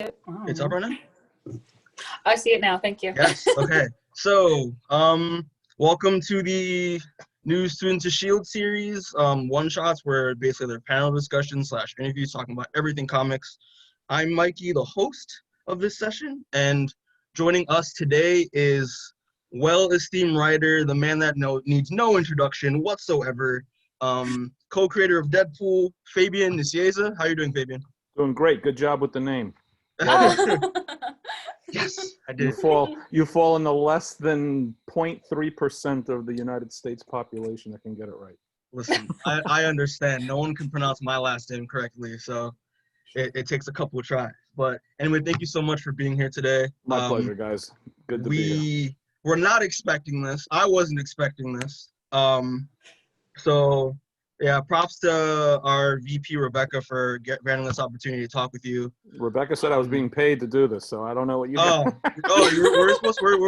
It's up right now? I see it now. Thank you. Yes. Okay. So, welcome to the new Students of S.H.I.E.L.D. series, one shots where basically they're panel discussions / interviews talking about everything comics. I'm Mikey, the host of this session, and joining us today is well-esteemed writer, the man that needs no introduction whatsoever, co-creator of Deadpool, Fabian Nicieza. How are you doing, Fabian? Doing great. Good job with the name. Yes, I did. You fall in the less than 0.3% of the United States population that can get it right. Listen, I understand. No one can pronounce my last name correctly, so it takes a couple of tries. But anyway, thank you so much for being here today. My pleasure, guys. Good to be here. We're not expecting this. I wasn't expecting this. So yeah, props to our VP Rebecca for granting this opportunity to talk with you. Rebecca said I was being paid to do this, so I don't know what you. Were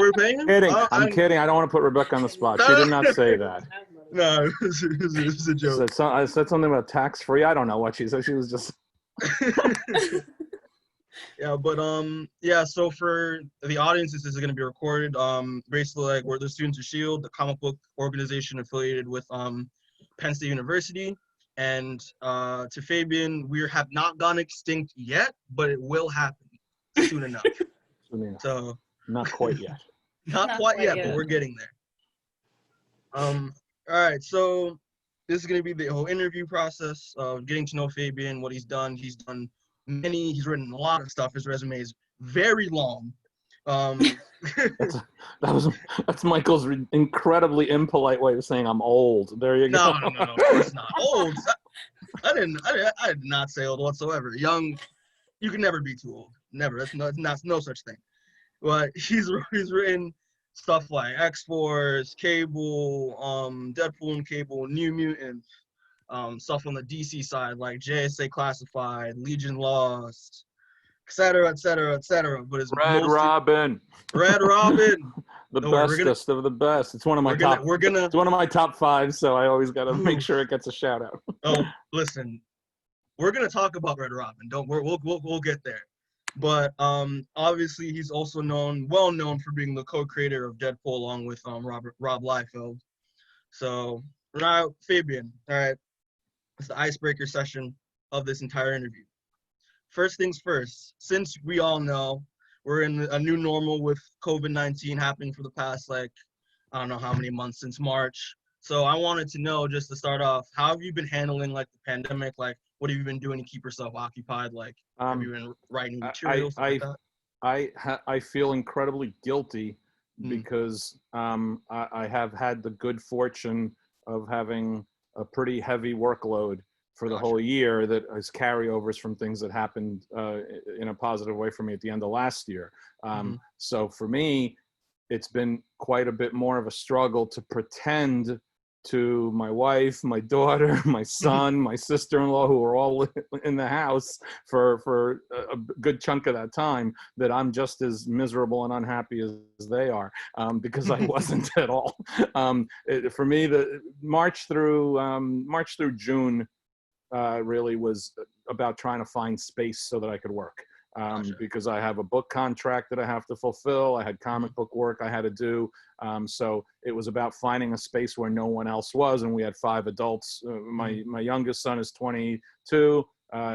we paying him? Kidding. I'm kidding. I don't want to put Rebecca on the spot. She did not say that. No, it was a joke. I said something about tax-free. I don't know what she said. She was just. Yeah, but yeah. So for the audience, this is going to be recorded. Basically, like we're the Students of S.H.I.E.L.D., the comic book organization affiliated with Penn State University. And to Fabian, we have not gone extinct yet, but it will happen soon enough. So not quite yet. Not quite yet, but we're getting there. All right, so this is going to be the whole interview process of getting to know Fabian, what he's done. He's written a lot of stuff. His resume is very long. That's Michael's incredibly impolite way of saying I'm old. There you go. No, of course not. Old. I did not say old whatsoever. Young, you can never be too old. Never. That's no such thing. But he's written stuff like X-Force, Cable, Deadpool and Cable, New Mutants, stuff on the DC side like JSA Classified, Legion Lost, etc., etc., etc. But it's Red Robin. The bestest of the best. It's one of my It's one of my top 5, so I always got to make sure it gets a shout out. Oh, listen, we're gonna talk about Red Robin. We'll get there. But obviously he's also well known for being the co-creator of Deadpool along with Rob Liefeld. So now Fabian, all right, it's the icebreaker session of this entire interview. First things first, since we all know we're in a new normal with COVID-19 happening for the past, I don't know how many months, since March. So I wanted to know, just to start off, how have you been handling the pandemic? What have you been doing to keep yourself occupied? Have you been writing materials? I feel incredibly guilty because I have had the good fortune of having a pretty heavy workload for the whole year that is carryovers from things that happened in a positive way for me at the end of last year. So for me, it's been quite a bit more of a struggle to pretend to my wife, my daughter, my son, my sister-in-law, who were all in the house for a good chunk of that time, that I'm just as miserable and unhappy as they are, because I wasn't at all. For me, the March through June really was about trying to find space so that I could work. Because I have a book contract that I have to fulfill. I had comic book work I had to do. So it was about finding a space where no one else was. And we had 5 adults. My youngest son is 22.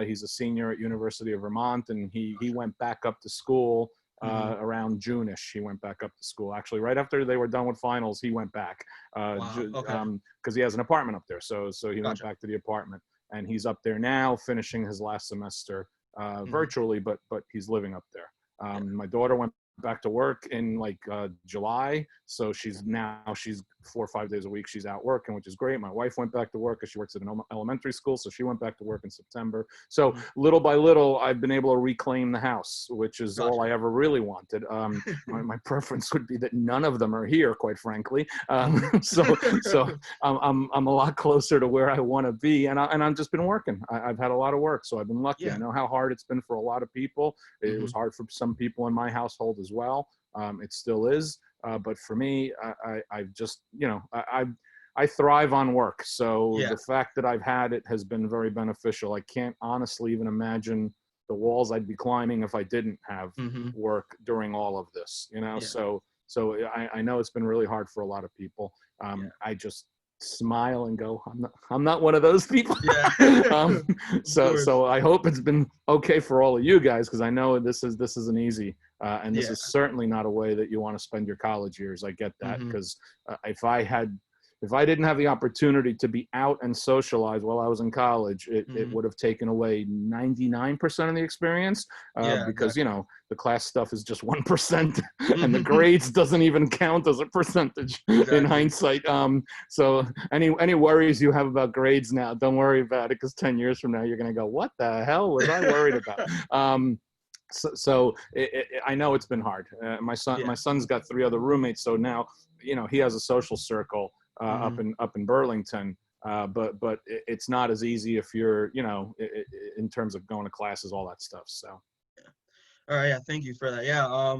He's a senior at University of Vermont, and he went back up to school around June-ish. He went back up to school. Actually, right after they were done with finals, he went back because he has an apartment up there. So he went back to the apartment, and he's up there now finishing his last semester. Virtually, but he's living up there. My daughter went back to work in July, so she's 4 or 5 days a week she's out working, which is great. My wife went back to work because she works at an elementary school, so she went back to work in September. So little by little, I've been able to reclaim the house, which is all I ever really wanted. My preference would be that none of them are here, quite frankly. So I'm a lot closer to where I want to be, and I've just been working. I've had a lot of work, so I've been lucky. I know how hard it's been for a lot of people. It was hard for some people in my household as well. It still is. But for me, I've just, I thrive on work. So the fact that I've had it has been very beneficial. I can't honestly even imagine the walls I'd be climbing if I didn't have Mm-hmm. work during all of this, you know? Yeah. So I know it's been really hard for a lot of people. Yeah. I just smile and go, I'm not one of those people. Yeah. um, Of course. so I hope it's been okay for all of you guys, because I know this isn't easy, and this Yeah. is certainly not a way that you want to spend your college years. I get that, Mhm. because if I didn't have the opportunity to be out and socialize while I was in college, it Mhm. would have taken away 99% of the experience, Yeah, because exactly. you know the class stuff is just 1%, and the grades doesn't even count as a percentage in Exactly. hindsight. So any worries you have about grades now, don't worry about it, because 10 years from now you're gonna go, what the hell was I worried about? I know it's been hard. My Yeah. son's got 3 other roommates, so now you know he has a social circle up in Burlington. But it's not as easy if you're, you know, in terms of going to classes, all that stuff. So. All right. Yeah. Thank you for that. Yeah.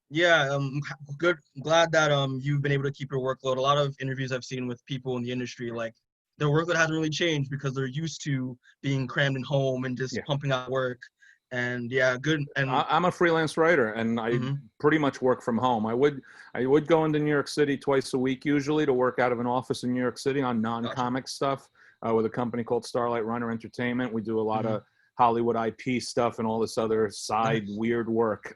Yeah. Good. Glad that you've been able to keep your workload. A lot of interviews I've seen with people in the industry, like their workload hasn't really changed because they're used to being crammed in home and just Yeah. pumping out work. And yeah, good. And I'm a freelance writer, and I Mhm. pretty much work from home. I would go into New York City twice a week usually to work out of an office in New York City on non-comic stuff with a company called Starlight Runner Entertainment. We do a lot of Hollywood IP stuff and all this other side weird work.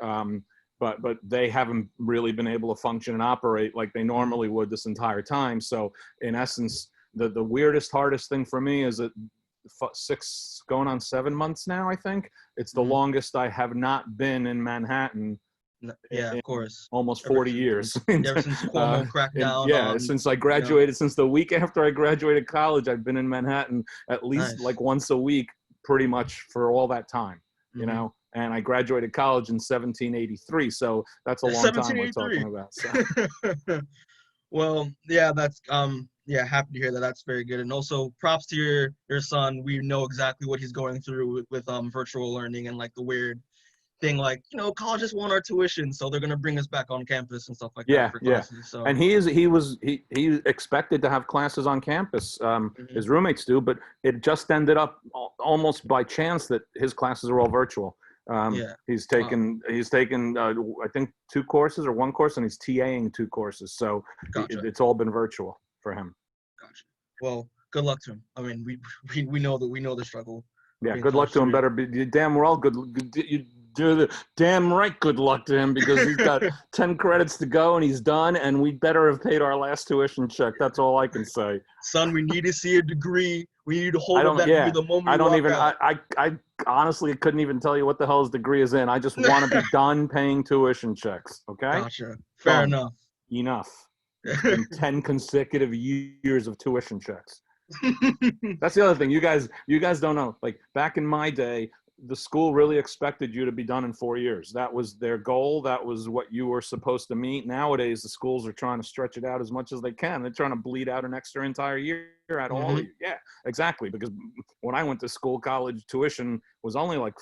But they haven't really been able to function and operate like they normally would this entire time. So in essence, the weirdest, hardest thing for me is that 6 going on 7 months now, I think. It's the longest I have not been in Manhattan. Yeah, In of course. almost Ever 40 since, years. ever since Cuomo cracked down on, Since I graduated, since the week after I graduated college, I've been in Manhattan at least like once a week, pretty much for all that time, you know. And I graduated college in 1783, so that's a long time we're talking about. So. Well, yeah, that's yeah, happy to hear that. That's very good. And also props to your son. We know exactly what he's going through with virtual learning and like the weird thing, like, you know, colleges want our tuition, so they're gonna bring us back on campus and stuff like that for classes. So And he expected to have classes on campus. His roommates do, but it just ended up almost by chance that his classes are all virtual. He's taken I think 2 courses or 1 course, and he's TAing 2 courses. So it's all been virtual for him. Gotcha. Well, good luck to him. I mean, we know the struggle. Yeah, good luck to him. Better be damn well good. You do the damn right. Good luck to him, because he's got 10 credits to go and he's done. And we better have paid our last tuition check. That's all I can say. Son, we need to see a degree. We need to hold up that degree the moment we walk out. I honestly couldn't even tell you what the hell his degree is in. I just want to be done paying tuition checks. Okay. Gotcha. Fair enough. Enough. It's been 10 consecutive years of tuition checks. That's the other thing. You guys don't know. Like back in my day, the school really expected you to be done in 4 years. That was their goal. That was what you were supposed to meet. Nowadays, the schools are trying to stretch it out as much as they can. They're trying to bleed out an extra entire year at all. Yeah, exactly. Because when I went to school, college tuition was only like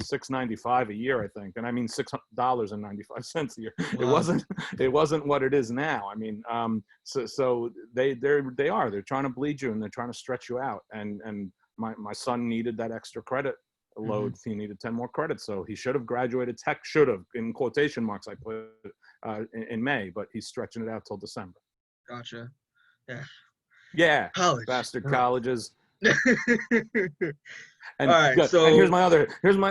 $6.95 a year, I think, and I mean $6.95 a year. Wow. It wasn't what it is now. I mean, so they're trying to bleed you, and they're trying to stretch you out. And my son needed that extra credit load. He needed 10 more credits, so he should have graduated tech. Should have, in quotation marks, I put in May, but he's stretching it out till December. Gotcha. Yeah. College. Bastard colleges. And, all right, so, and here's my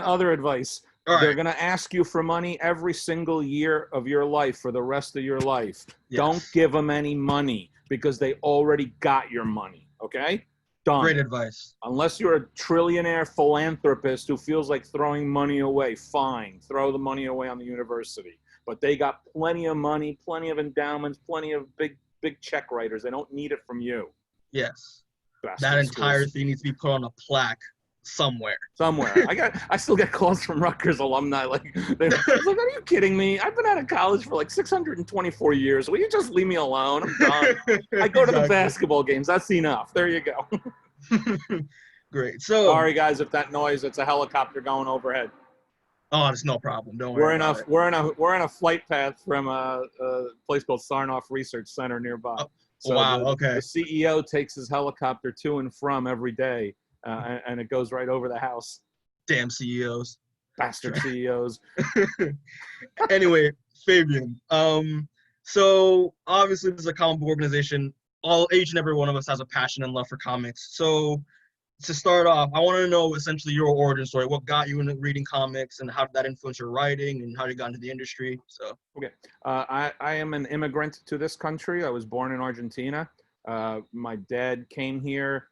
other advice. They're going to ask you for money every single year of your life for the rest of your life. Yes. Don't give them any money, because they already got your money. Okay? Done. Great advice. Unless you're a trillionaire philanthropist who feels like throwing money away, fine. Throw the money away on the university. But they got plenty of money, plenty of endowments, plenty of big check writers. They don't need it from you. Yes. Bastard that entire schools. thing needs to be put on a plaque somewhere. I still get calls from Rutgers alumni like, are you kidding me? I've been out of college for like 624 years. Will you just leave me alone? I'm done. I go to the basketball games. That's enough. There you go. Great. So sorry guys if that noise, it's a helicopter going overhead. Oh, it's no problem. Don't worry about it. We're in a flight path from a place called Sarnoff Research Center nearby. Oh, so wow. Okay. The CEO takes his helicopter to and from every day. And it goes right over the house. Damn CEOs. Bastard CEOs. Anyway, Fabian. So obviously this is a comic book organization. Each and every one of us has a passion and love for comics. So to start off, I want to know essentially your origin story. What got you into reading comics, and how did that influence your writing, and how you got into the industry? So Okay. I am an immigrant to this country. I was born in Argentina. My dad came here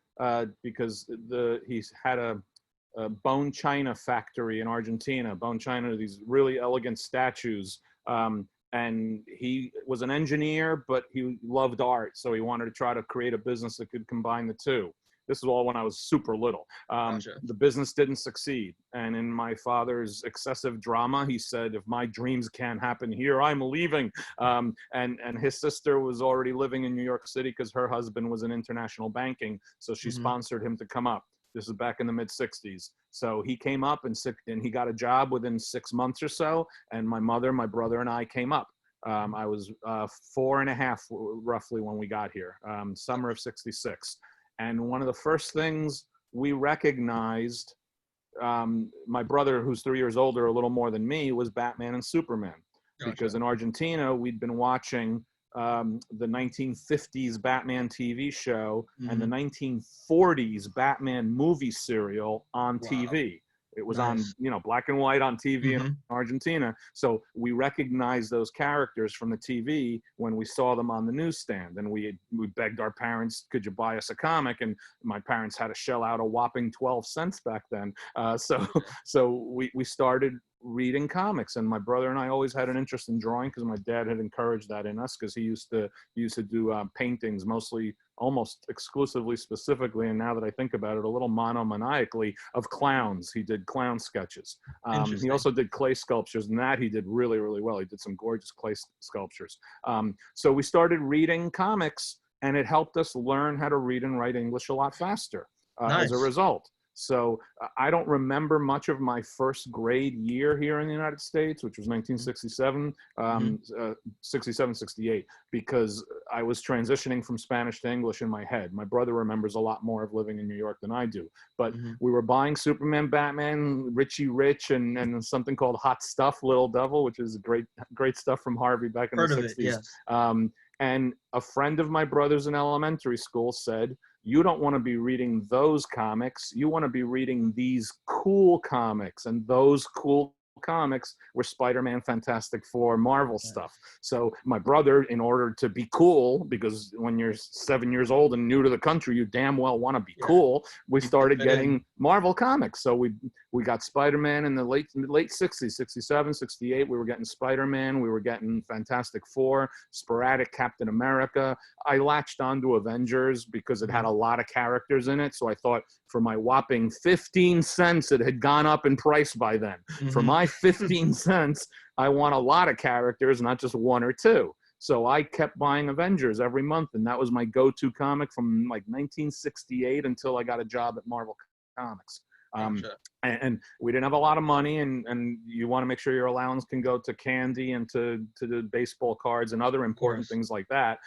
because he's had a bone china factory in Argentina. Bone china, these really elegant statues. And he was an engineer, but he loved art. So he wanted to try to create a business that could combine the two. This was all when I was super little. Gotcha. The business didn't succeed. And in my father's excessive drama, he said, if my dreams can't happen here, I'm leaving. And his sister was already living in New York City because her husband was in international banking. So she sponsored him to come up. This is back in the mid 60s. So he came up and he got a job within 6 months or so. And my mother, my brother, and I came up. I was 4.5 roughly when we got here, summer of '66. And one of the first things we recognized, my brother, who's 3 years older, a little more than me, was Batman and Superman. Gotcha. Because in Argentina, we'd been watching the 1950s Batman TV show and the 1940s Batman movie serial on TV. It was on, black and white on TV in Argentina. So we recognized those characters from the TV when we saw them on the newsstand. And we begged our parents, could you buy us a comic? And my parents had to shell out a whopping 12 cents back then. So we started reading comics, and my brother and I always had an interest in drawing because my dad had encouraged that in us, because he used to do paintings, mostly almost exclusively, specifically, and now that I think about it, a little monomaniacally, of clowns. He did clown sketches. He also did clay sculptures, and that he did really, really well. He did some gorgeous clay sculptures. So we started reading comics, and it helped us learn how to read and write English a lot faster as a result. So I don't remember much of my first grade year here in the United States, which was 1967, 67, 68, because I was transitioning from Spanish to English in my head. My brother remembers a lot more of living in New York than I do. But we were buying Superman, Batman, Richie Rich, and something called Hot Stuff, Little Devil, which is great stuff from Harvey back in the 60s. Yes. And a friend of my brother's in elementary school said, you don't want to be reading those comics. You want to be reading these cool comics. And those cool comics were Spider-Man, Fantastic Four, Marvel stuff. So my brother, in order to be cool, because when you're 7 years old and new to the country, you damn well want to be cool, we started getting Marvel comics. So we got Spider-Man in the late 60s, 67, 68. We were getting Spider-Man. We were getting Fantastic Four, sporadic Captain America. I latched onto Avengers because it had a lot of characters in it. So I thought, for my whopping 15 cents, it had gone up in price by then. For my 15 cents, I want a lot of characters, not just one or two. So I kept buying Avengers every month, and that was my go-to comic from like 1968 until I got a job at Marvel Comics. And we didn't have a lot of money, and you want to make sure your allowance can go to candy and to the baseball cards and other important things like that.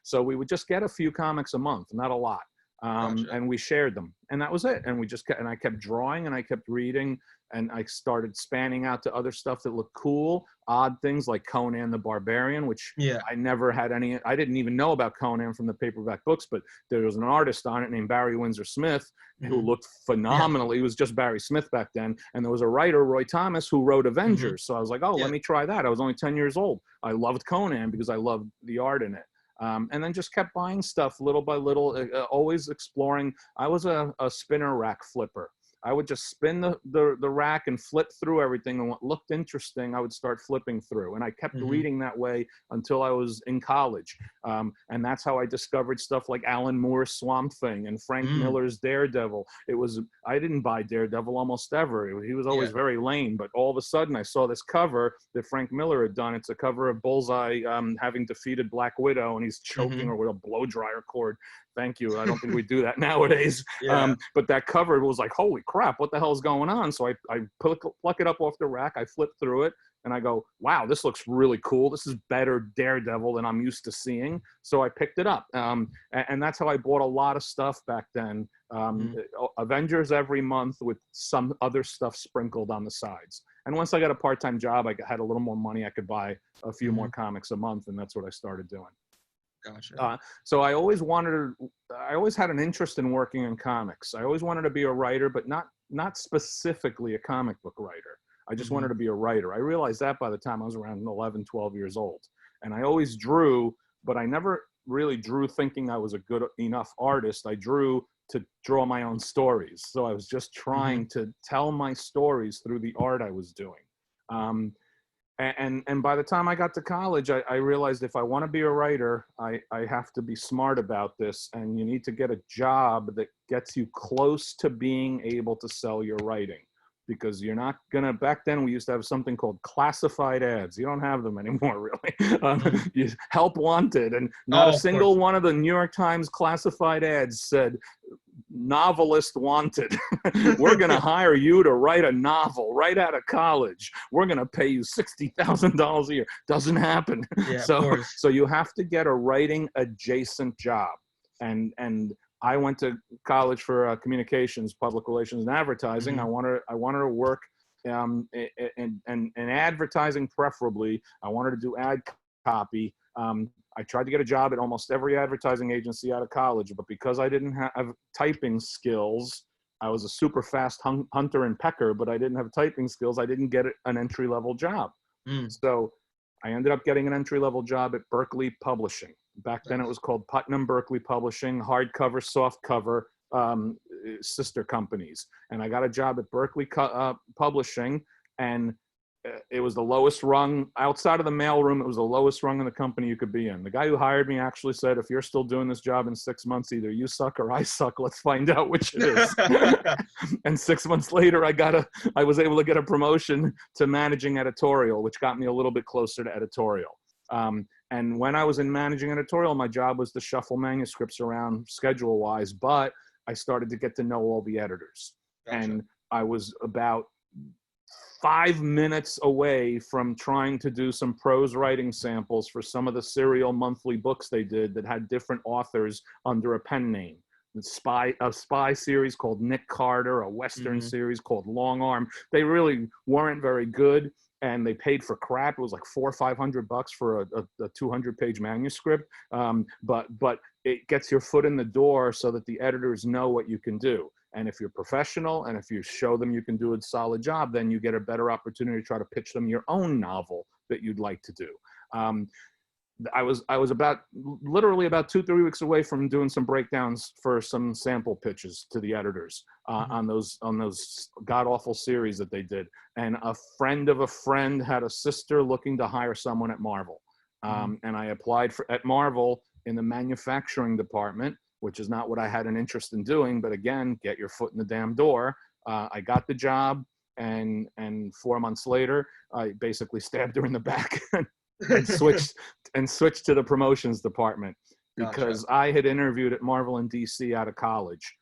So we would just get a few comics a month, not a lot. And we shared them, and that was it. And I kept drawing, and I kept reading, and I started spanning out to other stuff that looked cool, odd things like Conan the Barbarian, which I never had any. I didn't even know about Conan from the paperback books, but there was an artist on it named Barry Windsor Smith who looked phenomenal. He was just Barry Smith back then, and there was a writer, Roy Thomas, who wrote Avengers. So I was like, oh, let me try that. I was only 10 years old. I loved Conan because I loved the art in it. And then just kept buying stuff little by little, always exploring. I was a spinner rack flipper. I would just spin the rack and flip through everything, and what looked interesting, I would start flipping through. And I kept reading that way until I was in college. And that's how I discovered stuff like Alan Moore's Swamp Thing and Frank Miller's Daredevil. I didn't buy Daredevil almost ever. He was always very lame, but all of a sudden I saw this cover that Frank Miller had done. It's a cover of Bullseye having defeated Black Widow, and he's choking her with a blow dryer cord Thank you. I don't think we do that nowadays. Yeah. But that cover was like, holy crap, what the hell is going on? So I pluck it up off the rack. I flip through it and I go, wow, this looks really cool. This is better Daredevil than I'm used to seeing. So I picked it up. And that's how I bought a lot of stuff back then. Avengers every month with some other stuff sprinkled on the sides. And once I got a part-time job, I had a little more money. I could buy a few more comics a month, and that's what I started doing. Gotcha. So I always had an interest in working in comics. I always wanted to be a writer, but not specifically a comic book writer. I just wanted to be a writer. I realized that by the time I was around 11, 12 years old. And I always drew, but I never really drew thinking I was a good enough artist. I drew to draw my own stories. So I was just trying to tell my stories through the art I was doing. And by the time I got to college, I realized if I want to be a writer, I have to be smart about this. And you need to get a job that gets you close to being able to sell your writing. Because you're not gonna, back then we used to have something called classified ads. You don't have them anymore, really. Help wanted, and not a single one of the New York Times classified ads said, novelist wanted. We're gonna hire you to write a novel right out of college. We're gonna pay you $60,000 a year. Doesn't happen. Yeah, So you have to get a writing adjacent job. And I went to college for communications, public relations, and advertising. I wanted to work in advertising, preferably. I wanted to do ad copy. I tried to get a job at almost every advertising agency out of college, but because I didn't have typing skills, I was a super fast hunter and pecker, but I didn't have typing skills. I didn't get an entry-level job. So I ended up getting an entry-level job at Berkeley Publishing. Back then it was called Putnam Berkeley Publishing, hardcover, softcover, sister companies. And I got a job at Berkeley Publishing, and it was the lowest rung, outside of the mailroom, it was the lowest rung in the company you could be in. The guy who hired me actually said, if you're still doing this job in 6 months, either you suck or I suck. Let's find out which it is. And 6 months later, I was able to get a promotion to managing editorial, which got me a little bit closer to editorial. And when I was in managing editorial, my job was to shuffle manuscripts around schedule-wise, but I started to get to know all the editors. Gotcha. And I was about 5 minutes away from trying to do some prose writing samples for some of the serial monthly books they did that had different authors under a pen name. A spy series called Nick Carter, a Western series called Long Arm. They really weren't very good, and they paid for crap. It was like $400 or $500 for a 200-page manuscript. But it gets your foot in the door so that the editors know what you can do. And if you're professional and if you show them you can do a solid job, then you get a better opportunity to try to pitch them your own novel that you'd like to do. I was literally about 2-3 weeks away from doing some breakdowns for some sample pitches to the editors on those god-awful series that they did. And a friend of a friend had a sister looking to hire someone at Marvel. And I applied at Marvel in the manufacturing department, which is not what I had an interest in doing. But again, get your foot in the damn door. I got the job, and 4 months later, I basically stabbed her in the back and switched to the promotions department because I had interviewed at Marvel and DC out of college,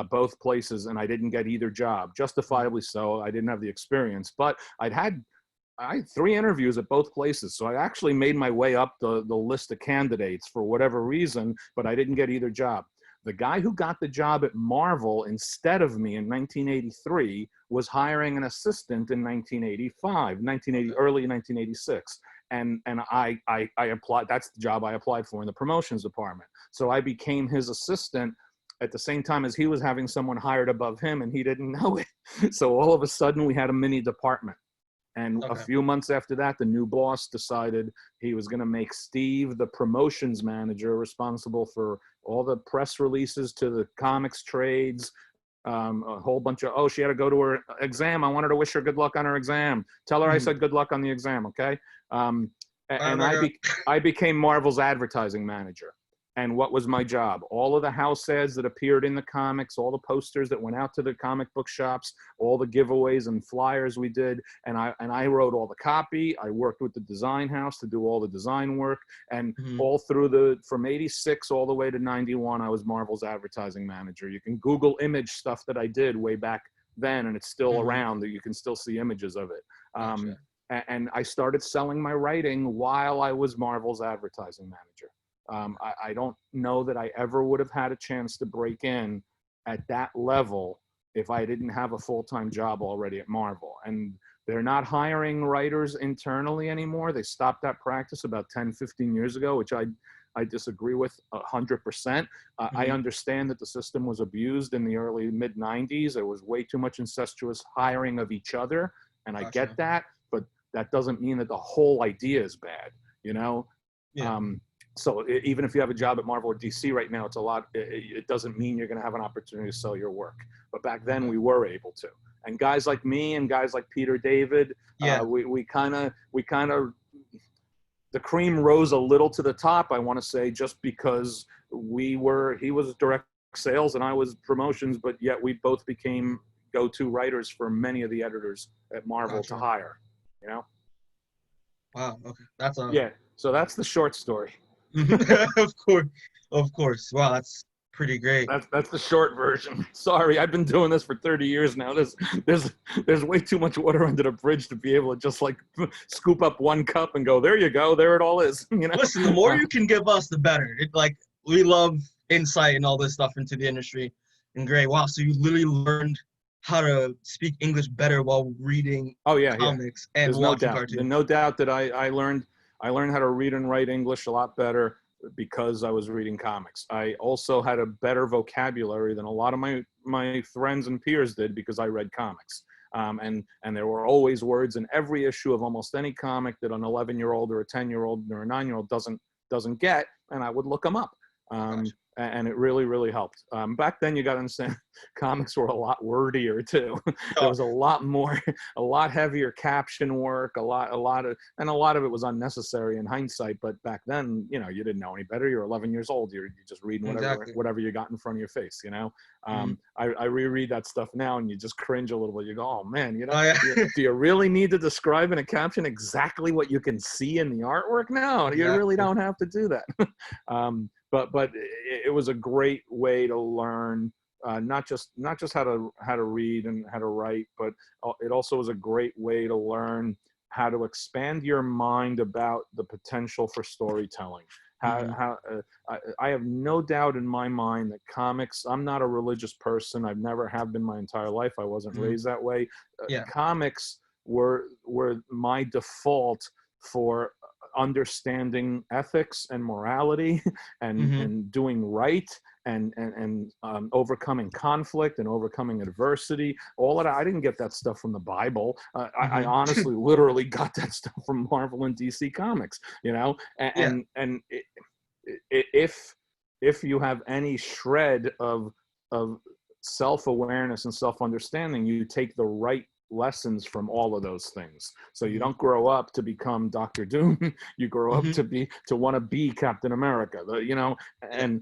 both places, and I didn't get either job. Justifiably so. I didn't have the experience, but I had 3 interviews at both places. So I actually made my way up the list of candidates for whatever reason, but I didn't get either job. The guy who got the job at Marvel instead of me in 1983 was hiring an assistant in early 1986. And I applied. That's the job I applied for in the promotions department. So I became his assistant at the same time as he was having someone hired above him, and he didn't know it. So all of a sudden we had a mini department. And a few months after that, the new boss decided he was going to make Steve the promotions manager, responsible for all the press releases to the comics trades, a whole bunch of, she had to go to her exam. I wanted to wish her good luck on her exam. Tell her I said good luck on the exam, okay? And I became Marvel's advertising manager. And what was my job? All of the house ads that appeared in the comics, all the posters that went out to the comic book shops, all the giveaways and flyers we did. And I wrote all the copy. I worked with the design house to do all the design work. And all through from 86 all the way to 91, I was Marvel's advertising manager. You can Google image stuff that I did way back then, and it's still around. That you can still see images of it. Gotcha. And I started selling my writing while I was Marvel's advertising manager. I don't know that I ever would have had a chance to break in at that level if I didn't have a full-time job already at Marvel. And they're not hiring writers internally anymore. They stopped that practice about 10, 15 years ago, which I disagree with 100%. I understand that the system was abused in the early mid-90s. There was way too much incestuous hiring of each other, and I get that, but that doesn't mean that the whole idea is bad, you know? Yeah. So even if you have a job at Marvel or DC right now, it's a lot. It doesn't mean you're going to have an opportunity to sell your work. But back then we were able to. And guys like me and guys like Peter David, we kind of, the cream rose a little to the top, I want to say, just because he was direct sales and I was promotions, but yet we both became go-to writers for many of the editors at Marvel to hire, you know? Wow. Okay. That's yeah. So that's the short story. Of course. Wow, that's pretty great. That's the short version. Sorry, I've been doing this for 30 years now. There's way too much water under the bridge to be able to just like scoop up one cup and go, there you go, there it all is. You know? Listen, the more you can give us, the better. We love insight and all this stuff into the industry. And great. Wow, so you literally learned how to speak English better while reading comics and There's watching cartoons. There's no doubt that I learned how to read and write English a lot better because I was reading comics. I also had a better vocabulary than a lot of my friends and peers did because I read comics. And there were always words in every issue of almost any comic that an 11-year-old or a 10-year-old or a 9-year-old doesn't get, and I would look them up. Gotcha. And it really, really helped. Back then, you got to understand, comics were a lot wordier too. There was a lot heavier caption work, a lot of it was unnecessary in hindsight. But back then, you know, you didn't know any better. You're 11 years old. You're just reading whatever you got in front of your face. You know, I reread that stuff now, and you just cringe a little bit. You go, oh man, you know, do you really need to describe in a caption exactly what you can see in the artwork? No, you really don't have to do that. But it was a great way to learn not just how to read and how to write, but it also was a great way to learn how to expand your mind about the potential for storytelling. I have no doubt in my mind that comics, I'm not a religious person. I've never have been my entire life. I wasn't raised that way. Comics were my default for understanding ethics and morality and doing right and overcoming conflict and overcoming adversity. All of that, I didn't get that stuff from the Bible. I honestly literally got that stuff from Marvel and DC Comics, you know. And if you have any shred of self-awareness and self-understanding, you take the right lessons from all of those things. So you don't grow up to become Dr. Doom. You grow up to want to be Captain America, you know. And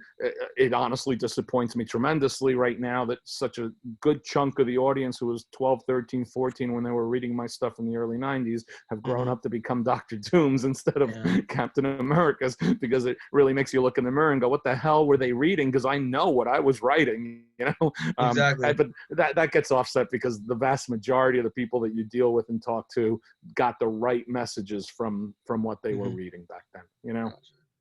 it honestly disappoints me tremendously right now that such a good chunk of the audience who was 12, 13, 14 when they were reading my stuff in the early 90s have grown up to become Dr. Dooms instead of Captain Americas, because it really makes you look in the mirror and go, what the hell were they reading? Because I know what I was writing, you know. Exactly. But that gets offset because the vast majority of the people that you deal with and talk to got the right messages from what they were reading back then, you know.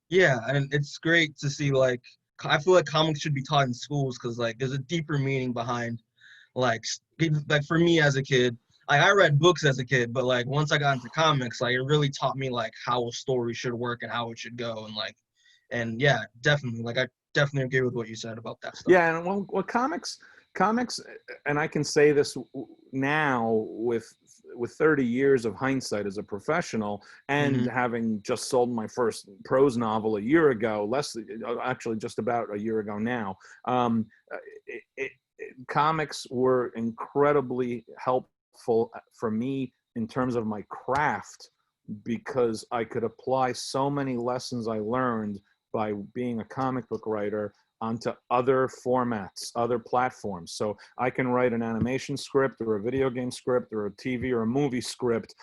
Yeah, and it's great to see, like, I feel like comics should be taught in schools because, like, there's a deeper meaning behind, like for me as a kid, like, I read books as a kid, but like once I got into comics, like, it really taught me like how a story should work and how it should go, and yeah, definitely, like, I definitely agree with what you said about that stuff. Yeah, and well, comics, and I can say this now with 30 years of hindsight as a professional and having just sold my first prose novel a year ago, actually just about a year ago now. Comics were incredibly helpful for me in terms of my craft because I could apply so many lessons I learned by being a comic book writer onto other formats, other platforms. So I can write an animation script or a video game script or a TV or a movie script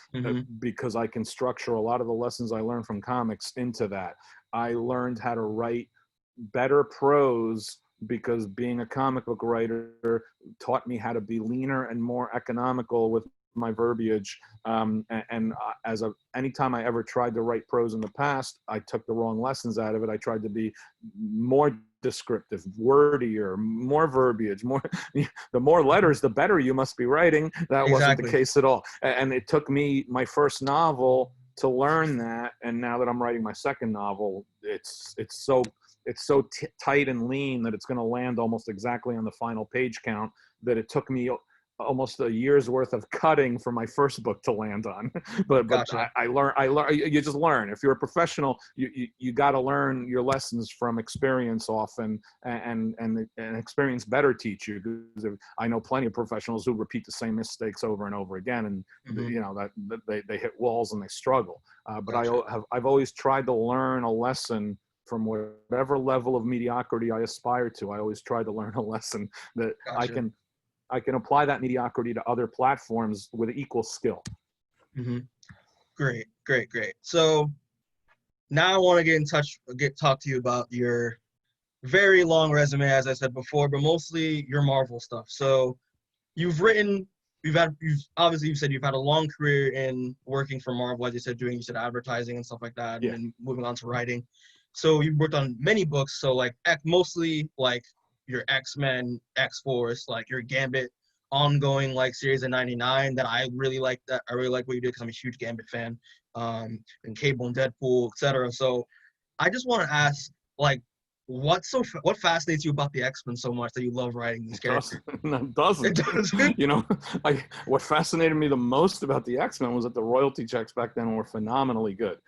because I can structure a lot of the lessons I learned from comics into that. I learned how to write better prose because being a comic book writer taught me how to be leaner and more economical with my verbiage. Anytime I ever tried to write prose in the past, I took the wrong lessons out of it. I tried to be more descriptive, wordier, more verbiage, the more letters, the better you must be writing. That wasn't the case at all. And it took me my first novel to learn that. And now that I'm writing my second novel, it's so tight and lean that it's going to land almost exactly on the final page count that it took me almost a year's worth of cutting for my first book to land on. But Gotcha. I learn, you just learn. If you're a professional, you got to learn your lessons from experience often, and experience better teach you. Because I know plenty of professionals who repeat the same mistakes over and over again, and you know that they hit walls and they struggle. But Gotcha. I've always tried to learn a lesson from whatever level of mediocrity I aspire to. I always try to learn a lesson that Gotcha. I can apply that mediocrity to other platforms with equal skill. Great. So now I want to talk to you about your very long resume, as I said before, but mostly your Marvel stuff. So you've said you've had a long career in working for Marvel, as you said, advertising and stuff like that, and then moving on to writing. So you've worked on many books. So like mostly like your X-Men, X-Force, like your Gambit ongoing like series in '99 that I really like. That I really like what you did because I'm a huge Gambit fan. And Cable and Deadpool, etc. So I just want to ask, like, what fascinates you about the X-Men so much that you love writing these characters? It doesn't. It doesn't. You know, what fascinated me the most about the X-Men was that the royalty checks back then were phenomenally good.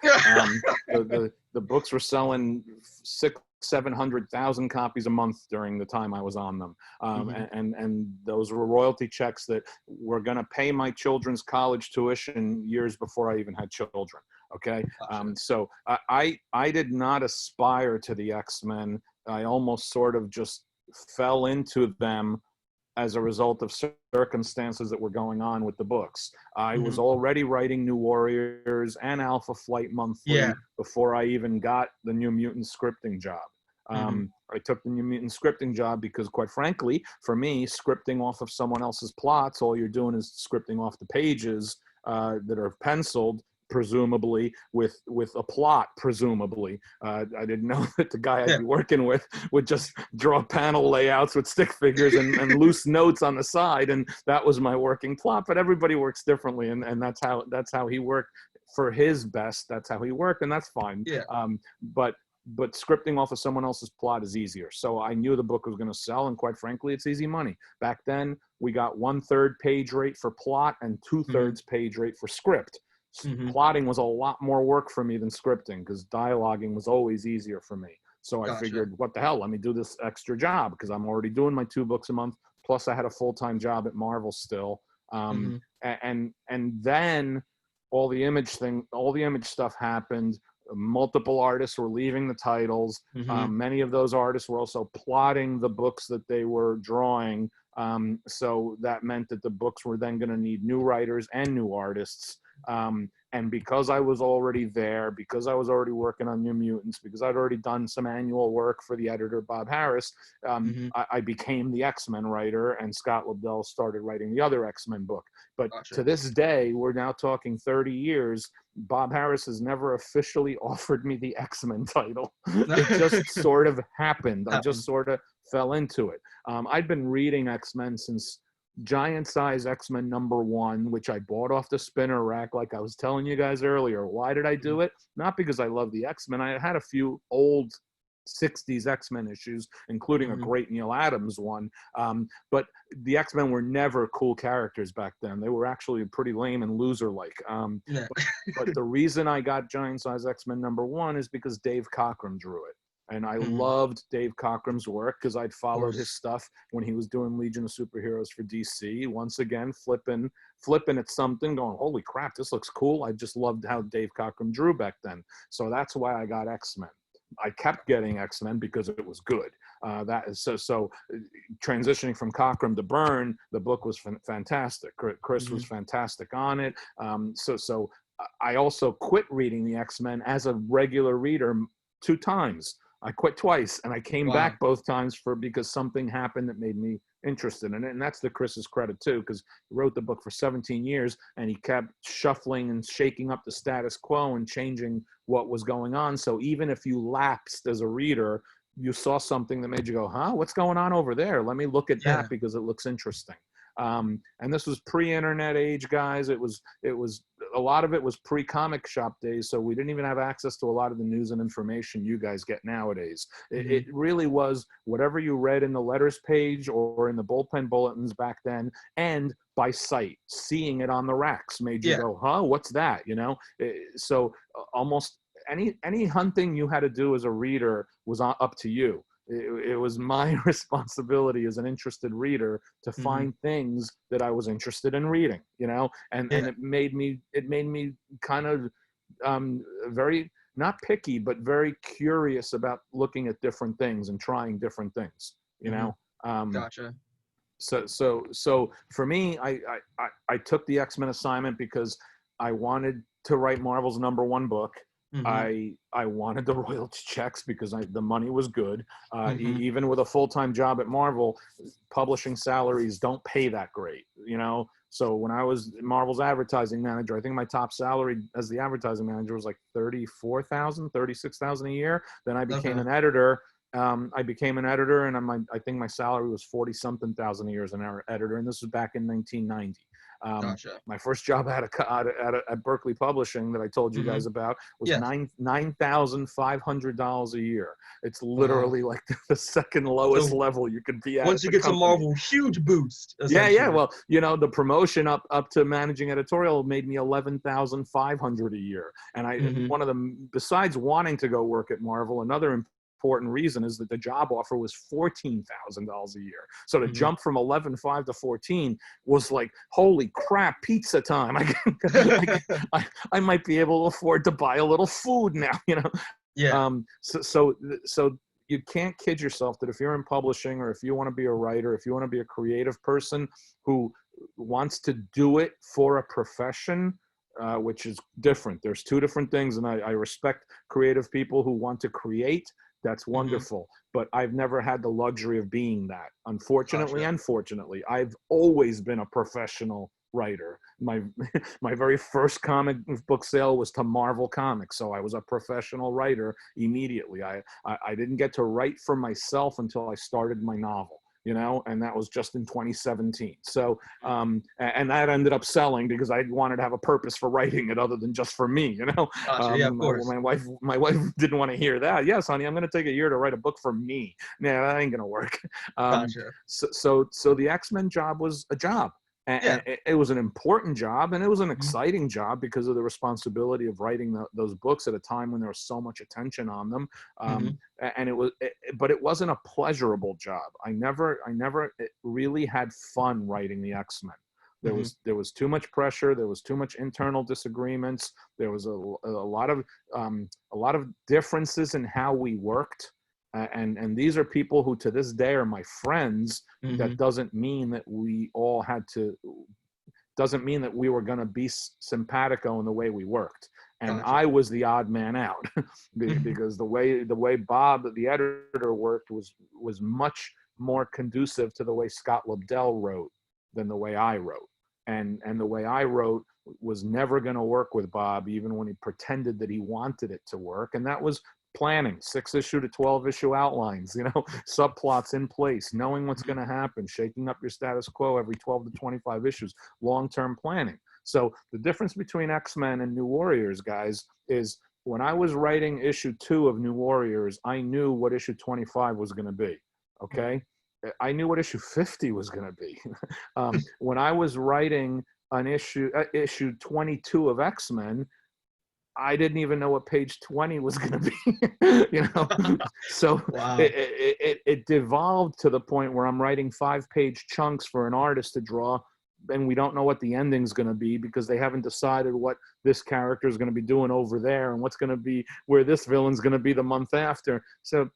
The books were selling 600,000-700,000 copies a month during the time I was on them, and those were royalty checks that were going to pay my children's college tuition years before I even had children. Okay. So I did not aspire to the X-Men. I almost sort of just fell into them as a result of circumstances that were going on with the books. I was already writing New Warriors and Alpha Flight Monthly before I even got the New Mutants scripting job. I took the New Mutants scripting job because, quite frankly, for me, scripting off of someone else's plots, all you're doing is scripting off the pages that are penciled, presumably with a plot, presumably. I didn't know that the guy I'd be working with would just draw panel layouts with stick figures and loose notes on the side, and that was my working plot. But everybody works differently, and that's how he worked for his best. That's how he worked, and that's fine. But scripting off of someone else's plot is easier. So I knew the book was going to sell, and quite frankly, it's easy money. Back then, we got 1/3 page rate for plot and 2/3 page rate for script. Plotting was a lot more work for me than scripting because dialoguing was always easier for me. So I figured, what the hell, let me do this extra job because I'm already doing my 2 books a month. Plus I had a full-time job at Marvel still. And then all the image stuff happened. Multiple artists were leaving the titles. Many of those artists were also plotting the books that they were drawing. So that meant that the books were then going to need new writers and new artists. And because I was already there, because I was already working on New Mutants, because I'd already done some annual work for the editor, Bob Harris, I became the X-Men writer, and Scott Lobdell started writing the other X-Men book. But to this day, we're now talking 30 years, Bob Harris has never officially offered me the X-Men title. It just sort of happened. I just sort of fell into it. I'd been reading X-Men since Giant Size X-Men #1, which I bought off the spinner rack, like I was telling you guys earlier. Why did I do it? Not because I love the X-Men. I had a few old 60s X-Men issues, including a great Neil Adams one. But the X-Men were never cool characters back then. They were actually pretty lame and loser-like. But the reason I got Giant Size X-Men #1 is because Dave Cockrum drew it. And I loved Dave Cockrum's work because I'd followed his stuff when he was doing Legion of Superheroes for DC. Once again, flipping at something, going, holy crap, this looks cool. I just loved how Dave Cockrum drew back then. So that's why I got X-Men. I kept getting X-Men because it was good. That is so transitioning from Cockrum to Byrne, the book was fantastic. Chris was fantastic on it. So I also quit reading the X-Men as a regular reader 2 times. I quit twice, and I came back both times because something happened that made me interested in it. And that's to Chris's credit too, because he wrote the book for 17 years and he kept shuffling and shaking up the status quo and changing what was going on. So even if you lapsed as a reader, you saw something that made you go, huh, what's going on over there? Let me look at that because it looks interesting. And this was pre-internet age, guys. It was a lot of it was pre-comic shop days, so we didn't even have access to a lot of the news and information you guys get nowadays. It really was whatever you read in the letters page or in the bullpen bulletins back then, and by sight, seeing it on the racks made you go, huh, what's that? You know, so almost any hunting you had to do as a reader was up to you. It was my responsibility as an interested reader to find things that I was interested in reading, you know, and it made me kind of very, not picky, but very curious about looking at different things and trying different things, you know. Gotcha. So for me, I took the X-Men assignment because I wanted to write Marvel's #1 book. I wanted the royalty checks because the money was good. Even with a full-time job at Marvel, publishing salaries don't pay that great, you know? So when I was Marvel's advertising manager, I think my top salary as the advertising manager was like $34,000, $36,000 a year. Then I became an editor. And I think my salary was 40-something thousand a year as an editor. And this was back in 1990. Gotcha. My first job at Berkeley Publishing that I told you guys about was $9,500 a year. It's literally like the second lowest level you could be at. Once you get to Marvel, huge boost. Yeah. Well, you know, the promotion up to managing editorial made me $11,500 a year. And one of them, besides wanting to go work at Marvel, another important reason is that the job offer was $14,000 a year. So to jump from 11.5 to 14 was like, holy crap, pizza time. I might be able to afford to buy a little food now, you know? Yeah. So you can't kid yourself that if you're in publishing or if you want to be a writer, if you want to be a creative person who wants to do it for a profession, which is different. There's 2 different things, and I respect creative people who want to create. That's wonderful. But I've never had the luxury of being that. Unfortunately, unfortunately, I've always been a professional writer. My very first comic book sale was to Marvel Comics, so I was a professional writer immediately. I didn't get to write for myself until I started my novel. You know, and that was just in 2017. So, and that ended up selling because I wanted to have a purpose for writing it other than just for me, you know. Gotcha. Yeah, of course. My wife didn't want to hear that. Yes, honey, I'm going to take a year to write a book for me. Nah, that ain't going to work. Gotcha. So the X-Men job was a job. And it was an important job, and it was an exciting job because of the responsibility of writing those books at a time when there was so much attention on them. And but it wasn't a pleasurable job. I never really had fun writing the X-Men. There was too much pressure. There was too much internal disagreements. There was a lot of differences in how we worked. And these are people who to this day are my friends. That doesn't mean that we all doesn't mean that we were going to be simpatico in the way we worked. And Gotcha. I was the odd man out because the way Bob, the editor, worked was much more conducive to the way Scott Lobdell wrote than the way I wrote. And the way I wrote was never going to work with Bob, even when he pretended that he wanted it to work. And that was planning 6-issue to 12-issue outlines, you know, subplots in place, knowing what's going to happen, shaking up your status quo every 12 to 25 issues, long-term planning. So the difference between X-Men and New Warriors, guys, is when I was writing issue 2 of New Warriors, I knew what issue 25 was going to be. Okay. I knew what issue 50 was going to be. When I was writing an issue 22 of X-Men, I didn't even know what page 20 was going to be, you know? So it devolved to the point where I'm writing 5-page chunks for an artist to draw and we don't know what the ending's going to be because they haven't decided what this character is going to be doing over there and what's going to be where this villain's going to be the month after. So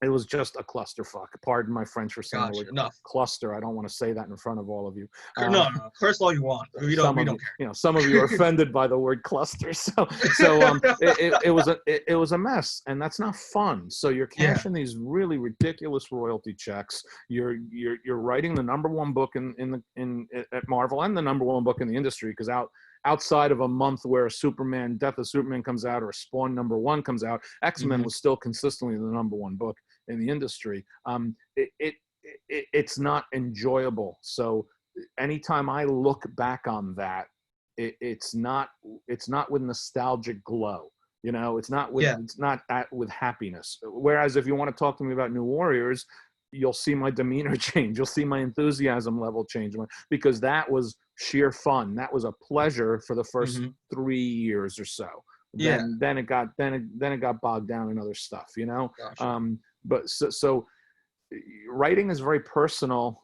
it was just a clusterfuck. Pardon my French for saying the word cluster. I don't want to say that in front of all of you. No, curse all you want. We don't care. You know, some of you are offended by the word cluster. So it was a mess, and that's not fun. So you're cashing these really ridiculous royalty checks. You're writing the #1 book at Marvel and the #1 book in the industry, because outside of a month where Death of Superman comes out, or Spawn #1 comes out, X-Men was still consistently the #1 book in the industry. It's not enjoyable. So anytime I look back on that, it's not with nostalgic glow. You know, it's not with happiness. Whereas if you want to talk to me about New Warriors, you'll see my demeanor change. You'll see my enthusiasm level change, because that was sheer fun. That was a pleasure for the first 3 years or so. Then it got bogged down in other stuff, you know. Gotcha. But so writing is very personal.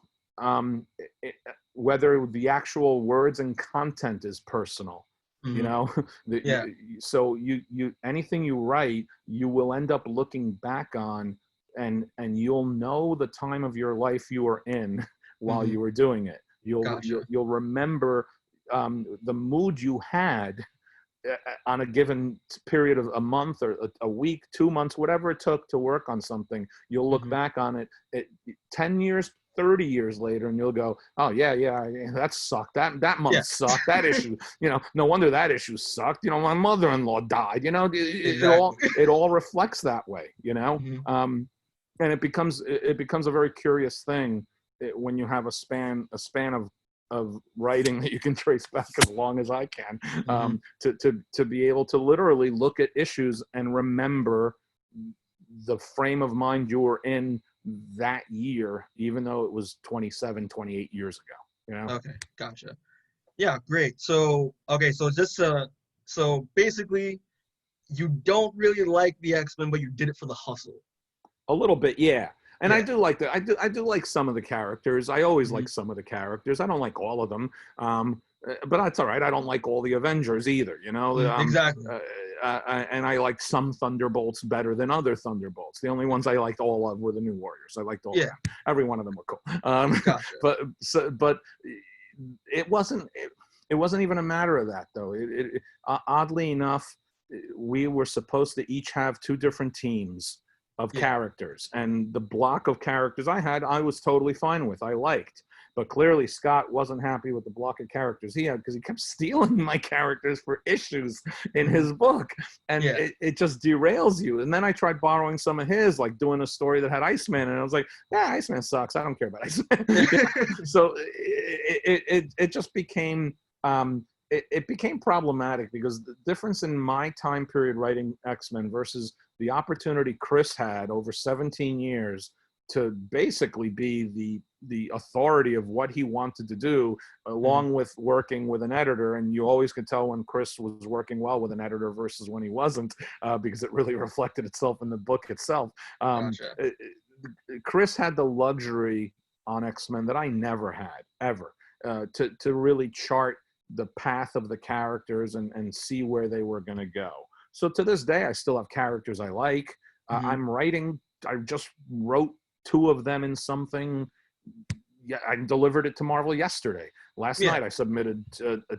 Whether the actual words and content is personal, you know. So you anything you write, you will end up looking back on. And you'll know the time of your life you were in while you were doing it. You'll remember the mood you had on a given period of a month or a week, 2 months, whatever it took to work on something. You'll look back on it 10 years, 30 years later, and you'll go, oh yeah, that sucked. That month sucked. That issue, you know, no wonder that issue sucked. You know, my mother-in-law died. You know, it all reflects that way. You know. And it becomes a very curious thing when you have a span of writing that you can trace back as long as I can, to be able to literally look at issues and remember the frame of mind you were in that year, even though it was 27, 28 years ago. You know? Okay, gotcha. Yeah, great. So so basically, you don't really like the X-Men, but you did it for the hustle. A little bit, yeah. And I do like that. I do like some of the characters. I always like some of the characters. I don't like all of them, but that's all right. I don't like all the Avengers either, you know. Exactly. And I like some Thunderbolts better than other Thunderbolts. The only ones I liked all of were the New Warriors. I liked all of them. Every one of them were cool. Gotcha. But it wasn't even a matter of that, though. Oddly enough, we were supposed to each have 2 different teams of characters, and the block of characters I was totally fine with. I liked, but clearly Scott wasn't happy with the block of characters he had, because he kept stealing my characters for issues in his book, and it just derails you. And then I tried borrowing some of his, like doing a story that had Iceman, and I was like, yeah, Iceman sucks. I don't care about Iceman. So it just became it became problematic, because the difference in my time period writing X-Men versus the opportunity Chris had over 17 years to basically be the authority of what he wanted to do, along with working with an editor. And you always could tell when Chris was working well with an editor versus when he wasn't, because it really reflected itself in the book itself. Chris had the luxury on X-Men that I never had, ever, to really chart the path of the characters and see where they were going to go. So to this day, I still have characters I like. I just wrote 2 of them in something. Yeah, I delivered it to Marvel yesterday. Last night, I submitted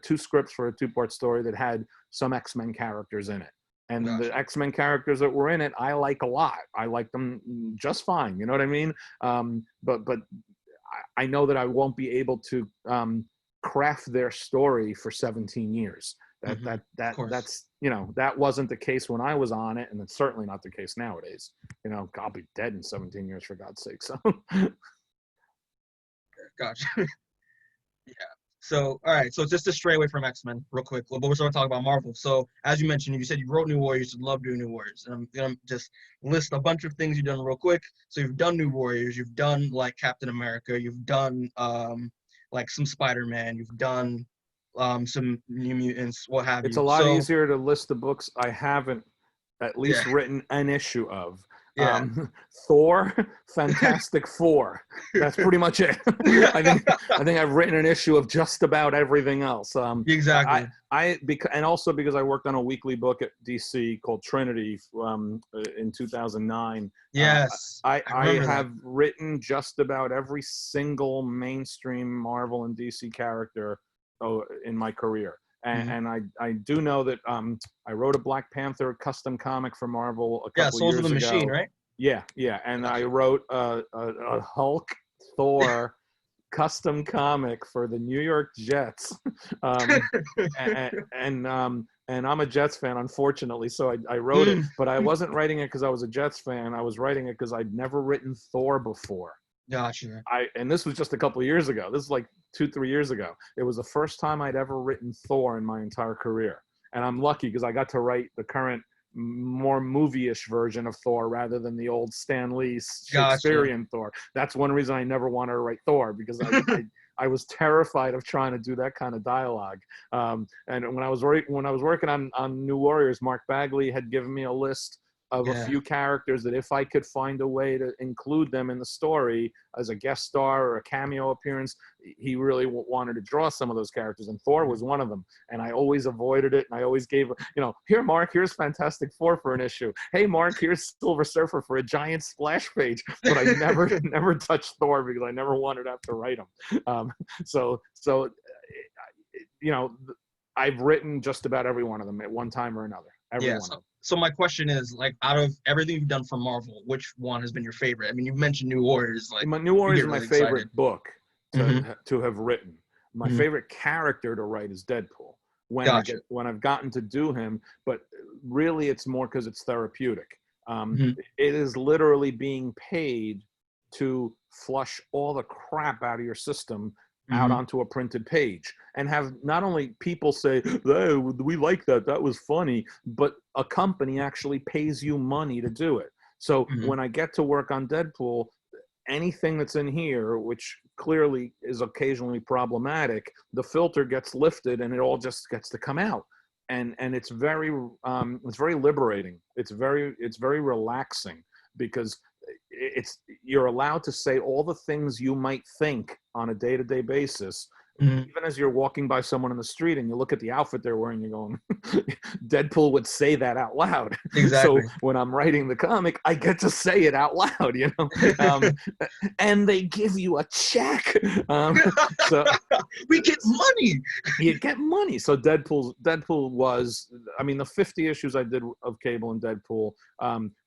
2 scripts for a 2-part story that had some X-Men characters in it. And the X-Men characters that were in it, I like a lot. I like them just fine. You know what I mean? But I know that I won't be able to craft their story for 17 years. That's, you know, that wasn't the case when I was on it, and it's certainly not the case nowadays. You know, I'll be dead in 17 years, for God's sake. So gotcha. So all right, so just to stray away from X-Men real quick, but we're starting to talk about Marvel. So as you mentioned, you said you wrote New Warriors, you love doing New Warriors, and I'm gonna just list a bunch of things you've done real quick. So you've done New Warriors, you've done like Captain America, you've done like some Spider-Man, you've done some New Mutants, what have you. it's a lot easier to list the books I haven't at least written an issue of Yeah. Thor, Fantastic Four. That's pretty much it. I think I've written an issue of just about everything else. Exactly. And also because I worked on a weekly book at DC called Trinity in 2009. Yes. I remember have written just about every single mainstream Marvel and DC character in my career. And I do know that I wrote a Black Panther custom comic for Marvel a couple Souls years of the ago. Machine, right? Yeah. And I wrote a Hulk Thor custom comic for the New York Jets. And I'm a Jets fan, unfortunately, so I wrote it, but I wasn't writing it because I was a Jets fan. I was writing it because I'd never written Thor before. Gotcha. And this was just a couple of years ago. This is like 2-3 years ago. It was the first time I'd ever written Thor in my entire career. And I'm lucky because I got to write the current, more movie-ish version of Thor rather than the old Stan Lee Shakespearean Thor. That's one reason I never wanted to write Thor, because I was terrified of trying to do that kind of dialogue. And when I was working on New Warriors, Mark Bagley had given me a list of a few characters that if I could find a way to include them in the story as a guest star or a cameo appearance, he really wanted to draw some of those characters, and Thor was one of them. And I always avoided it, and I always gave, here, Mark, here's Fantastic Four for an issue. Hey, Mark, here's Silver Surfer for a giant splash page. But I never touched Thor because I never wanted to have to write him. I've written just about every one of them at one time or another. Every one of them. So my question is, like, out of everything you've done for Marvel, which one has been your favorite? I mean, you've mentioned New Warriors. Like, New Warriors is my favorite excited. book to have written. My favorite character to write is Deadpool. When I've gotten to do him, but really it's more because it's therapeutic. It is literally being paid to flush all the crap out of your system out onto a printed page, and have not only people say, hey, we like that was funny, but a company actually pays you money to do it. So when I get to work on Deadpool, anything that's in here, which clearly is occasionally problematic, the filter gets lifted and it all just gets to come out. And it's very liberating. It's very relaxing, because you're allowed to say all the things you might think on a day-to-day basis. Even as you're walking by someone in the street and you look at the outfit they're wearing, you're going, Deadpool would say that out loud. Exactly. So when I'm writing the comic, I get to say it out loud, and they give you a check. So we get money. You get money. So Deadpool was, I mean, the 50 issues I did of Cable and Deadpool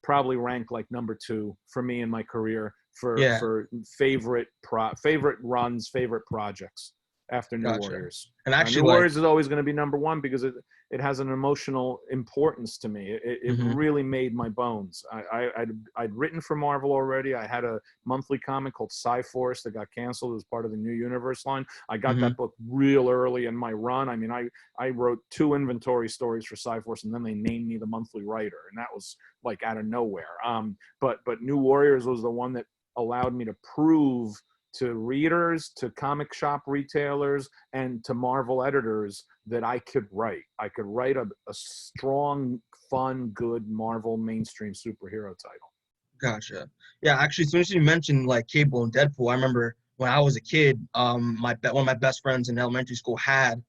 probably rank like number 2 for me in my career for favorite runs, favorite projects after New Warriors. And actually, New Warriors is always going to be number 1 because it has an emotional importance to me. It really made my bones. I'd written for Marvel already. I had a monthly comic called Sci-Force that got canceled as part of the New Universe line. I got that book real early in my run. I mean, I wrote 2 inventory stories for Sci-Force, and then they named me the monthly writer, and that was like out of nowhere. But New Warriors was the one that allowed me to prove to readers, to comic shop retailers, and to Marvel editors that I could write. I could write a strong, fun, good Marvel mainstream superhero title. Gotcha. Yeah, actually, as soon as you mentioned like Cable and Deadpool, I remember when I was a kid, one of my best friends in elementary school had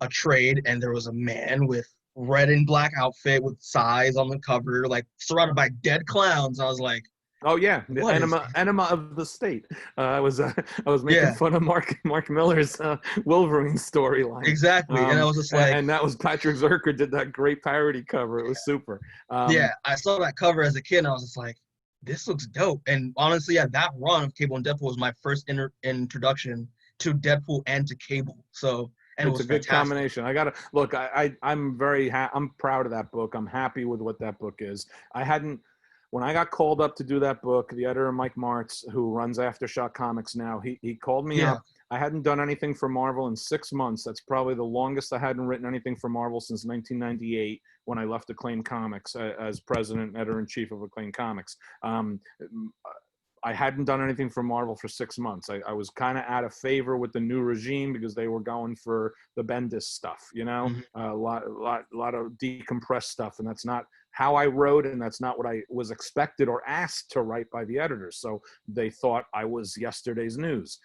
a trade, and there was a man with red and black outfit with size on the cover, like surrounded by dead clowns. I was like, oh yeah, the enema of the state. I was making fun of Mark Miller's Wolverine storyline. Exactly, and I was just like, and that was Patrick Zerker did that great parody cover. It was super. I saw that cover as a kid, and I was just like, this looks dope. And honestly, that run of Cable and Deadpool was my first introduction to Deadpool and to Cable. So. And it's a good combination. I gotta look. I'm I'm proud of that book. I'm happy with what that book is. When I got called up to do that book, the editor, Mike Martz, who runs Aftershock Comics now, he called me up. I hadn't done anything for Marvel in 6 months. That's probably the longest I hadn't written anything for Marvel since 1998, when I left Acclaim Comics as president and editor-in-chief of Acclaim Comics. I hadn't done anything for Marvel for 6 months. I was kind of out of favor with the new regime because they were going for the Bendis stuff, a lot of decompressed stuff, and that's not how I wrote, and that's not what I was expected or asked to write by the editors. So they thought I was yesterday's news.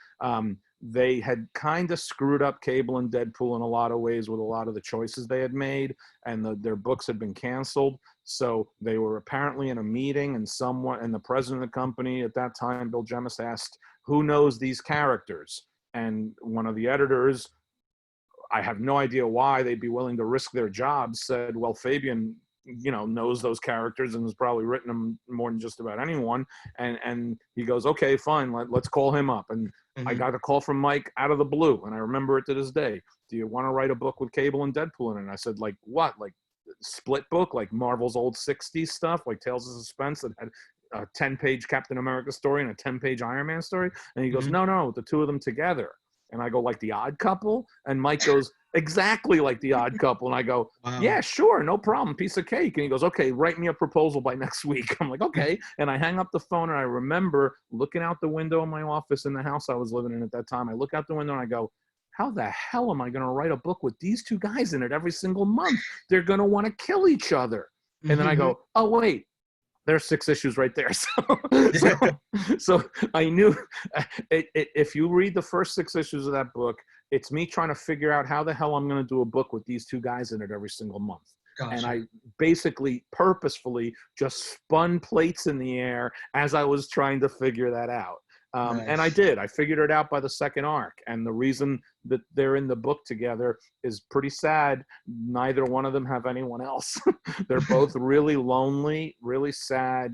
They had kind of screwed up Cable and Deadpool in a lot of ways with a lot of the choices they had made, and their books had been canceled. So they were apparently in a meeting, and the president of the company at that time, Bill Jemas, asked, who knows these characters? And one of the editors, I have no idea why they'd be willing to risk their jobs, said, well, Fabian, knows those characters and has probably written them more than just about anyone. And he goes, okay, fine, let's call him up. And I got a call from Mike out of the blue, and I remember it to this day. Do you want to write a book with Cable and Deadpool in it? And I said, like what? Like split book, like Marvel's old 60s stuff, like Tales of Suspense that had a 10-page Captain America story and a 10-page Iron Man story? And he goes, no, the two of them together. And I go, like The Odd Couple? And Mike goes, exactly like The Odd Couple. And I go, Wow. yeah, sure, no problem, piece of cake. And he goes, okay, write me a proposal by next week. I'm like, okay. And I hang up the phone, and I remember looking out the window in my office in the house I was living in at that time. I look out the window and I go, how the hell am I going to write a book with these two guys in it every single month? They're going to want to kill each other. And then I go, oh, wait. There's 6 issues right there. So I knew if you read the first 6 issues of that book, it's me trying to figure out how the hell I'm going to do a book with these two guys in it every single month. Gotcha. And I basically purposefully just spun plates in the air as I was trying to figure that out. Nice. And I did. I figured it out by the second arc. And the reason that they're in the book together is pretty sad. Neither one of them have anyone else. They're both really lonely, really sad,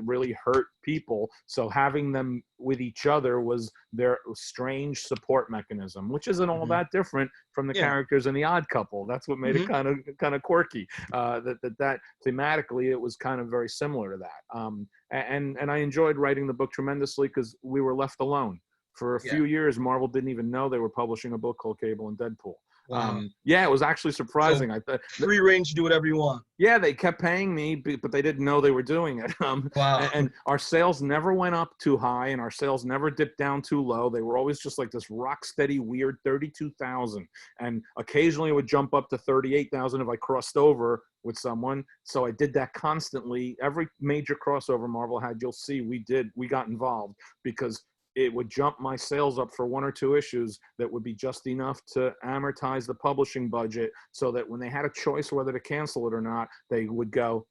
really hurt people. So having them with each other was their strange support mechanism, which isn't all that different from the characters in The Odd Couple. That's what made it kind of quirky. That thematically it was kind of very similar to that. And I enjoyed writing the book tremendously because we were left alone. For a few years, Marvel didn't even know they were publishing a book called Cable and Deadpool. Wow. It was actually surprising. So, I thought free range to do whatever you want. Yeah, they kept paying me, but they didn't know they were doing it. Wow. And our sales never went up too high, and our sales never dipped down too low. They were always just like this rock steady, weird 32,000. And occasionally it would jump up to 38,000 if I crossed over with someone. So I did that constantly. Every major crossover Marvel had, you'll see we got involved because it would jump my sales up for 1 or 2 issues that would be just enough to amortize the publishing budget so that when they had a choice whether to cancel it or not, they would go,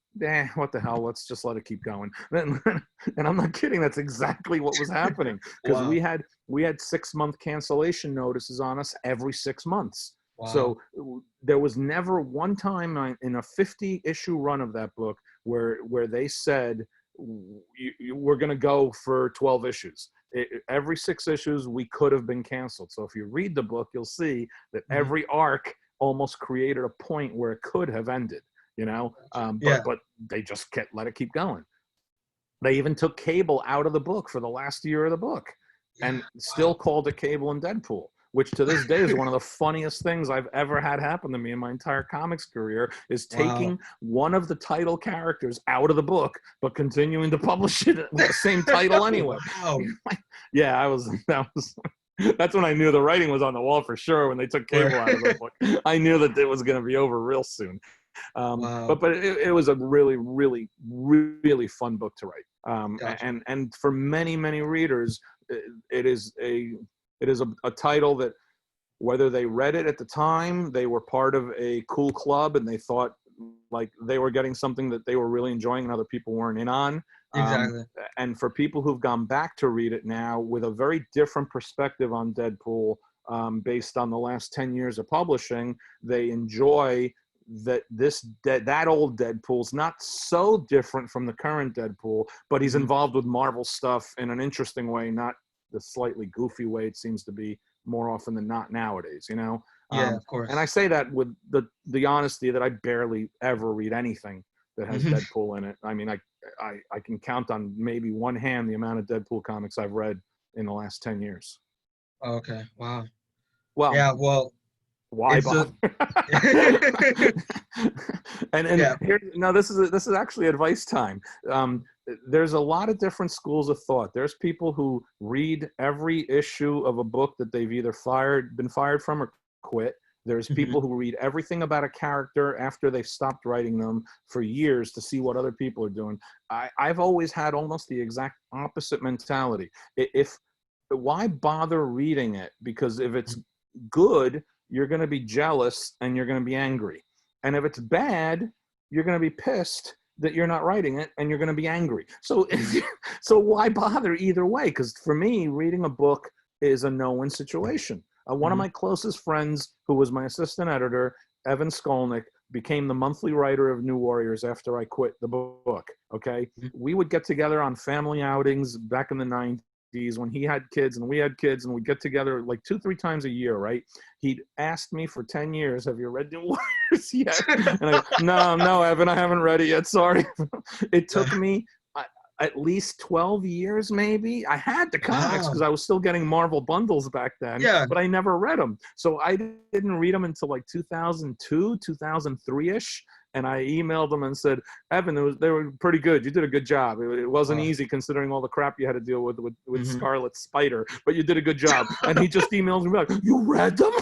what the hell, let's just let it keep going. And I'm not kidding, that's exactly what was happening because we had 6-month cancellation notices on us every 6 months. Wow. So there was never one time in a 50-issue run of that book where they said, we're going to go for 12 issues. Every 6 issues, we could have been canceled. So if you read the book, you'll see that every arc almost created a point where it could have ended, but they just let it keep going. They even took Cable out of the book for the last year of the book and still called it Cable and Deadpool, which to this day is one of the funniest things I've ever had happen to me in my entire comics career, is taking one of the title characters out of the book, but continuing to publish it with the same title anyway. Wow. Yeah, that's when I knew the writing was on the wall for sure, when they took Cable out of the book. I knew that it was going to be over real soon. But it was a really, really, really fun book to write. Gotcha. And for many, many readers, it is a title that, whether they read it at the time, they were part of a cool club and they thought like they were getting something that they were really enjoying and other people weren't in on. Exactly. And for people who've gone back to read it now with a very different perspective on Deadpool, based on the last 10 years of publishing, they enjoy that old Deadpool's not so different from the current Deadpool, but he's involved with Marvel stuff in an interesting way, not the slightly goofy way it seems to be more often than not nowadays, Yeah, of course. And I say that with the honesty that I barely ever read anything that has Deadpool in it. I mean, I can count on maybe one hand the amount of Deadpool comics I've read in the last 10 years. Okay. Wow. Well, yeah, well, why bother? And here, no, this is actually advice time. There's a lot of different schools of thought. There's people who read every issue of a book that they've either been fired from or quit, There's people who read everything about a character after they've stopped writing them for years to see what other people are doing. I've always had almost the exact opposite mentality. Why bother reading it? Because if it's good, you're going to be jealous and you're going to be angry. And if it's bad, you're going to be pissed that you're not writing it and you're going to be angry. So, so why bother either way? Because for me, reading a book is a no-win situation. One of my closest friends, who was my assistant editor, Evan Skolnick, became the monthly writer of New Warriors after I quit the book. Okay. We would get together on family outings back in the 90s when he had kids and we had kids, and we'd get together like 2-3 times a year, right? He'd asked me for 10 years, have you read New Warriors yet? And I go, no, Evan, I haven't read it yet. Sorry. It took me at least 12 years, maybe. I had the comics because I was still getting Marvel bundles back then, but I never read them. So I didn't read them until like 2002, 2003-ish. And I emailed them and said, Evan, they were pretty good. You did a good job. It wasn't easy considering all the crap you had to deal with Scarlet Spider, but you did a good job. And he just emails me back, you read them?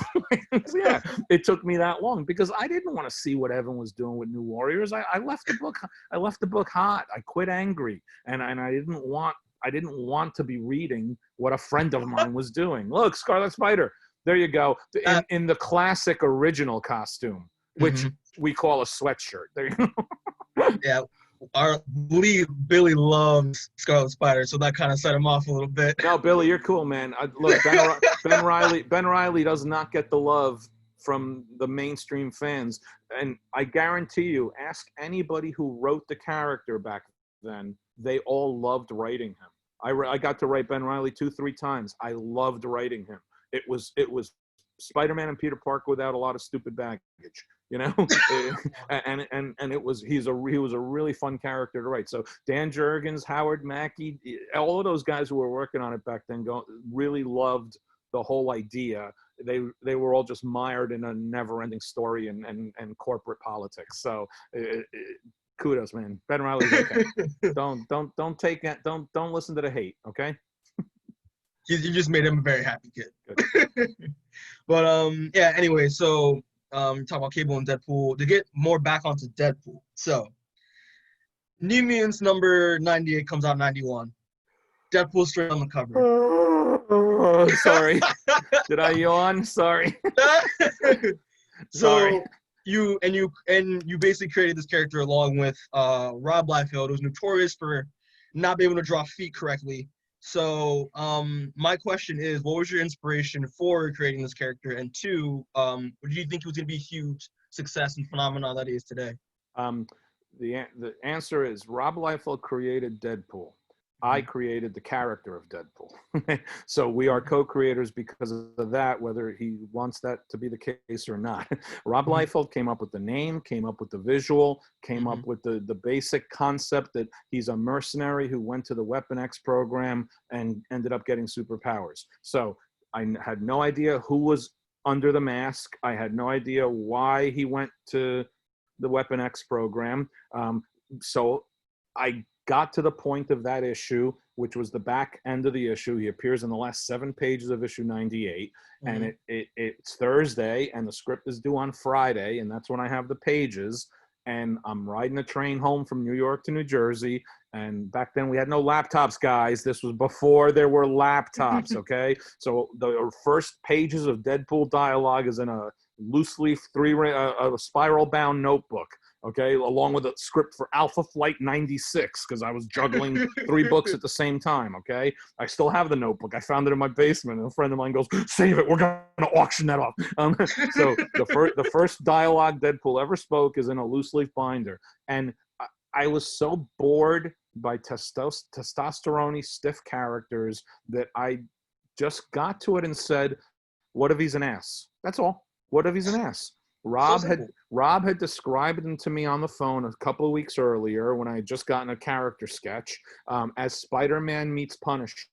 Yeah, it took me that long because I didn't want to see what Evan was doing with New Warriors. I left the book hot. I quit angry, and I didn't want to be reading what a friend of mine was doing. Look, Scarlet Spider. There you go. In the classic original costume, which we call a sweatshirt. There you go. Yeah, Billy loves Scarlet Spider, so that kind of set him off a little bit. No, Billy, you're cool, man. Look, Ben Reilly does not get the love from the mainstream fans, and I guarantee you, ask anybody who wrote the character back then, they all loved writing him. I got to write Ben Reilly 2-3 times. I loved writing him. It was Spider-Man and Peter Parker without a lot of stupid baggage, you know. and he was a really fun character to write. So Dan Jurgens, Howard Mackie, all of those guys who were working on it back then really loved the whole idea. They were all just mired in a never-ending story and corporate politics. So kudos, man. Ben Reilly's okay. don't take it. Don't listen to the hate. Okay. You just made him a very happy kid. But yeah. Anyway, so talk about Cable and Deadpool to get more back onto Deadpool. So New Mutants number 98 comes out in 91. Deadpool straight on the cover. Sorry. Did I yawn? Sorry. So you basically created this character along with Rob Liefeld, who's notorious for not being able to draw feet correctly. So my question is, what was your inspiration for creating this character? And two, do you think it was going to be a huge success and phenomenon that he is today? The answer is Rob Liefeld created Deadpool. I created the character of Deadpool. So we are co-creators because of that, whether he wants that to be the case or not. Rob Liefeld came up with the name, came up with the visual, came up with the basic concept that he's a mercenary who went to the Weapon X program and ended up getting superpowers. So I had no idea who was under the mask. I had no idea why he went to the Weapon X program. So I got to the point of that issue, which was the back end of the issue. He appears in the last 7 pages of issue 98, and it's Thursday, and the script is due on Friday, and that's when I have the pages, and I'm riding a train home from New York to New Jersey, and back then we had no laptops, guys. This was before there were laptops, okay? So the first pages of Deadpool dialogue is in a loose leaf a spiral-bound notebook. Okay, along with a script for Alpha Flight 96, because I was juggling 3 books at the same time, okay? I still have the notebook. I found it in my basement, and a friend of mine goes, save it, we're going to auction that off. So the first dialogue Deadpool ever spoke is in a loose leaf binder. And I was so bored by testosterone-y, stiff characters that I just got to it and said, what if he's an ass? That's all. What if he's an ass? Rob had described him to me on the phone a couple of weeks earlier when I had just gotten a character sketch as Spider-Man meets Punisher.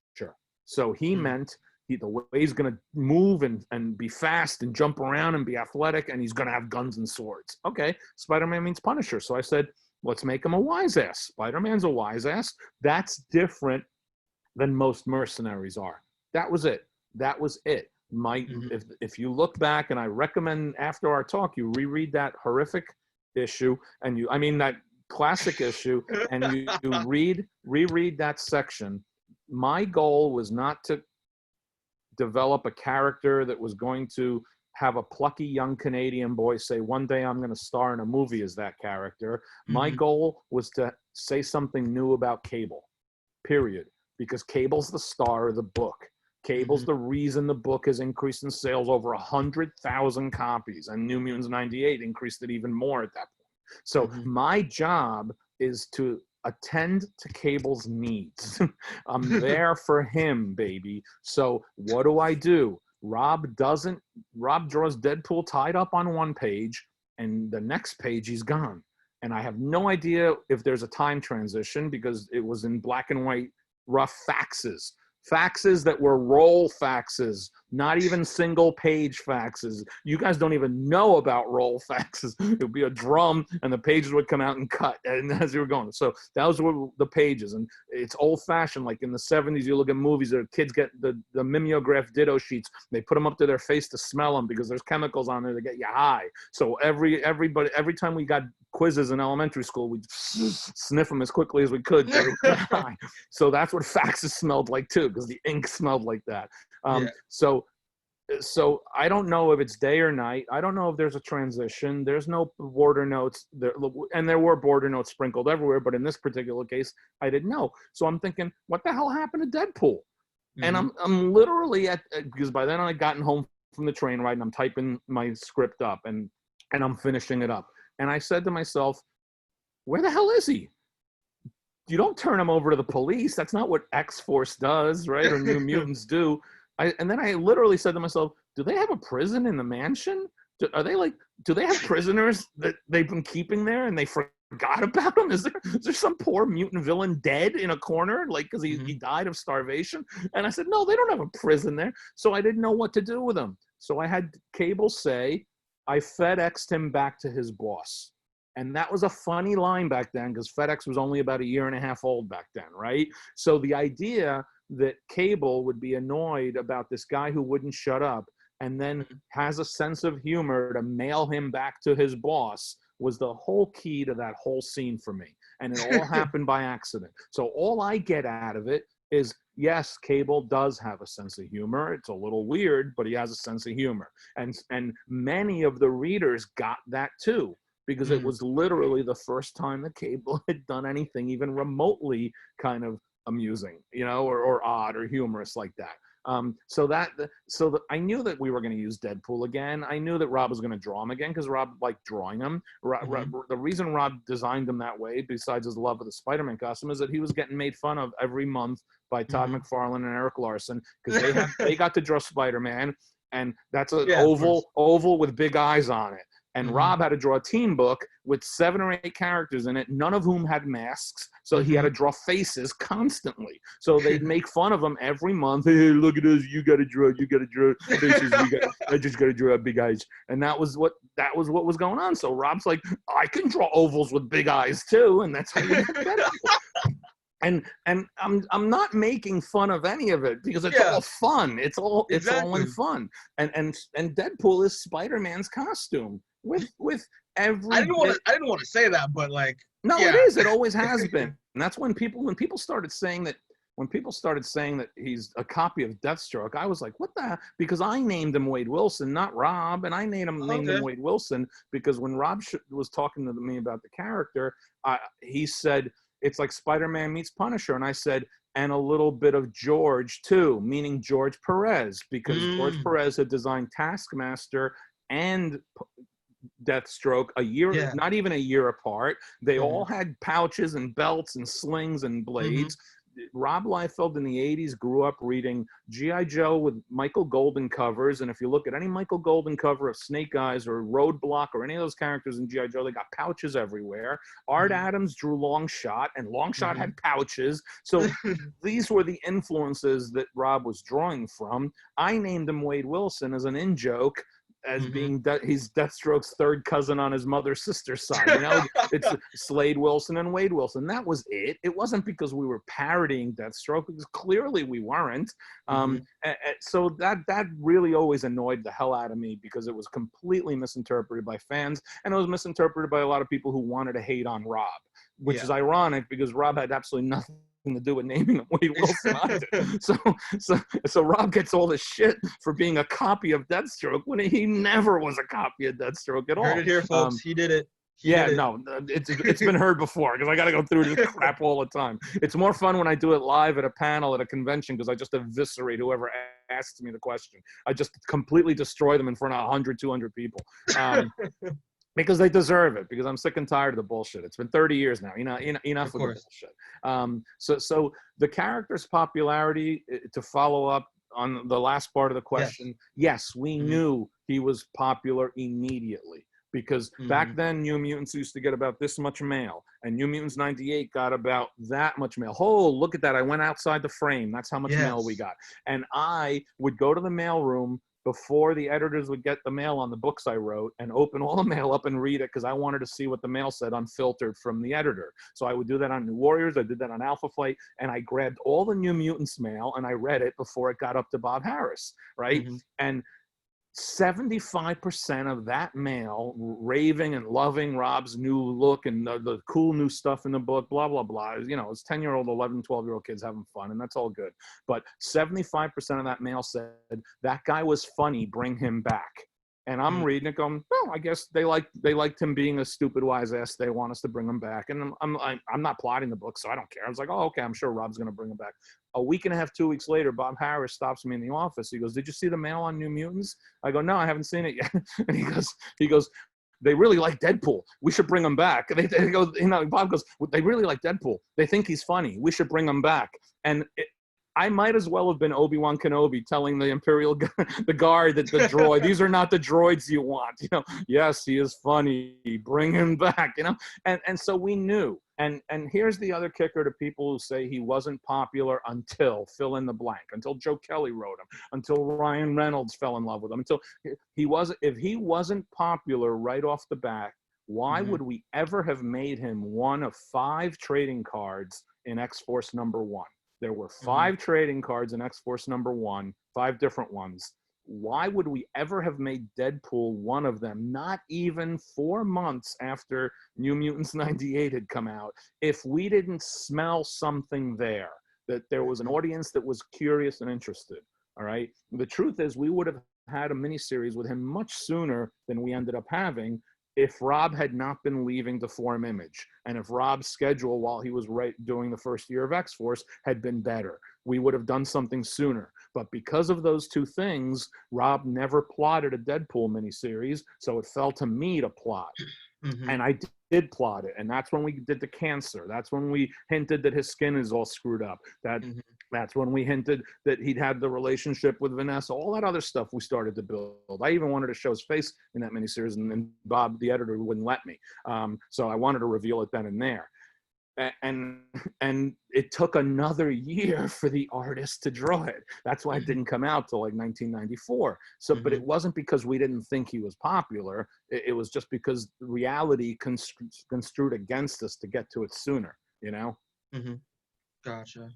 So he meant the way he's going to move and be fast and jump around and be athletic, and he's going to have guns and swords. Okay, Spider-Man meets Punisher. So I said, let's make him a wise ass. Spider-Man's a wise ass. That's different than most mercenaries are. That was it. If you look back, and I recommend after our talk, you reread that horrific issue, and that classic issue, and you reread that section. My goal was not to develop a character that was going to have a plucky young Canadian boy say, one day I'm going to star in a movie as that character. My goal was to say something new about Cable, period. Because Cable's the star of the book. Cable's the reason the book has increased in sales over 100,000 copies, and New Mutants 98 increased it even more at that point. So my job is to attend to Cable's needs. I'm there for him, baby. So what do? Rob draws Deadpool tied up on one page, and the next page he's gone. And I have no idea if there's a time transition because it was in black and white rough faxes that were roll faxes, not even single page faxes. You guys don't even know about roll faxes. It would be a drum and the pages would come out and cut and as you were going. So that was the pages, and it's old fashioned. Like in the 70s, you look at movies that kids get the mimeograph ditto sheets. They put them up to their face to smell them because there's chemicals on there that get you high. So every time we got quizzes in elementary school, we'd sniff them as quickly as we could. So that's what faxes smelled like too, because the ink smelled like that. So I don't know if it's day or night. I don't know if there's a transition. There's no border notes there, and there were border notes sprinkled everywhere, but in this particular case, I didn't know. So I'm thinking, what the hell happened to Deadpool? And I'm literally because by then I'd gotten home from the train ride and I'm typing my script up and I'm finishing it up. And I said to myself, where the hell is he? You don't turn him over to the police. That's not what X-Force does, right? Or New Mutants do. And then I literally said to myself, do they have a prison in the mansion? Do they have prisoners that they've been keeping there and they forgot about them? Is there some poor mutant villain dead in a corner, like because he died of starvation? And I said, no, they don't have a prison there. So I didn't know what to do with him. So I had Cable say, I FedExed him back to his boss. And that was a funny line back then because FedEx was only about a year and a half old back then, right? So the idea that Cable would be annoyed about this guy who wouldn't shut up and then has a sense of humor to mail him back to his boss was the whole key to that whole scene for me. And it all happened by accident. So all I get out of it is, yes, Cable does have a sense of humor. It's a little weird, but he has a sense of humor. And many of the readers got that too, because it was literally the first time that Cable had done anything even remotely kind of amusing, or odd or humorous like that. So I knew that we were going to use Deadpool again. I knew that Rob was going to draw him again because Rob liked drawing him. The reason Rob designed him that way, besides his love of the Spider-Man costume, is that he was getting made fun of every month by Todd McFarlane and Eric Larson because they got to draw Spider-Man, and that's an oval with big eyes on it. And Rob had to draw a team book with 7 or 8 characters in it, none of whom had masks. So he had to draw faces constantly. So they'd make fun of him every month. Hey, look at us. You got to draw faces. I just got to draw big eyes. And that was what was going on. So Rob's like, I can draw ovals with big eyes too. And that's how you get better. And I'm not making fun of any of it because it's all fun. It's all in fun. And Deadpool is Spider-Man's costume with every. I didn't want to say that, but like. No, it is. It always has been. And that's when people started saying that he's a copy of Deathstroke, I was like, what the? Because I named him Wade Wilson, not Rob, and I named him Wade Wilson because when Rob was talking to me about the character, he said it's like Spider-Man meets Punisher, and I said, and a little bit of George too, meaning George Perez, because George Perez had designed Taskmaster and Deathstroke a year, not even a year apart. They all had pouches and belts and slings and blades. Rob Liefeld in the 80s grew up reading G.I. Joe with Michael Golden covers, and if you look at any Michael Golden cover of Snake Eyes or Roadblock or any of those characters in G.I. Joe, they got pouches everywhere. Art Adams drew Longshot, and Longshot had pouches. So these were the influences that Rob was drawing from. I named him Wade Wilson as an in-joke, as Mhm. being he's Deathstroke's third cousin on his mother's sister's side. You know, it's Slade Wilson and Wade Wilson. That was it. It wasn't because we were parodying Deathstroke, because clearly we weren't. So that really always annoyed the hell out of me, because it was completely misinterpreted by fans, and it was misinterpreted by a lot of people who wanted to hate on Rob, which is ironic, because Rob had absolutely nothing to do with naming him Wade Wilson either. So Rob gets all this shit for being a copy of Deathstroke when he never was a copy of Deathstroke at all. Heard it here, folks. He did it. No, it's been heard before, because I got to go through this crap all the time. It's more fun when I do it live at a panel at a convention, because I just eviscerate whoever asks me the question. I just completely destroy them in front of 100, 200 people. Because they deserve it, because I'm sick and tired of the bullshit. It's been 30 years now, enough of the bullshit. So the character's popularity, to follow up on the last part of the question, yes, we knew he was popular immediately, because back then New Mutants used to get about this much mail, and New Mutants 98 got about that much mail. Oh, look at that. I went outside the frame. That's how much mail we got. And I would go to the mailroom before the editors would get the mail on the books I wrote, and open all the mail up and read it, because I wanted to see what the mail said unfiltered from the editor. So I would do that on New Warriors. I did that on Alpha Flight, and I grabbed all the New Mutants mail and I read it before it got up to Bob Harris, right? And 75% of that mail, raving and loving Rob's new look and the cool new stuff in the book, blah, blah, blah. You know, it's 10-year-old, 11, 12-year-old kids having fun, and that's all good. But 75% of that mail said, that guy was funny, bring him back. And I'm reading it going, oh, I guess they liked him being a stupid wise ass. They want us to bring him back. And I'm not plotting the book, so I don't care. I was like, oh, okay, I'm sure Rob's going to bring him back. A week and a half, 2 weeks later, Bob Harris stops me in the office. He goes, did you see the mail on New Mutants? I go, no, I haven't seen it yet. And he goes, they really like Deadpool. We should bring him back. They go, Bob goes, they really like Deadpool. They think he's funny. We should bring him back. And I might as well have been Obi-Wan Kenobi telling the Imperial, the guard, that the droid, these are not the droids you want. Yes, he is funny. Bring him back. And so we knew. And here's the other kicker to people who say he wasn't popular until fill in the blank, until Joe Kelly wrote him, until Ryan Reynolds fell in love with him, until if he wasn't popular right off the bat, why would we ever have made him one of 5 trading cards in X-Force #1? There were 5 trading cards in X-Force #1, 5 different ones. Why would we ever have made Deadpool one of them, not even 4 months after New Mutants 98 had come out, if we didn't smell something there, that there was an audience that was curious and interested, all right? The truth is, we would have had a miniseries with him much sooner than we ended up having, if Rob had not been leaving to form Image, and if Rob's schedule while he was doing the first year of X-Force had been better, we would have done something sooner. But because of those 2 things, Rob never plotted a Deadpool miniseries, so it fell to me to plot. And I did plot it, and that's when we did the cancer. That's when we hinted that his skin is all screwed up. That's when we hinted that he'd had the relationship with Vanessa. All that other stuff we started to build. I even wanted to show his face in that miniseries, and Bob, the editor, wouldn't let me. So I wanted to reveal it then and there. And it took another year for the artist to draw it. That's why it didn't come out till like 1994. So, but it wasn't because we didn't think he was popular. It was just because reality construed against us to get to it sooner, Gotcha.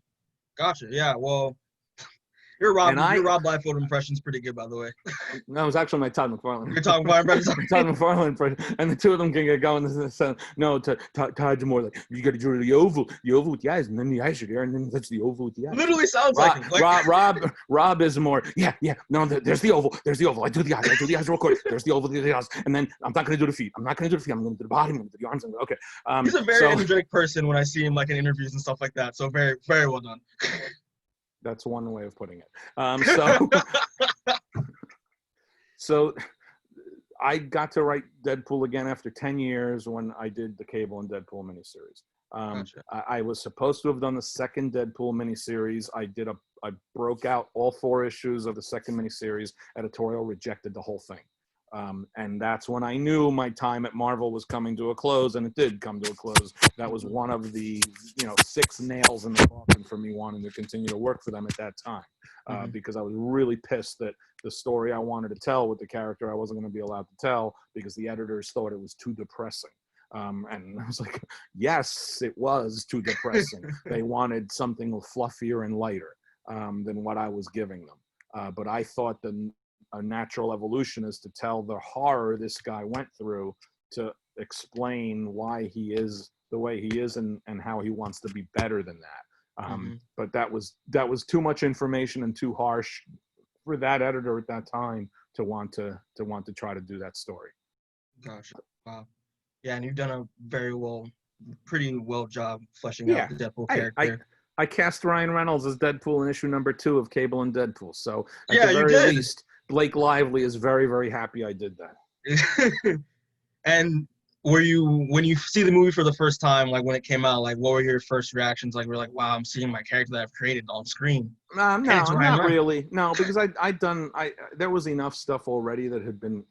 Yeah, well, your Rob Liefeld impression's pretty good, by the way. No, it was actually my Todd McFarlane. You're talking about impressions. Todd McFarlane impression, and the 2 of them can get going. No, Todd's more like, you got to draw the oval with the eyes, and then the eyes are there, and then that's the oval with the eyes. Literally sounds like him. Rob is more, no, there's the oval. I do the eyes real quick. There's the oval, the eyes, and then I'm not going to do the feet. I'm going to do the body, I'm going to do the arms. Okay. He's a very energetic person when I see him like in interviews and stuff like that. So very, very well done. That's one way of putting it. So I got to write Deadpool again after 10 years when I did the Cable and Deadpool miniseries. Gotcha. I was supposed to have done the second Deadpool miniseries. I broke out all 4 issues of the second miniseries. Editorial rejected the whole thing. And that's when I knew my time at Marvel was coming to a close, and it did come to a close. That was one of the 6 nails in the coffin for me wanting to continue to work for them at that time, because I was really pissed that the story I wanted to tell with the character I wasn't going to be allowed to tell because the editors thought it was too depressing. And I was like, yes, it was too depressing. They wanted something fluffier and lighter than what I was giving them. But I thought a natural evolution is to tell the horror this guy went through, to explain why he is the way he is and how he wants to be better than that. But that was too much information and too harsh for that editor at that time to want to try to do that story. Gotcha. Wow. Yeah, and you've done a pretty well job fleshing out the Deadpool character. I cast Ryan Reynolds as Deadpool in issue number 2 of Cable and Deadpool. So at Yeah, the you very did. least, Blake Lively is very, very happy I did that. And when you see the movie for the first time, like when it came out, like what were your first reactions? Like, we're like, wow, I'm seeing my character that I've created on screen. No, not really. No, because there was enough stuff already that had been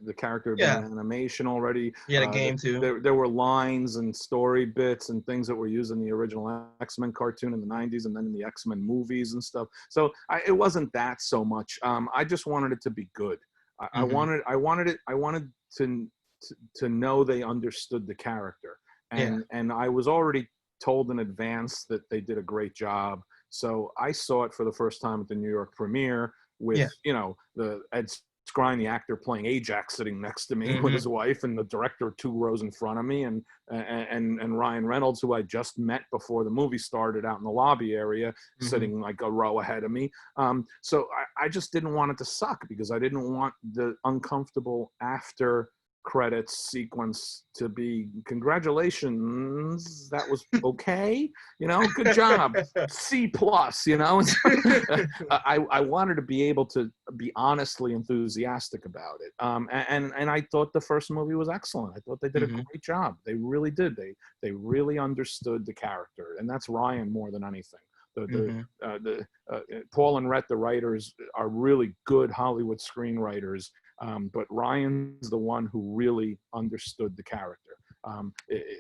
the character had been in animation already. You had a game too. There were lines and story bits and things that were used in the original X-Men cartoon in the 90s and then in the X-Men movies and stuff. So it wasn't that so much. I just wanted it to be good. I wanted to know they understood the character, and I was already told in advance that they did a great job. So I saw it for the first time at the New York premiere with the Ed Skrein, the actor playing Ajax, sitting next to me with his wife, and the director 2 rows in front of me, and Ryan Reynolds, who I just met before the movie started out in the lobby area, sitting like a row ahead of me. So I just didn't want it to suck because I didn't want the uncomfortable after credits sequence to be congratulations, that was okay, good job, C+, I wanted to be able to be honestly enthusiastic about it, and I thought the first movie was excellent. I thought they did a great job. They really did. They really understood the character, and that's Ryan more than anything. Paul and Rhett, the writers, are really good Hollywood screenwriters, but Ryan's the one who really understood the character.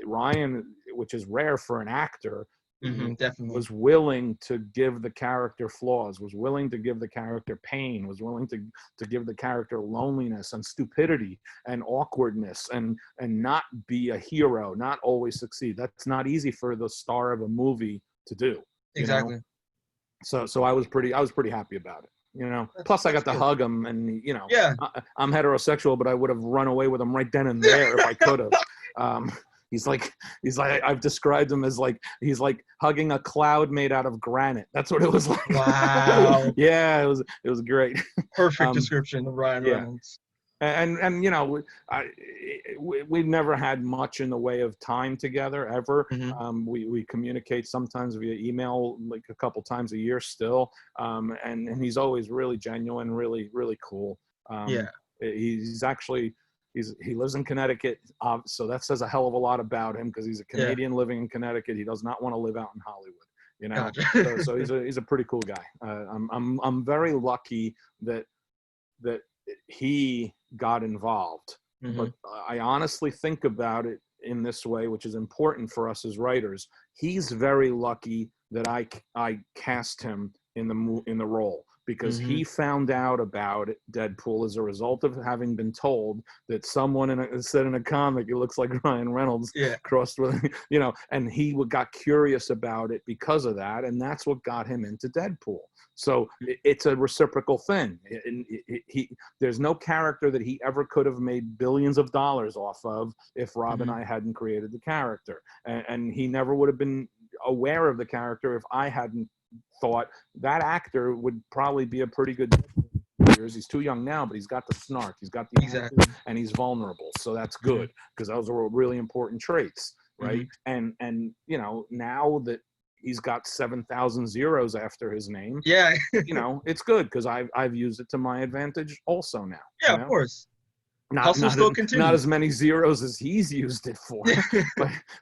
Ryan, which is rare for an actor, definitely was willing to give the character flaws, was willing to give the character pain, was willing to give the character loneliness and stupidity and awkwardness, and not be a hero, not always succeed. That's not easy for the star of a movie to do. Exactly. So I was pretty happy about it. Plus I got to hug him, and I'm heterosexual, but I would have run away with him right then and there if I could have. He's like I've described him as like he's like hugging a cloud made out of granite. That's what it was like. Wow. Yeah, it was great. Perfect description of Ryan Reynolds. And we've never had much in the way of time together ever. We communicate sometimes via email, like a couple times a year still. And he's always really genuine, really, really cool. He's actually, he lives in Connecticut. So that says a hell of a lot about him, because he's a Canadian living in Connecticut. He does not want to live out in Hollywood, Gotcha. so he's a pretty cool guy. I'm very lucky that he got involved. But I honestly think about it in this way, which is important for us as writers. He's very lucky that I cast him in the role, because he found out about Deadpool as a result of having been told that someone said in a comic, it looks like Ryan Reynolds crossed with, and he got curious about it because of that, and that's what got him into Deadpool. So it's a reciprocal thing. There's no character that he ever could have made billions of dollars off of if Rob and I hadn't created the character. And he never would have been aware of the character if I hadn't thought that actor would probably be a pretty good Deadpool. He's too young now, but he's got the snark, he's got the attitude, and he's vulnerable. So that's good, because those are really important traits, right? And now that he's got 7,000 zeros after his name. It's good, because I've used it to my advantage also now. Of course. Not as many zeros as he's used it for.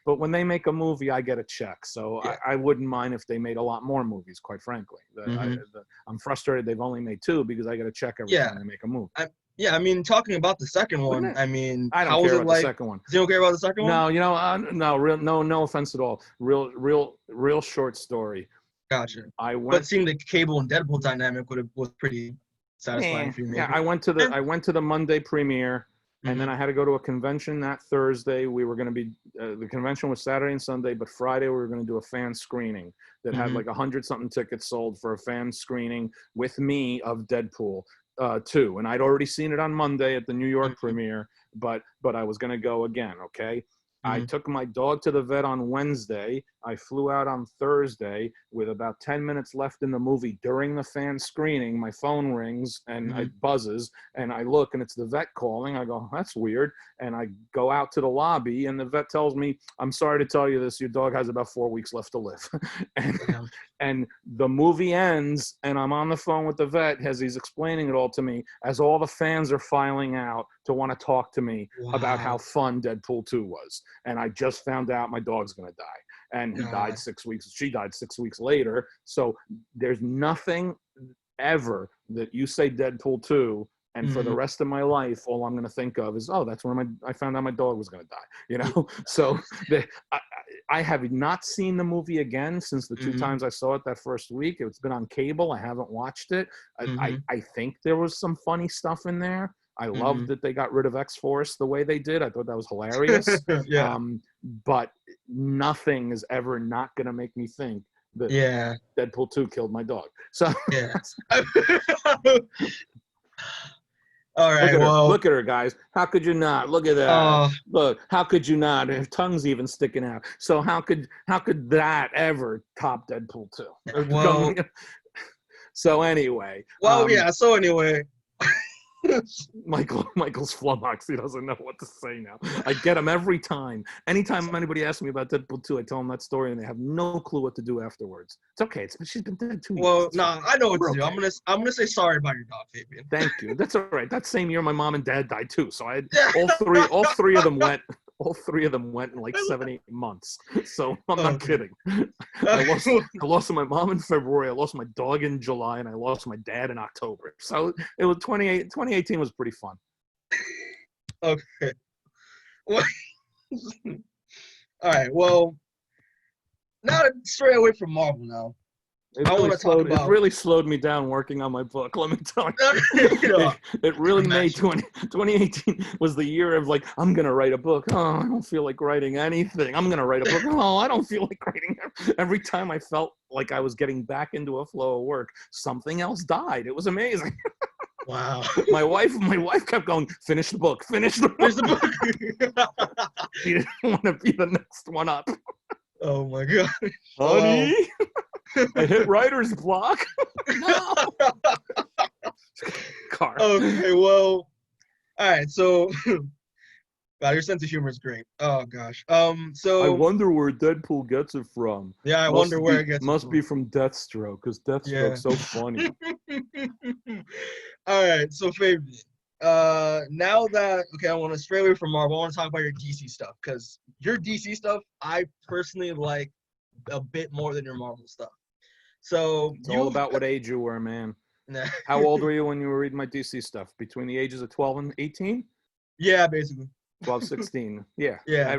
but when they make a movie, I get a check. So I wouldn't mind if they made a lot more movies, quite frankly. I'm frustrated they've only made 2, because I get a check every time they make a movie. Yeah, I mean, talking about the second one, Wouldn't it? I mean, I don't how was care it about like? the second one. You don't care about the second one? No, no offense at all. Real short story. Gotcha. I But went. seeing the Cable and Deadpool dynamic was pretty satisfying for you, maybe. Yeah, I went to the Monday premiere, and then Mhm. I had to go to a convention that Thursday. We were going to be the convention was Saturday and Sunday, but Friday we were going to do a fan screening that had Mhm. like 100-something tickets sold for a fan screening with me of Deadpool 2, and I'd already seen it on Monday at the New York Mhm. premiere, but I was going to go again. Okay. I Mhm. took my dog to the vet on Wednesday. I flew out on Thursday with about 10 minutes left in the movie. During the fan screening, my phone rings and Mhm. it buzzes, and I look and it's the vet calling. I go, that's weird. And I go out to the lobby, and the vet tells me, I'm sorry to tell you this, your dog has about 4 weeks left to live. and, Damn. and the movie ends, and I'm on the phone with the vet as he's explaining it all to me, as all the fans are filing out to want to talk to me about how Wow. fun Deadpool 2 was. And I just found out my dog's going to die. And he died God. she died 6 weeks later. So there's nothing ever that you say Deadpool 2, and for the Mhm. rest of my life, all I'm going to think of is, oh, that's when I found out my dog was going to die. You know, so I have not seen the movie again since the two Mhm. times I saw it that first week. It's been on cable. I haven't watched it. Mhm. I think there was some funny stuff in there. I loved Mhm. that they got rid of X-Force the way they did. I thought that was hilarious. Yeah. But nothing is ever not going to make me think that Yeah. Deadpool 2 killed my dog. So Yes. All look right. at her. Well. Look at her, guys. How could you not? Look at that. Uh. Look, how could you not? Her tongue's even sticking out. So how could that ever top Deadpool 2? Well. So anyway, Well. Yeah. So anyway. Michael's flummoxed. He doesn't know what to say now. I get him every time. Anytime anybody asks me about Deadpool 2, I tell them that story, and they have no clue what to do afterwards. It's okay. She's been dead 2 years. Well. It's Nah. fine. I know what We're to do. okay. I'm gonna say sorry about your dog, Fabian. Thank you. That's all right. That same year, my mom and dad died too. So I had all three of them went. All three of them went in like 7-8 months. So I'm not Okay. kidding. I lost my mom in February. I lost my dog in July, and I lost my dad in October. So it was 2018 was pretty fun. Okay. Well, all right. Well, now to stray away from Marvel now. It I really want to talk slowed. It about. really slowed me down working on my book. Let me tell you, You know, it really made imagine. 2018 was the year of like, I'm gonna write a book. Oh, I don't feel like writing anything. I'm gonna write a book. Oh, I don't feel like writing. Every time I felt like I was getting back into a flow of work, something else died. It was amazing. Wow. My wife kept going, finish the book, finish the book. There's the book. She didn't want to be the next one up. Oh my god. Honey, I hit writer's block. No. Car. Okay, well, all right. So, God, your sense of humor is great. Oh gosh. So I wonder where Deadpool gets it from. yeah, I wonder where it gets. Must be from Deathstroke, because Deathstroke's so funny. All right, so Fabian. Now that I want to stray away from Marvel. I want to talk about your DC stuff because your DC stuff I personally like a bit more than your Marvel stuff. So It's all about what age you were, man. How old were you when you were reading my DC stuff? Between the ages of 12 and 18? Yeah, basically. 12, 16. Yeah. Yeah.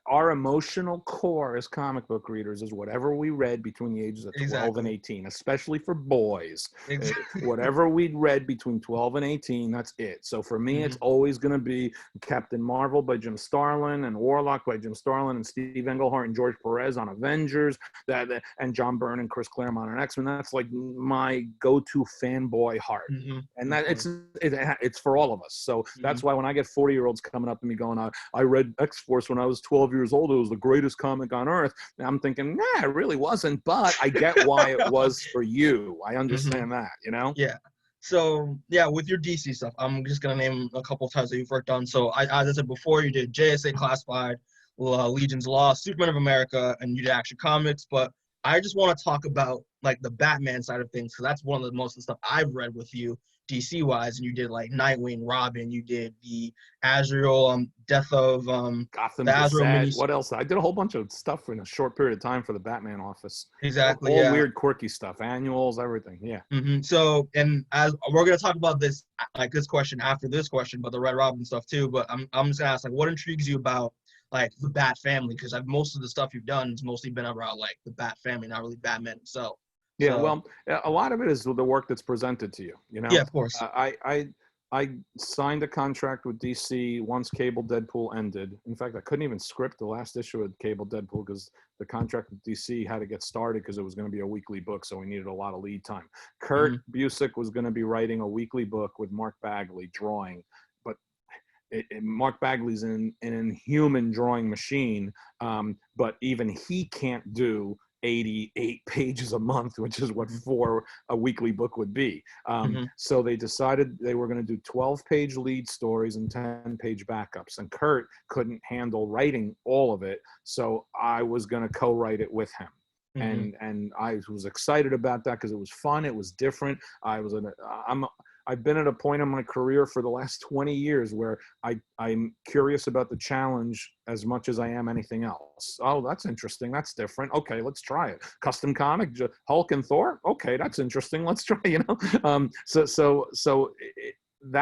Our emotional core as comic book readers is whatever we read between the ages of 12 and 18, especially for boys. Exactly. Whatever we'd read between 12 and 18, that's it. So for me, it's always going to be Captain Marvel by Jim Starlin and Warlock by Jim Starlin and Steve Englehart and George Perez on Avengers, and John Byrne and Chris Claremont on X-Men. That's like my go-to fanboy heart. And that it's for all of us. So that's why when I get 40-year-olds coming up to me going, I read X-Force when I was 12 years old. It was the greatest comic on earth. And I'm thinking, nah, it really wasn't. But I get why it was for you. I understand that, you know? Yeah. So, yeah, with your DC stuff, I'm just going to name a couple of titles that you've worked on. So, as I said before, you did JSA Classified, Legion's Lost, Superman of America, and you did Action Comics. But I just want to talk about, like, the Batman side of things because that's one of the most of the stuff I've read with you. DC wise, and you did like Nightwing, Robin, you did the Azrael, Death of Gotham the Azrael Gazette. mini. What else? I did a whole bunch of stuff in a short period of time for the Batman office. Exactly, All yeah. weird, quirky stuff, annuals, everything. Yeah. So, and as we're gonna talk about this, like this question after this question, but the Red Robin stuff too. But I'm just gonna ask, like, what intrigues you about like the Bat family? Because most of the stuff you've done has mostly been about like the Bat family, not really Batman himself. Yeah, So, well, a lot of it is the work that's presented to you. You know, yeah, of course. I signed a contract with DC once Cable Deadpool ended. In fact, I couldn't even script the last issue of Cable Deadpool because the contract with DC had to get started because it was going to be a weekly book, so we needed a lot of lead time. Kurt Busiek was going to be writing a weekly book with Mark Bagley drawing, but Mark Bagley's an inhuman drawing machine, but even he can't do 88 pages a month, which is what a weekly book would be. So they decided they were going to do 12-page lead stories and 10-page backups. And Kurt couldn't handle writing all of it, so I was going to co-write it with him. And I was excited about that because it was fun. It was different. I've been at a point in my career for the last 20 years where I'm curious about the challenge as much as I am anything else. Oh, that's interesting. That's different. Okay, let's try it. Custom comic, Hulk and Thor. Okay, that's interesting. Let's try.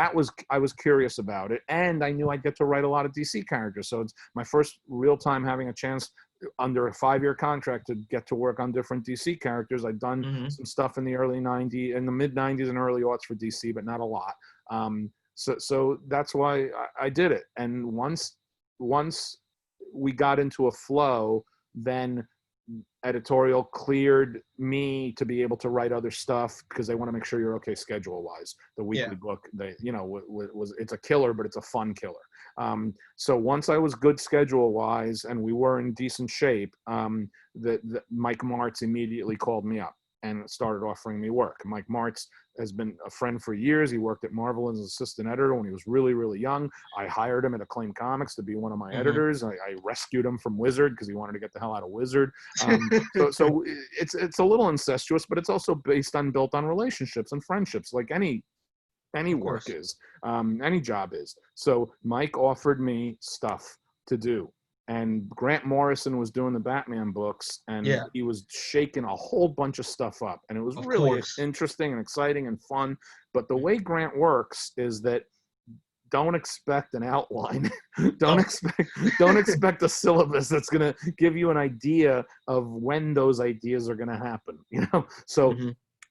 I was curious about it, and I knew I'd get to write a lot of DC characters. So it's my first real time having a chance under a 5-year contract to get to work on different DC characters. I'd done some stuff in the early 90s, in the mid 90s and early aughts for DC, but not a lot. So that's why I did it. And once we got into a flow, then editorial cleared me to be able to write other stuff because they want to make sure you're okay schedule wise. The weekly book, it's a killer, but it's a fun killer. So once I was good schedule wise and we were in decent shape, Mike Martz immediately called me up and started offering me work. Mike Martz has been a friend for years. He worked at Marvel as an assistant editor when he was really, really young. I hired him at Acclaim Comics to be one of my editors. I rescued him from Wizard because he wanted to get the hell out of Wizard. So it's a little incestuous, but it's also built on relationships and friendships, like any work is, any job is. So Mike offered me stuff to do. And Grant Morrison was doing the Batman books, and he was shaking a whole bunch of stuff up. And it was really interesting and exciting and fun. But the way Grant works is that don't expect an outline. Don't expect a syllabus that's going to give you an idea of when those ideas are going to happen. So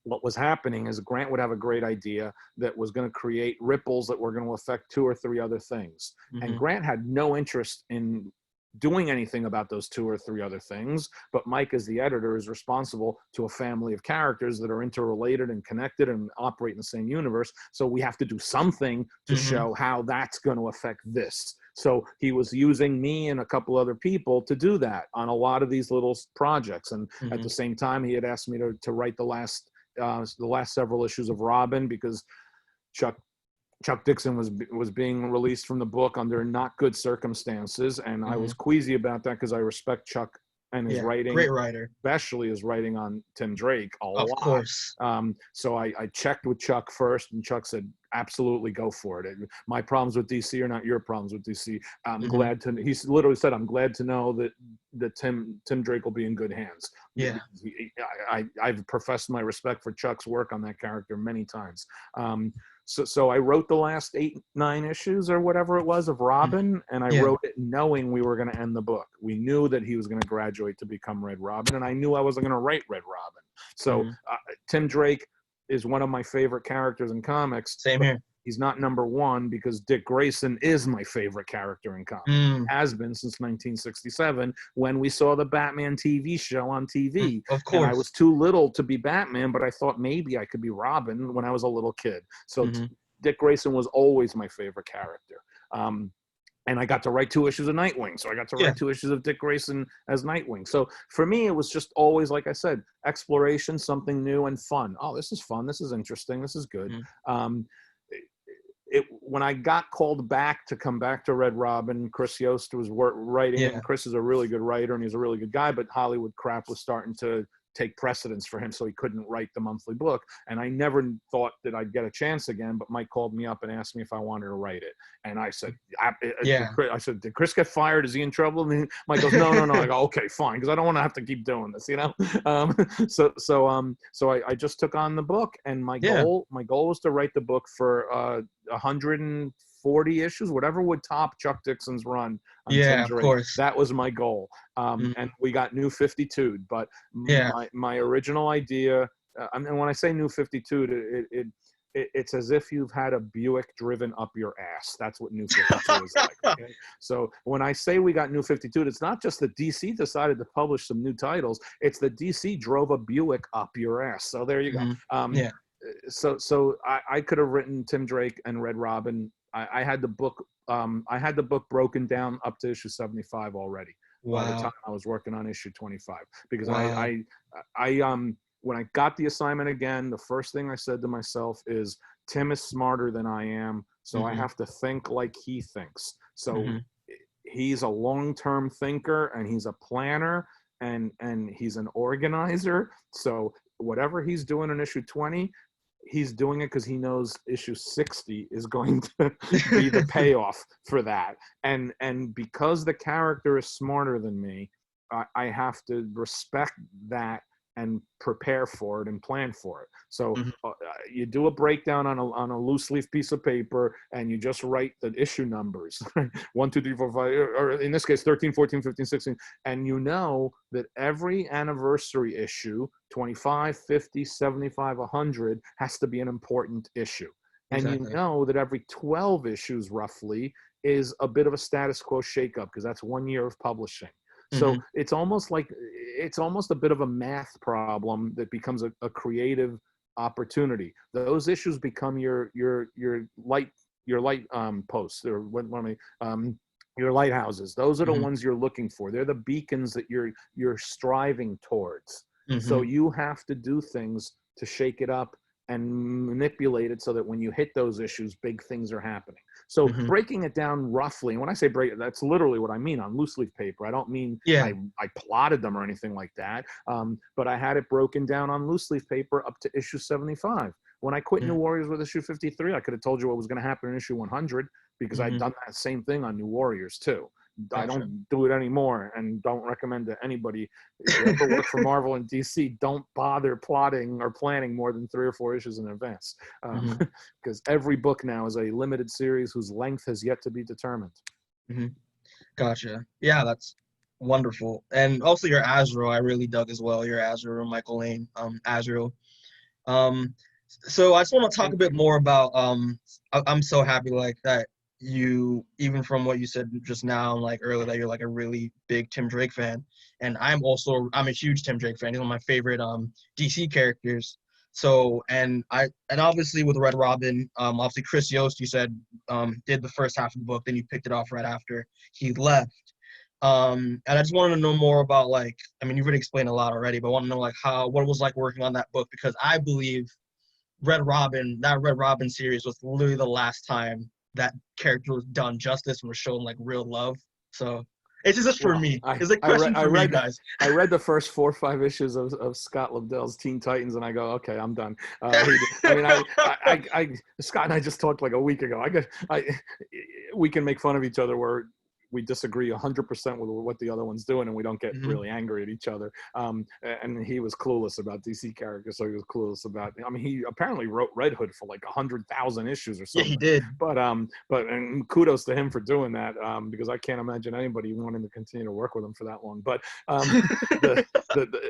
what was happening is Grant would have a great idea that was going to create ripples that were going to affect 2 or 3 other things. And Grant had no interest in doing anything about those 2 or 3 other things, but Mike, as the editor, is responsible to a family of characters that are interrelated and connected and operate in the same universe. So we have to do something to show how that's going to affect this. So he was using me and a couple other people to do that on a lot of these little projects. And at the same time, he had asked me to write the last several issues of Robin because Chuck Dixon was being released from the book under not good circumstances, and I was queasy about that because I respect Chuck and his writing. Great writer. Especially his writing on Tim Drake a lot. Of course. So I checked with Chuck first, and Chuck said, absolutely go for it. My problems with DC are not your problems with DC. I'm glad to, he literally said, I'm glad to know that Tim Drake will be in good hands. Yeah. I've professed my respect for Chuck's work on that character many times. So I wrote the last 8-9 issues or whatever it was of Robin, and I wrote it knowing we were going to end the book. We knew that he was going to graduate to become Red Robin, and I knew I wasn't going to write Red Robin. So Tim Drake is one of my favorite characters in comics. Same here. He's not number 1 because Dick Grayson is my favorite character in comics. Has been since 1967 when we saw the Batman TV show on TV. Of course. And I was too little to be Batman, but I thought maybe I could be Robin when I was a little kid. So Dick Grayson was always my favorite character. And I got to write 2 issues of Nightwing. So I got to write 2 issues of Dick Grayson as Nightwing. So for me, it was just always, like I said, exploration, something new and fun. Oh, this is fun. This is interesting. This is good. When I got called back to come back to Red Robin, Chris Yost was writing it. And Chris is a really good writer and he's a really good guy, but Hollywood crap was starting to take precedence for him, so he couldn't write the monthly book. And I never thought that I'd get a chance again, but Mike called me up and asked me if I wanted to write it. And I said, I said, did Chris get fired? Is he in trouble? And Mike goes, no. I go, okay, fine, because I don't want to have to keep doing this, you know? So I just took on the book, and my goal was to write the book for 140 issues, whatever would top Chuck Dixon's run on Tim Drake. Of course. That was my goal. And we got New 52, but my original idea, and when I say New 52, it's as if you've had a Buick driven up your ass. That's what New 52 is like. Okay? So when I say we got New 52, it's not just that DC decided to publish some new titles. It's that DC drove a Buick up your ass. So there you go. So I could have written Tim Drake and Red Robin. I had the book. I had the book broken down up to issue 75 already. By the time I was working on issue 25, because when I got the assignment again, the first thing I said to myself is, Tim is smarter than I am, so I have to think like he thinks. So he's a long-term thinker, and he's a planner, and he's an organizer. So whatever he's doing in issue 20, he's doing it because he knows issue 60 is going to be the payoff for that. And because the character is smarter than me, I have to respect that and prepare for it and plan for it. So you do a breakdown on a loose leaf piece of paper, and you just write the issue numbers, 1, 2, 3, 4, 5, or in this case, 13, 14, 15, 16. And you know that every anniversary issue, 25, 50, 75, 100, has to be an important issue. And you know that every 12 issues roughly is a bit of a status quo shakeup, because that's 1 year of publishing. So it's almost a bit of a math problem that becomes a creative opportunity. Those issues become your light posts, or your lighthouses. Those are the ones you're looking for. They're the beacons that you're striving towards. So you have to do things to shake it up and manipulate it so that when you hit those issues, big things are happening. So breaking it down roughly, and when I say break, that's literally what I mean on loose leaf paper. I don't mean I plotted them or anything like that, but I had it broken down on loose leaf paper up to issue 75. When I quit New Warriors with issue 53, I could have told you what was going to happen in issue 100, because I'd done that same thing on New Warriors too. I don't do it anymore, and don't recommend to anybody. If you ever work for Marvel and DC, don't bother plotting or planning more than 3 or 4 issues in advance, because every book now is a limited series whose length has yet to be determined. Gotcha. Yeah, that's wonderful. And also your Azrael, I really dug as well. Your Azrael, Michael Lane, Azrael. So I just want to talk a bit more about. I'm so happy like that. You, even from what you said just now, like earlier, that you're like a really big Tim Drake fan, and I'm a huge Tim Drake fan. He's one of my favorite DC characters. So and obviously with Red Robin, obviously Chris Yost, you said did the first half of the book, then you picked it off right after he left. And I just wanted to know more about, like, I mean, you've already explained a lot already, but I want to know like what it was like working on that book, because I believe that Red Robin series was literally the last time that character was done justice and was shown like real love. So it's just for me. It's a question for me, guys. I read the first 4 or 5 issues of Scott Lobdell's Teen Titans, and I go, okay, I'm done. Scott and I just talked like a week ago. We can make fun of each other where we disagree 100% with what the other one's doing, and we don't get really angry at each other. And he was clueless about DC characters, so he was clueless about. I mean, he apparently wrote Red Hood for like 100,000 issues or something. Yeah, he did. But and kudos to him for doing that, because I can't imagine anybody wanting to continue to work with him for that long. But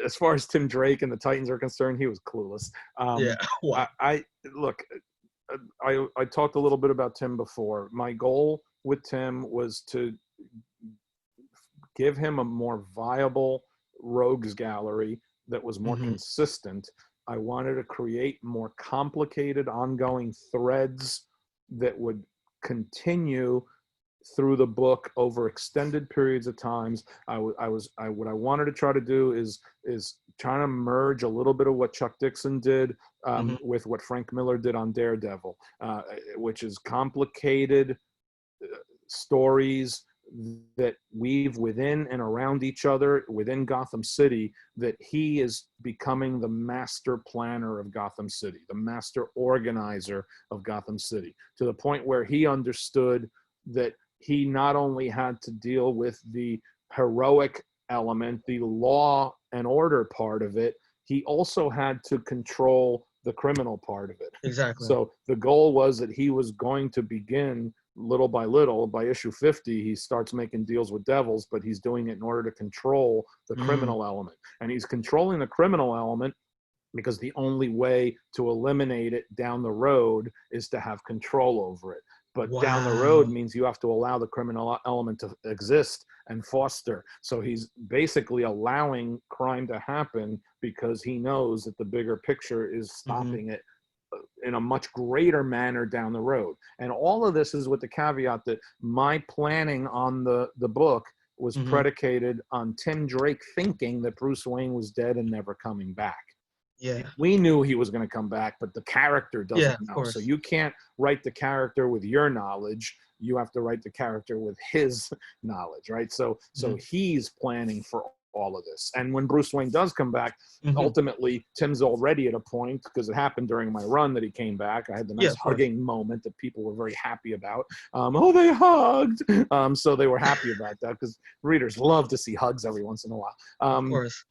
as far as Tim Drake and the Titans are concerned, he was clueless. Wow. I talked a little bit about Tim before. My goal with Tim was to give him a more viable rogues gallery that was more consistent. I wanted to create more complicated ongoing threads that would continue through the book over extended periods of times. What I wanted to try to do is trying to merge a little bit of what Chuck Dixon did with what Frank Miller did on Daredevil, which is complicated stories that weave within and around each other within Gotham City, that he is becoming the master planner of Gotham City, the master organizer of Gotham City, to the point where he understood that he not only had to deal with the heroic element, the law and order part of it, he also had to control the criminal part of it. Exactly. So the goal was that he was going to begin little by little. By issue 50, he starts making deals with devils, but he's doing it in order to control the criminal element. And he's controlling the criminal element because the only way to eliminate it down the road is to have control over it. But down the road means you have to allow the criminal element to exist and foster. So he's basically allowing crime to happen because he knows that the bigger picture is stopping it in a much greater manner down the road. And all of this is with the caveat that my planning on the book was predicated on Tim Drake thinking that Bruce Wayne was dead and never coming back. Yeah. We knew he was going to come back, but the character doesn't know. Course. So you can't write the character with your knowledge. You have to write the character with his knowledge, right? So he's planning for all of this. And when Bruce Wayne does come back, ultimately Tim's already at a point, because it happened during my run that he came back. I had the nice hugging moment that people were very happy about. Oh, they hugged. So they were happy about that because readers love to see hugs every once in a while. Of course.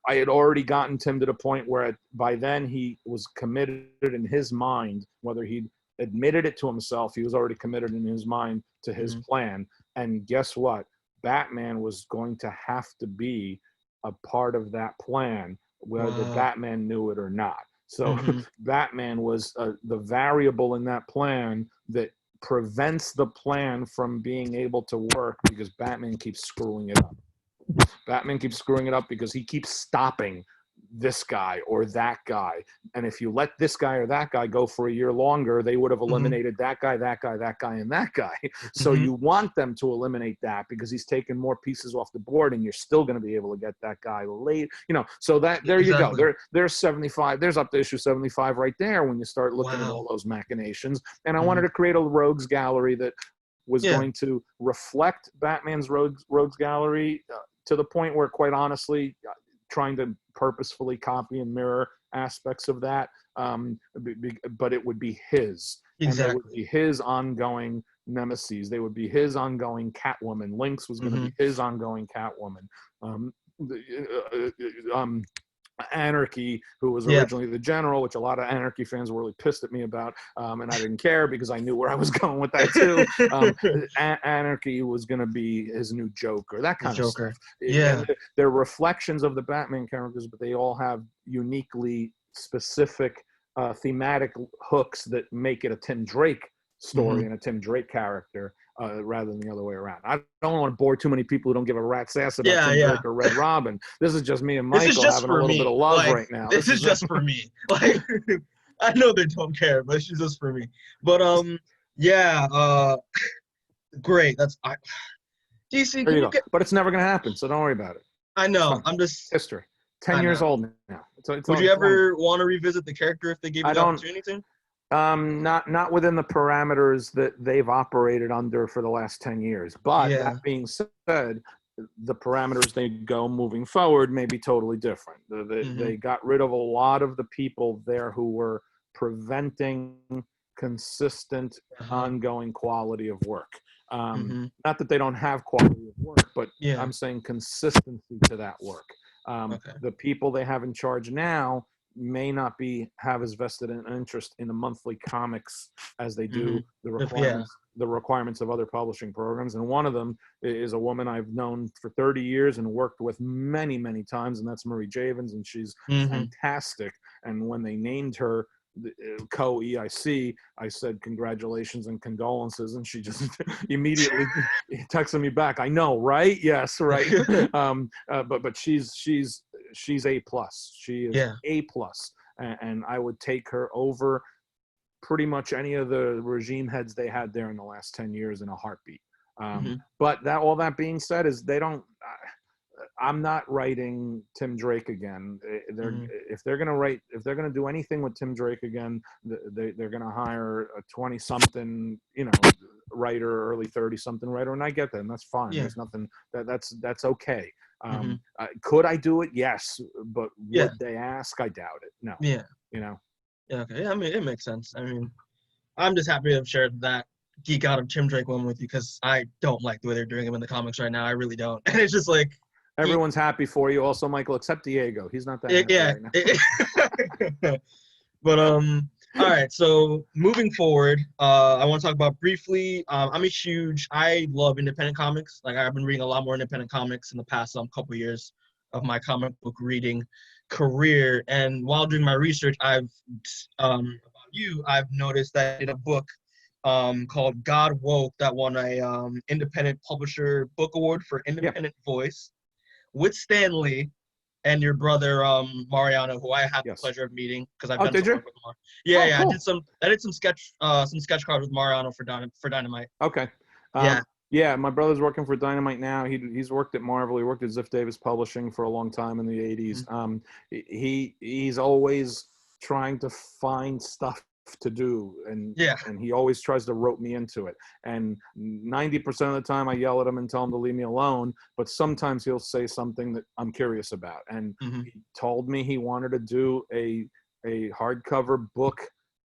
I had already gotten Tim to the point where by then he was committed in his mind, whether he admitted it to himself, he was already committed in his mind to his plan. And guess what? Batman was going to have to be a part of that plan, whether Batman knew it or not. So Batman was the variable in that plan that prevents the plan from being able to work because Batman keeps screwing it up. Batman keeps screwing it up because he keeps stopping this guy or that guy. And if you let this guy or that guy go for a year longer, they would have eliminated that guy, that guy, that guy, and that guy. So you want them to eliminate that because he's taking more pieces off the board and you're still going to be able to get that guy late. You know, so that there you go. There's 75. There's up to issue 75 right there when you start looking at all those machinations. And I wanted to create a rogues gallery that was going to reflect Batman's rogues gallery to the point where, quite honestly, trying to purposefully copy and mirror aspects of that, but it would be his. Exactly. And there would be his ongoing nemesis. They would be his ongoing Catwoman. Lynx was going to be his ongoing Catwoman. Anarchy, who was originally the general, which a lot of Anarchy fans were really pissed at me about, and I didn't care because I knew where I was going with that too. Anarchy was going to be his new Joker, that kind of stuff. And they're reflections of the Batman characters, but they all have uniquely specific thematic hooks that make it a Tim Drake story and a Tim Drake character. Rather than the other way around. I don't want to bore too many people who don't give a rat's ass about Tim Drake or Red Robin. This is just me and Michael having a little bit of love right now. This is just for me. Like, I know they don't care, but it's just for me. But great. That's DC. There you go. But it's never going to happen, so don't worry about it. I know. I'm just history. 10 years old now. Would you ever want to revisit the character if they gave you the opportunity to? Not within the parameters that they've operated under for the last 10 years. But that being said, the parameters they go moving forward may be totally different. They got rid of a lot of the people there who were preventing consistent, ongoing quality of work. Not that they don't have quality of work, but I'm saying consistency to that work. The people they have in charge now may not have as vested an interest in the monthly comics as they do the requirements of other publishing programs. And one of them is a woman I've known for 30 years and worked with many, many times, and that's Marie Javins, and she's fantastic. And when they named her co-EIC, I said congratulations and condolences, and she just immediately texted me back. I know, right? Yes, right. But she's A+. She is A+, and I would take her over pretty much any of the regime heads they had there in the last 10 years in a heartbeat. But all that being said, is they don't. I'm not writing Tim Drake again. If they're gonna do anything with Tim Drake again, they're gonna hire a 20-something, writer, early 30 something writer, and I get that, and that's fine. Yeah. There's nothing that's okay. Mhm. Could I do it? Yes, but Yeah. would they ask? I doubt it. No. Yeah. You know. Yeah. Okay. Yeah. I mean, it makes sense. I mean, I'm just happy to have shared that geek out of Tim Drake one with you because I don't like the way they're doing him in the comics right now. I really don't. And it's just like Everyone's happy for you, also, Michael, except Diego. He's not that happy yeah. right now. But all right. So moving forward, I want to talk about briefly. I love independent comics. Like I've been reading a lot more independent comics in the past couple years of my comic book reading career. And while doing my research, I've noticed that in a book called God Woke that won a independent publisher book award for independent voice with Stan Lee and your brother Mariano, who I had the Yes. pleasure of meeting because I've Oh, done did some you? work with Mar. Yeah, Oh, yeah. cool. I did some sketch cards with Mariano for Dynamite. Okay. Yeah. Yeah, my brother's working for Dynamite now. He's worked at Marvel. He worked at Ziff Davis Publishing for a long time in the 80s. He's always trying to find stuff to do, and Yeah. he always tries to rope me into it. And 90% of the time I yell at him and tell him to leave me alone, but sometimes he'll say something that I'm curious about. And Mhm. he told me he wanted to do a hardcover book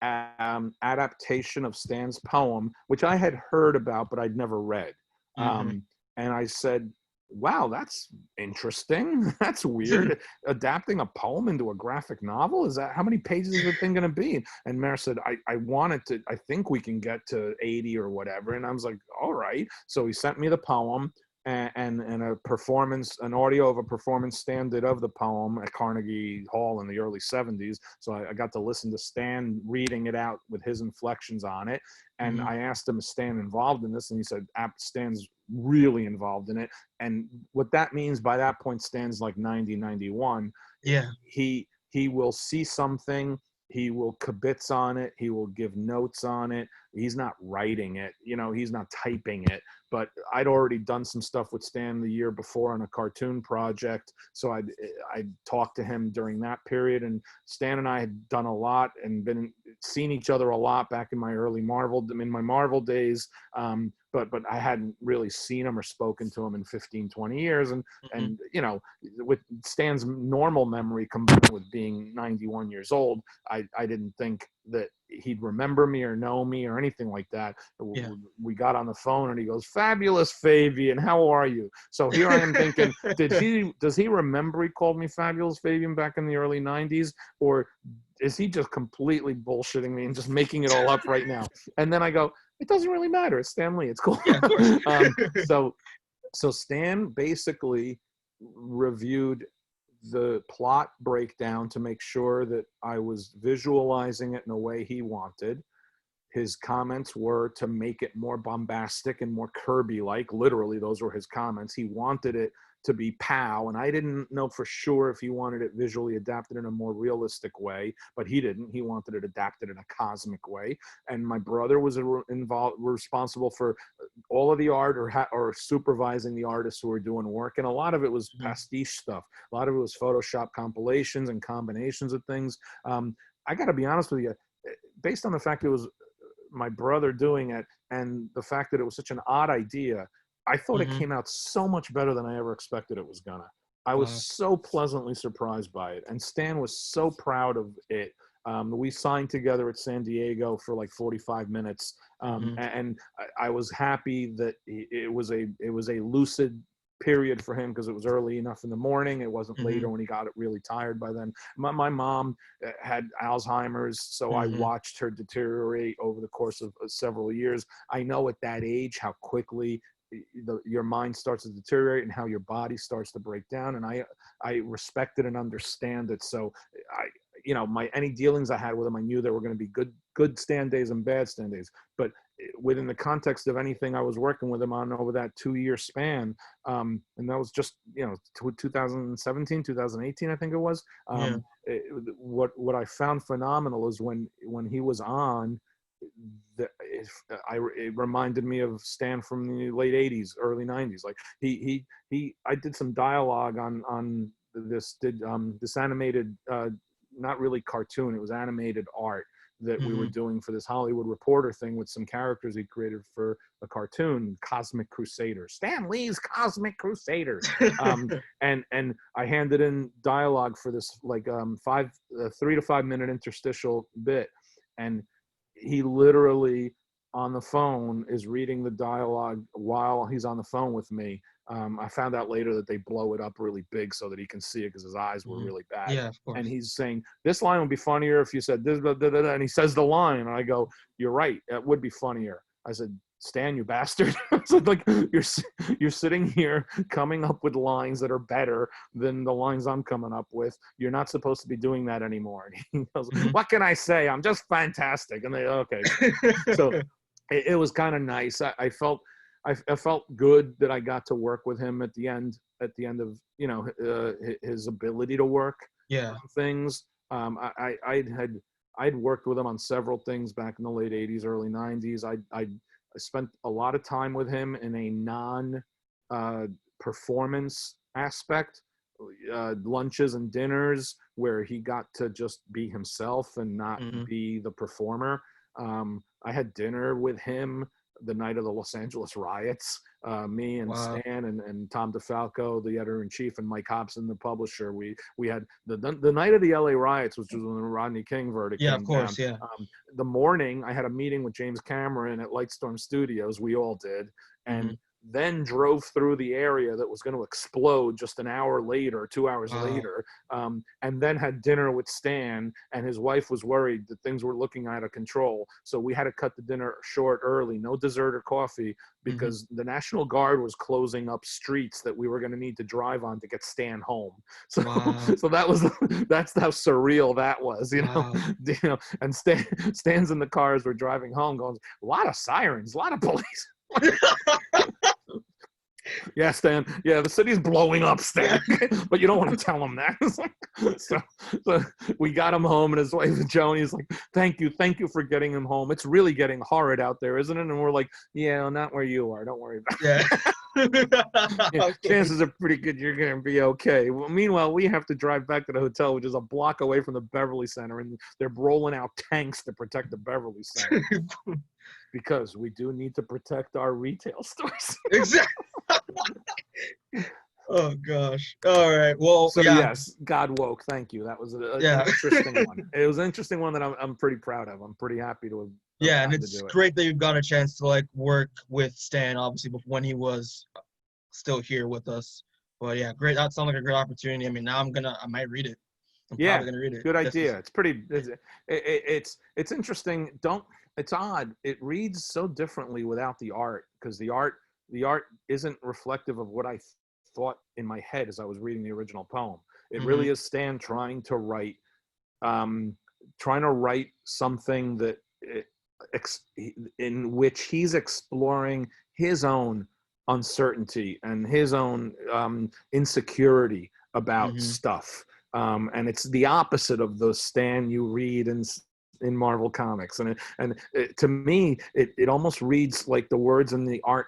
adaptation of Stan's poem, which I had heard about, but I'd never read. Mhm. And I said, wow, that's interesting. That's weird. Adapting a poem into a graphic novel? Is that, how many pages is the thing going to be? And Mayor said, I wanted to, I think we can get to 80 or whatever. And I was like, all right. So he sent me the poem and a performance, an audio of a performance Stan did of the poem at Carnegie Hall in the early 70s. So I got to listen to Stan reading it out with his inflections on it. And Mhm. I asked him, is Stan involved in this? And he said, Stan's really involved in it. And what that means by that point, Stan's like 90, 91. Yeah. He will see something, he will kibitz on it, he will give notes on it. He's not writing it, you know, he's not typing it. But I'd already done some stuff with Stan the year before on a cartoon project, so I'd talked to him during that period. And Stan and I had done a lot and seen each other a lot back in my Marvel days. But I hadn't really seen him or spoken to him in 15, 20 years. And you know, with Stan's normal memory combined with being 91 years old, I didn't think that he'd remember me or know me or anything like that. Yeah. We got on the phone and he goes, "Fabulous Fabian, how are you?" So here I am thinking, does he remember he called me Fabulous Fabian back in the early 90s? Or is he just completely bullshitting me and just making it all up right now? And then I go, it doesn't really matter. It's Stan Lee. It's cool. Yeah, of course. So Stan basically reviewed the plot breakdown to make sure that I was visualizing it in a way he wanted. His comments were to make it more bombastic and more Kirby-like. Literally, those were his comments. He wanted it to be POW, and I didn't know for sure if he wanted it visually adapted in a more realistic way, but he didn't. He wanted it adapted in a cosmic way. And my brother was responsible for all of the art or supervising the artists who were doing work, and a lot of it was pastiche stuff. A lot of it was Photoshop compilations and combinations of things. I got to be honest with you, based on the fact it was my brother doing it and the fact that it was such an odd idea, I thought it came out so much better than I ever expected it was gonna. I was so pleasantly surprised by it, and Stan was so proud of it. We signed together at San Diego for like 45 minutes, and I was happy that it was a lucid period for him because it was early enough in the morning. It wasn't later when he got really tired by then. My mom had Alzheimer's, so I watched her deteriorate over the course of several years. I know at that age how quickly your mind starts to deteriorate and how your body starts to break down, and I respect it and understand it. So any dealings I had with him, I knew there were going to be good Stan days and bad Stan days. But within the context of anything I was working with him on over that 2-year span, and that was just 2017, 2018, I think it was. What I found phenomenal is when he was on, it reminded me of Stan from the late 80s, early 90s. Like I did some dialogue on this animated, not really cartoon, it was animated art that we were doing for this Hollywood Reporter thing with some characters he created for a cartoon, Cosmic Crusaders, Stan Lee's Cosmic Crusaders. And I handed in dialogue for this like 3 to 5 minute interstitial bit, and he literally on the phone is reading the dialogue while he's on the phone with me. I found out later that they blow it up really big so that he can see it because his eyes were really bad. Yeah, of course. And he's saying, this line would be funnier if you said this, blah, blah, blah, and he says the line, and I go, you're right, it would be funnier. I said, Stan, you bastard. I said, like, you're sitting here coming up with lines that are better than the lines I'm coming up with. You're not supposed to be doing that anymore. And he goes, what can I say? I'm just fantastic. And they, okay. So it was kind of nice. I felt good that I got to work with him at the end of, you know, his ability to work on things. I'd worked with him on several things back in the late 80s, early 90s. I spent a lot of time with him in a non-performance aspect, lunches and dinners where he got to just be himself and not be the performer. I had dinner with him the night of the Los Angeles riots. Me and Stan and Tom DeFalco, the editor-in-chief, and Mike Hobson, the publisher. We had the night of the LA riots, which was when the Rodney King verdict came of course, down. The morning, I had a meeting with James Cameron at Lightstorm Studios. We all did. And then drove through the area that was going to explode just an hour later, 2 hours later, and then had dinner with Stan, and his wife was worried that things were looking out of control. So we had to cut the dinner short early, no dessert or coffee, because the National Guard was closing up streets that we were going to need to drive on to get Stan home. So, so that's how surreal that was, you know. You know, and Stan's in the car as we're driving home going, a lot of sirens, a lot of police. Yeah, Stan. Yeah, the city's blowing up, Stan. But you don't want to tell him that. so we got him home, and his wife Joni's like, thank you for getting him home. It's really getting horrid out there, isn't it? And we're like, yeah, not where you are. Don't worry about it. Yeah, chances are pretty good you're going to be okay. Well, meanwhile, we have to drive back to the hotel, which is a block away from the Beverly Center, and they're rolling out tanks to protect the Beverly Center. Because we do need to protect our retail stores. Exactly. Oh gosh. All right. Well. So yes, God woke. Thank you. That was an interesting one. It was an interesting one that I'm pretty proud of. I'm pretty happy to have. And it's great that you've got a chance to like work with Stan, obviously, when he was still here with us. But yeah, great. That sounds like a great opportunity. I mean, now I might read it. I'm probably gonna read it. Good idea. It's pretty. It's interesting. It's odd. It reads so differently without the art, because the art isn't reflective of what I thought in my head as I was reading the original poem. It really is Stan trying to write something that in which he's exploring his own uncertainty and his own insecurity about stuff. And it's the opposite of the Stan you read in Marvel Comics, and to me, it almost reads like the words and the art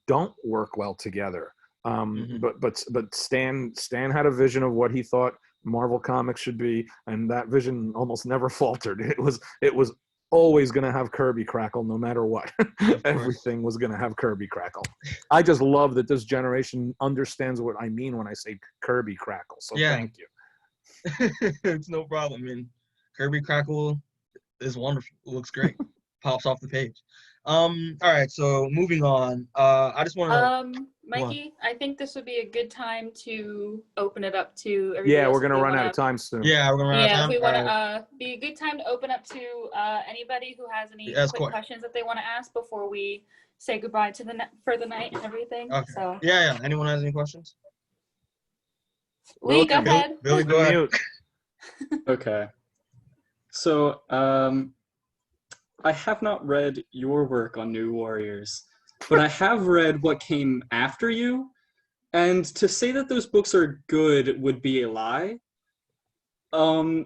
don't work well together. But Stan had a vision of what he thought Marvel Comics should be, and that vision almost never faltered. It was always going to have Kirby Crackle, no matter what. Everything was going to have Kirby Crackle. I just love that this generation understands what I mean when I say Kirby Crackle. So thank you. It's no problem. I mean, Kirby Crackle is wonderful. It looks great. Pops off the page. All right, so moving on. I just want to Mikey, I think this would be a good time to open it up to everybody. Yeah, we're gonna run out of time soon. Yeah, we're gonna run out of time. Yeah, we want to be a good time to open up to anybody who has any quick questions that they want to ask before we say goodbye to for the night and everything. Okay. So Yeah. Anyone has any questions? Lee, go ahead. Billy, go ahead. Okay. So, I have not read your work on New Warriors, but I have read what came after you, and to say that those books are good would be a lie. To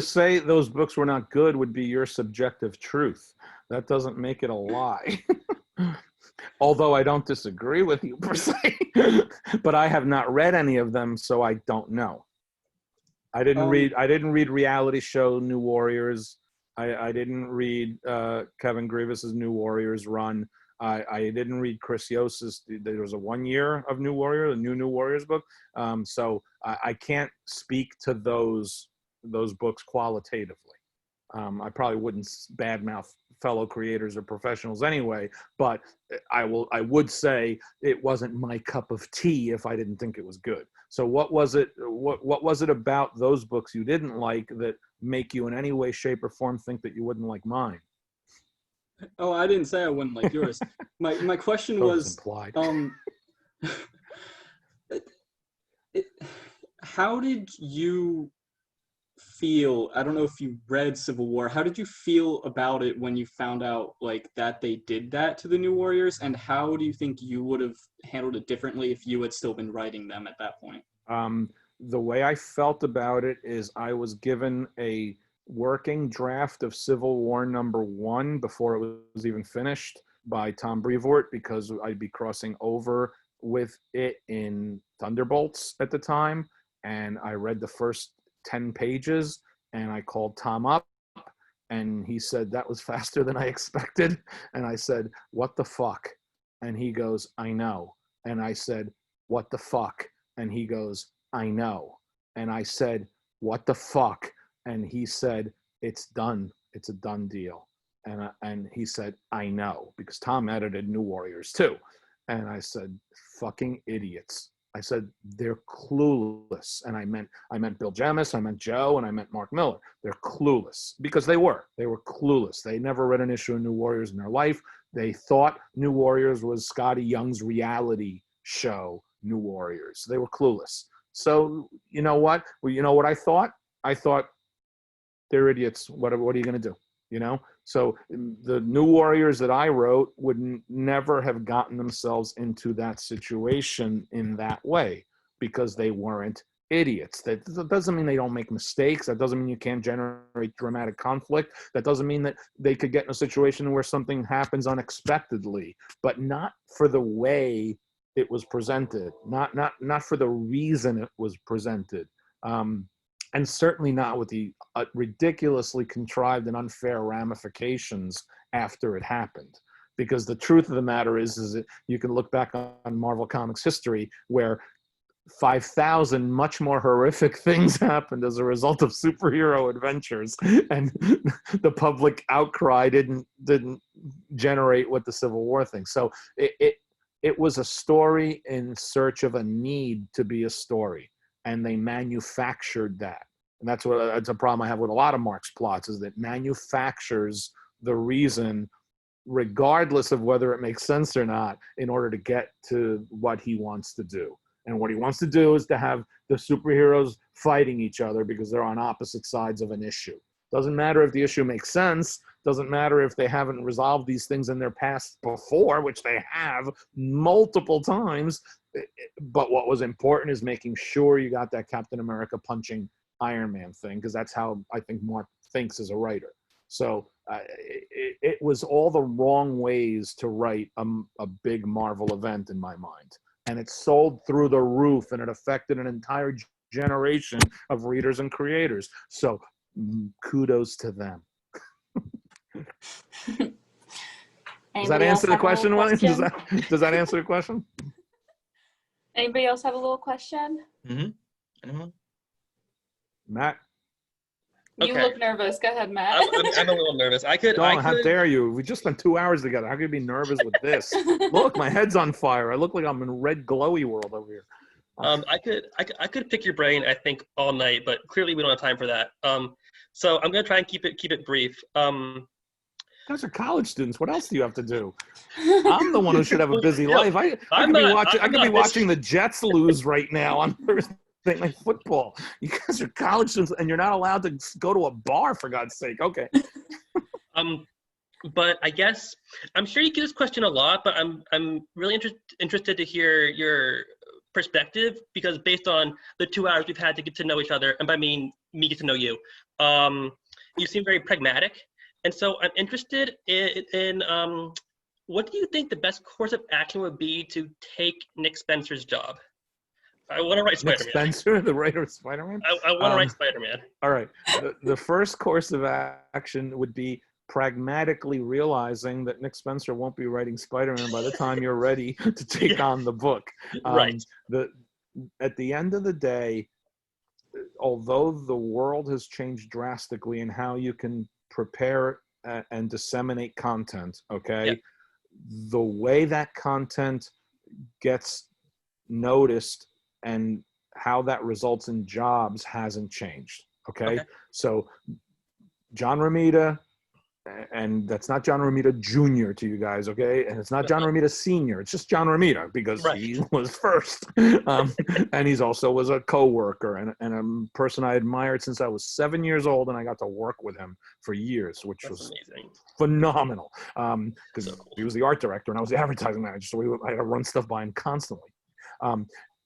say those books were not good would be your subjective truth. That doesn't make it a lie. Although I don't disagree with you per se, but I have not read any of them, so I don't know. I didn't read reality show New Warriors. I didn't read Kevin Grievous's New Warriors run. I didn't read Chris Yost's. There was a 1 year of New Warrior, the New Warriors book. So I can't speak to those books qualitatively. I probably wouldn't badmouth fellow creators or professionals anyway, but I would say it wasn't my cup of tea if I didn't think it was good. So what was it about those books you didn't like that make you in any way, shape, or form think that you wouldn't like mine? Oh, I didn't say I wouldn't like yours. My question was implied. How did you feel? I don't know if you read Civil War. How did you feel about it when you found out like that they did that to the New Warriors? And how do you think you would have handled it differently if you had still been writing them at that point? The way I felt about it is I was given a working draft of Civil War #1 before it was even finished by Tom Brevoort, because I'd be crossing over with it in Thunderbolts at the time. And I read the first 10 pages and I called Tom up and he said, that was faster than I expected. And I said, what the fuck? And he goes, I know. And I said, what the fuck? And he goes, I know. And I said, what the fuck? And he said, it's done. It's a done deal. And he said, I know, because Tom edited New Warriors too. And I said, fucking idiots. I said, they're clueless. And I meant Bill Jemas, I meant Joe, and I meant Mark Miller. They're clueless, because they were clueless. They never read an issue of New Warriors in their life. They thought New Warriors was Scotty Young's reality show, New Warriors. They were clueless. So you know what? Well, you know what I thought? I thought, they're idiots. What are you going to do? You know? So the New Warriors that I wrote would never have gotten themselves into that situation in that way, because they weren't idiots. That doesn't mean they don't make mistakes. That doesn't mean you can't generate dramatic conflict. That doesn't mean that they could get in a situation where something happens unexpectedly, but not for the way it was presented, not for the reason it was presented. And certainly not with the ridiculously contrived and unfair ramifications after it happened. Because the truth of the matter is that you can look back on Marvel Comics history where 5,000 much more horrific things happened as a result of superhero adventures, and the public outcry didn't generate what the Civil War thing. So it was a story in search of a need to be a story. And they manufactured that. And that's a problem I have with a lot of Mark's plots, is that manufactures the reason, regardless of whether it makes sense or not, in order to get to what he wants to do. And what he wants to do is to have the superheroes fighting each other because they're on opposite sides of an issue. Doesn't matter if the issue makes sense. Doesn't matter if they haven't resolved these things in their past before, which they have multiple times. But what was important is making sure you got that Captain America punching Iron Man thing, because that's how I think Mark thinks as a writer. So it was all the wrong ways to write a big Marvel event in my mind. And it sold through the roof, and it affected an entire generation of readers and creators. So kudos to them. Does that answer the question, William? Does that answer the question? Anybody else have a little question? Anyone? Matt? You look nervous. Go ahead, Matt. I'm a little nervous. How dare you? We just spent 2 hours together. How could you be nervous with this? Look, my head's on fire. I look like I'm in red glowy world over here. I could pick your brain, I think, all night, but clearly we don't have time for that. So I'm gonna try and keep it brief. You guys are college students. What else do you have to do? I'm the one who should have a busy life. I could be watching the Jets lose right now on Thursday Night Football. You guys are college students, and you're not allowed to go to a bar, for God's sake. Okay. But I guess I'm sure you get this question a lot, but I'm really interested to hear your perspective, because based on the 2 hours we've had to get to know each other, and by me get to know you, you seem very pragmatic. And so I'm interested in what do you think the best course of action would be to take Nick Spencer's job? I want to write Nick Spider-Man. Spencer, the writer of Spider-Man? I want to write Spider-Man. All right. The first course of action would be pragmatically realizing that Nick Spencer won't be writing Spider-Man by the time you're ready to take on the book. Right. At the end of the day, although the world has changed drastically in how you can prepare and disseminate content, okay, Yep. the way that content gets noticed and how that results in jobs hasn't changed, okay? So John Romita, and that's not John Romita Jr. to you guys, okay? And it's not John Romita Sr. It's just John Romita because he was first. And he's also was a co-worker and a person I admired since I was 7 years old, and I got to work with him for years, which was amazing. Phenomenal. Because he was the art director and I was the advertising manager, so I had to run stuff by him constantly.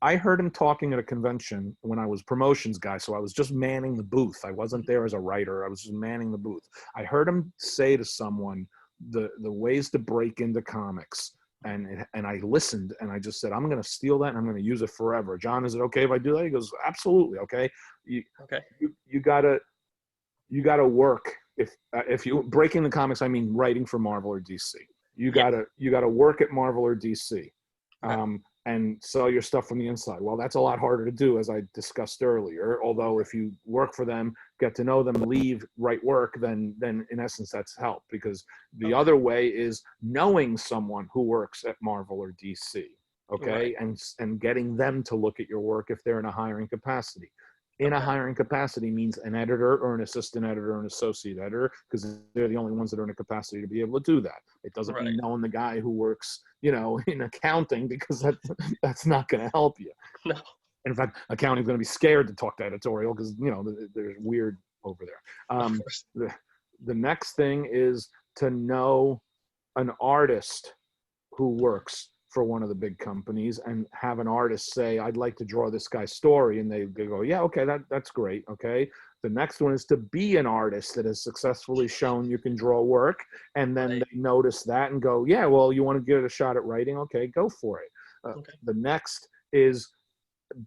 I heard him talking at a convention when I was promotions guy, so I was just manning the booth. I wasn't there as a writer. I was just manning the booth. I heard him say to someone the ways to break into comics, and I listened, and I just said, I'm going to steal that, and I'm going to use it forever. John, is it okay if I do that? He goes, absolutely, okay. You gotta work. If you breaking the comics, I mean writing for Marvel or DC. You gotta work at Marvel or DC. And sell your stuff from the inside. Well, that's a lot harder to do, as I discussed earlier. Although if you work for them, get to know them, leave, write work, then in essence, that's help. Because the other way is knowing someone who works at Marvel or DC, okay? And getting them to look at your work if they're in a hiring capacity. In a hiring capacity means an editor or an assistant editor or an associate editor, because they're the only ones that are in a capacity to be able to do that. It doesn't mean knowing the guy who works, in accounting, because that's not going to help you. No. In fact, accounting's going to be scared to talk to editorial because, they're weird over there. The next thing is to know an artist who works for one of the big companies and have an artist say, I'd like to draw this guy's story. And they go, yeah, okay, that's great. Okay. The next one is to be an artist that has successfully shown you can draw work. And then they notice that and go, yeah, well, you want to give it a shot at writing? Okay, go for it. The next is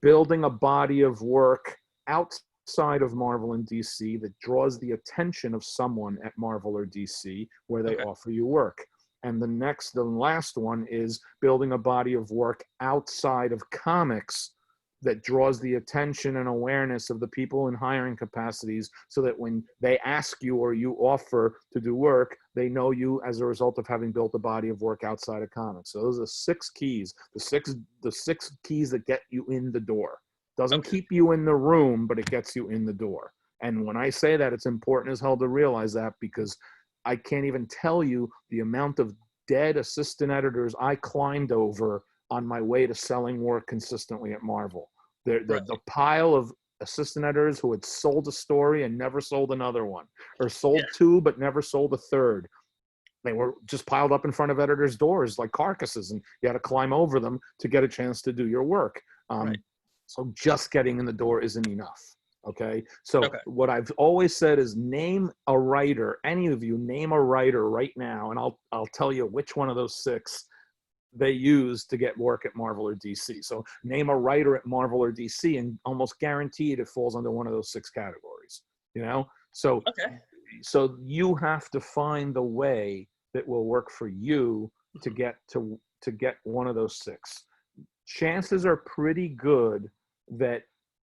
building a body of work outside of Marvel and DC that draws the attention of someone at Marvel or DC where they offer you work. And the last one is building a body of work outside of comics that draws the attention and awareness of the people in hiring capacities so that when they ask you or you offer to do work, they know you as a result of having built a body of work outside of comics. So those are 6 keys, the six keys that get you in the door. Doesn't keep you in the room, but it gets you in the door. And when I say that, it's important as hell to realize that, because I can't even tell you the amount of dead assistant editors I climbed over on my way to selling work consistently at Marvel. The pile of assistant editors who had sold a story and never sold another one, or sold 2 but never sold a third. They were just piled up in front of editors' doors like carcasses, and you had to climb over them to get a chance to do your work. So just getting in the door isn't enough. Okay. So what I've always said is name a writer, any of you name a writer right now. And I'll tell you which one of those 6 they use to get work at Marvel or DC. So name a writer at Marvel or DC and almost guaranteed it falls under one of those 6 categories, So, so you have to find the way that will work for you to get one of those 6. Chances are pretty good that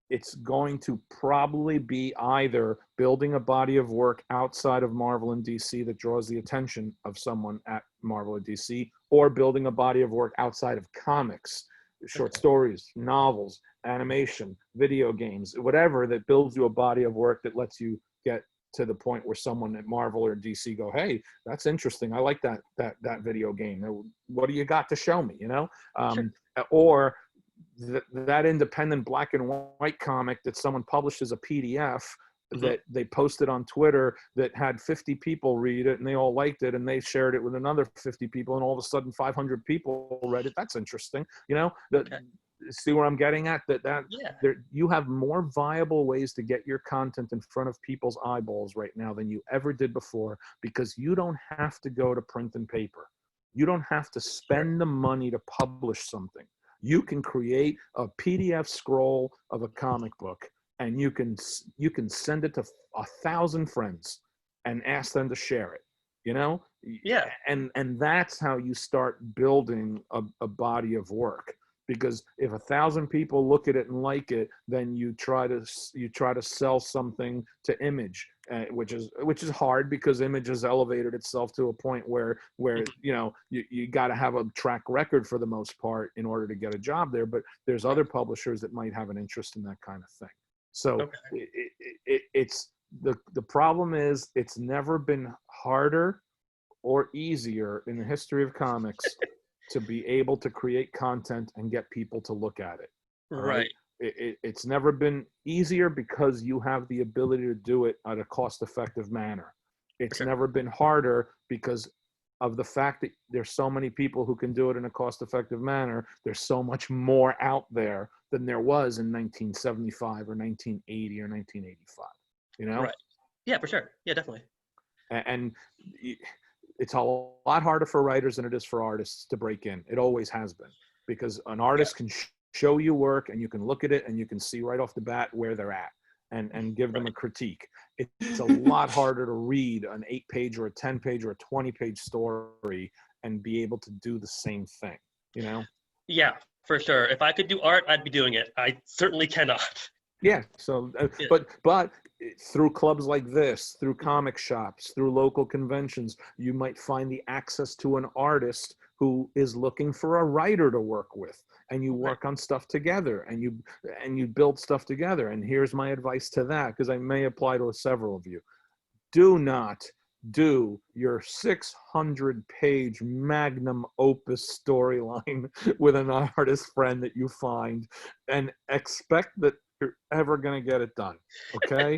it's going to probably be either building a body of work outside of Marvel and DC that draws the attention of someone at Marvel or DC, or building a body of work outside of comics, short stories, novels, animation, video games, whatever that builds you a body of work that lets you get to the point where someone at Marvel or DC go, hey, that's interesting. I like that video game. What do you got to show me? Or that independent black and white comic that someone published as a PDF that they posted on Twitter that had 50 people read it and they all liked it, and they shared it with another 50 people, and all of a sudden 500 people read it. That's interesting. See where I'm getting at? You have more viable ways to get your content in front of people's eyeballs right now than you ever did before, because you don't have to go to print and paper. You don't have to spend the money to publish something. You can create a PDF scroll of a comic book, and you can send it to 1,000 friends and ask them to share it. You know? Yeah. And that's how you start building a body of work. Because if 1,000 people look at it and like it, then you try to sell something to Image, which is hard because Image has elevated itself to a point where you got to have a track record for the most part in order to get a job there. But there's other publishers that might have an interest in that kind of thing. So it's the problem is it's never been harder or easier in the history of comics to be able to create content and get people to look at it. Right. It's never been easier because you have the ability to do it at a cost-effective manner. It's never been harder because of the fact that there's so many people who can do it in a cost-effective manner. There's so much more out there than there was in 1975 or 1980 or 1985. You know? Right. Yeah, for sure. Yeah, definitely. And it's a lot harder for writers than it is for artists to break in. It always has been, because an artist can show you work and you can look at it and you can see right off the bat where they're at and give them a critique. It's a lot harder to read an 8-page or a 10-page or a 20-page story and be able to do the same thing, you know? Yeah, for sure. If I could do art, I'd be doing it. I certainly cannot. Yeah. So, but through clubs like this, through comic shops, through local conventions, you might find the access to an artist who is looking for a writer to work with, and you work on stuff together, and you build stuff together. And here's my advice to that, because I may apply to several of you. Do not do your 600-page magnum opus storyline with an artist friend that you find and expect that you're ever going to get it done, okay?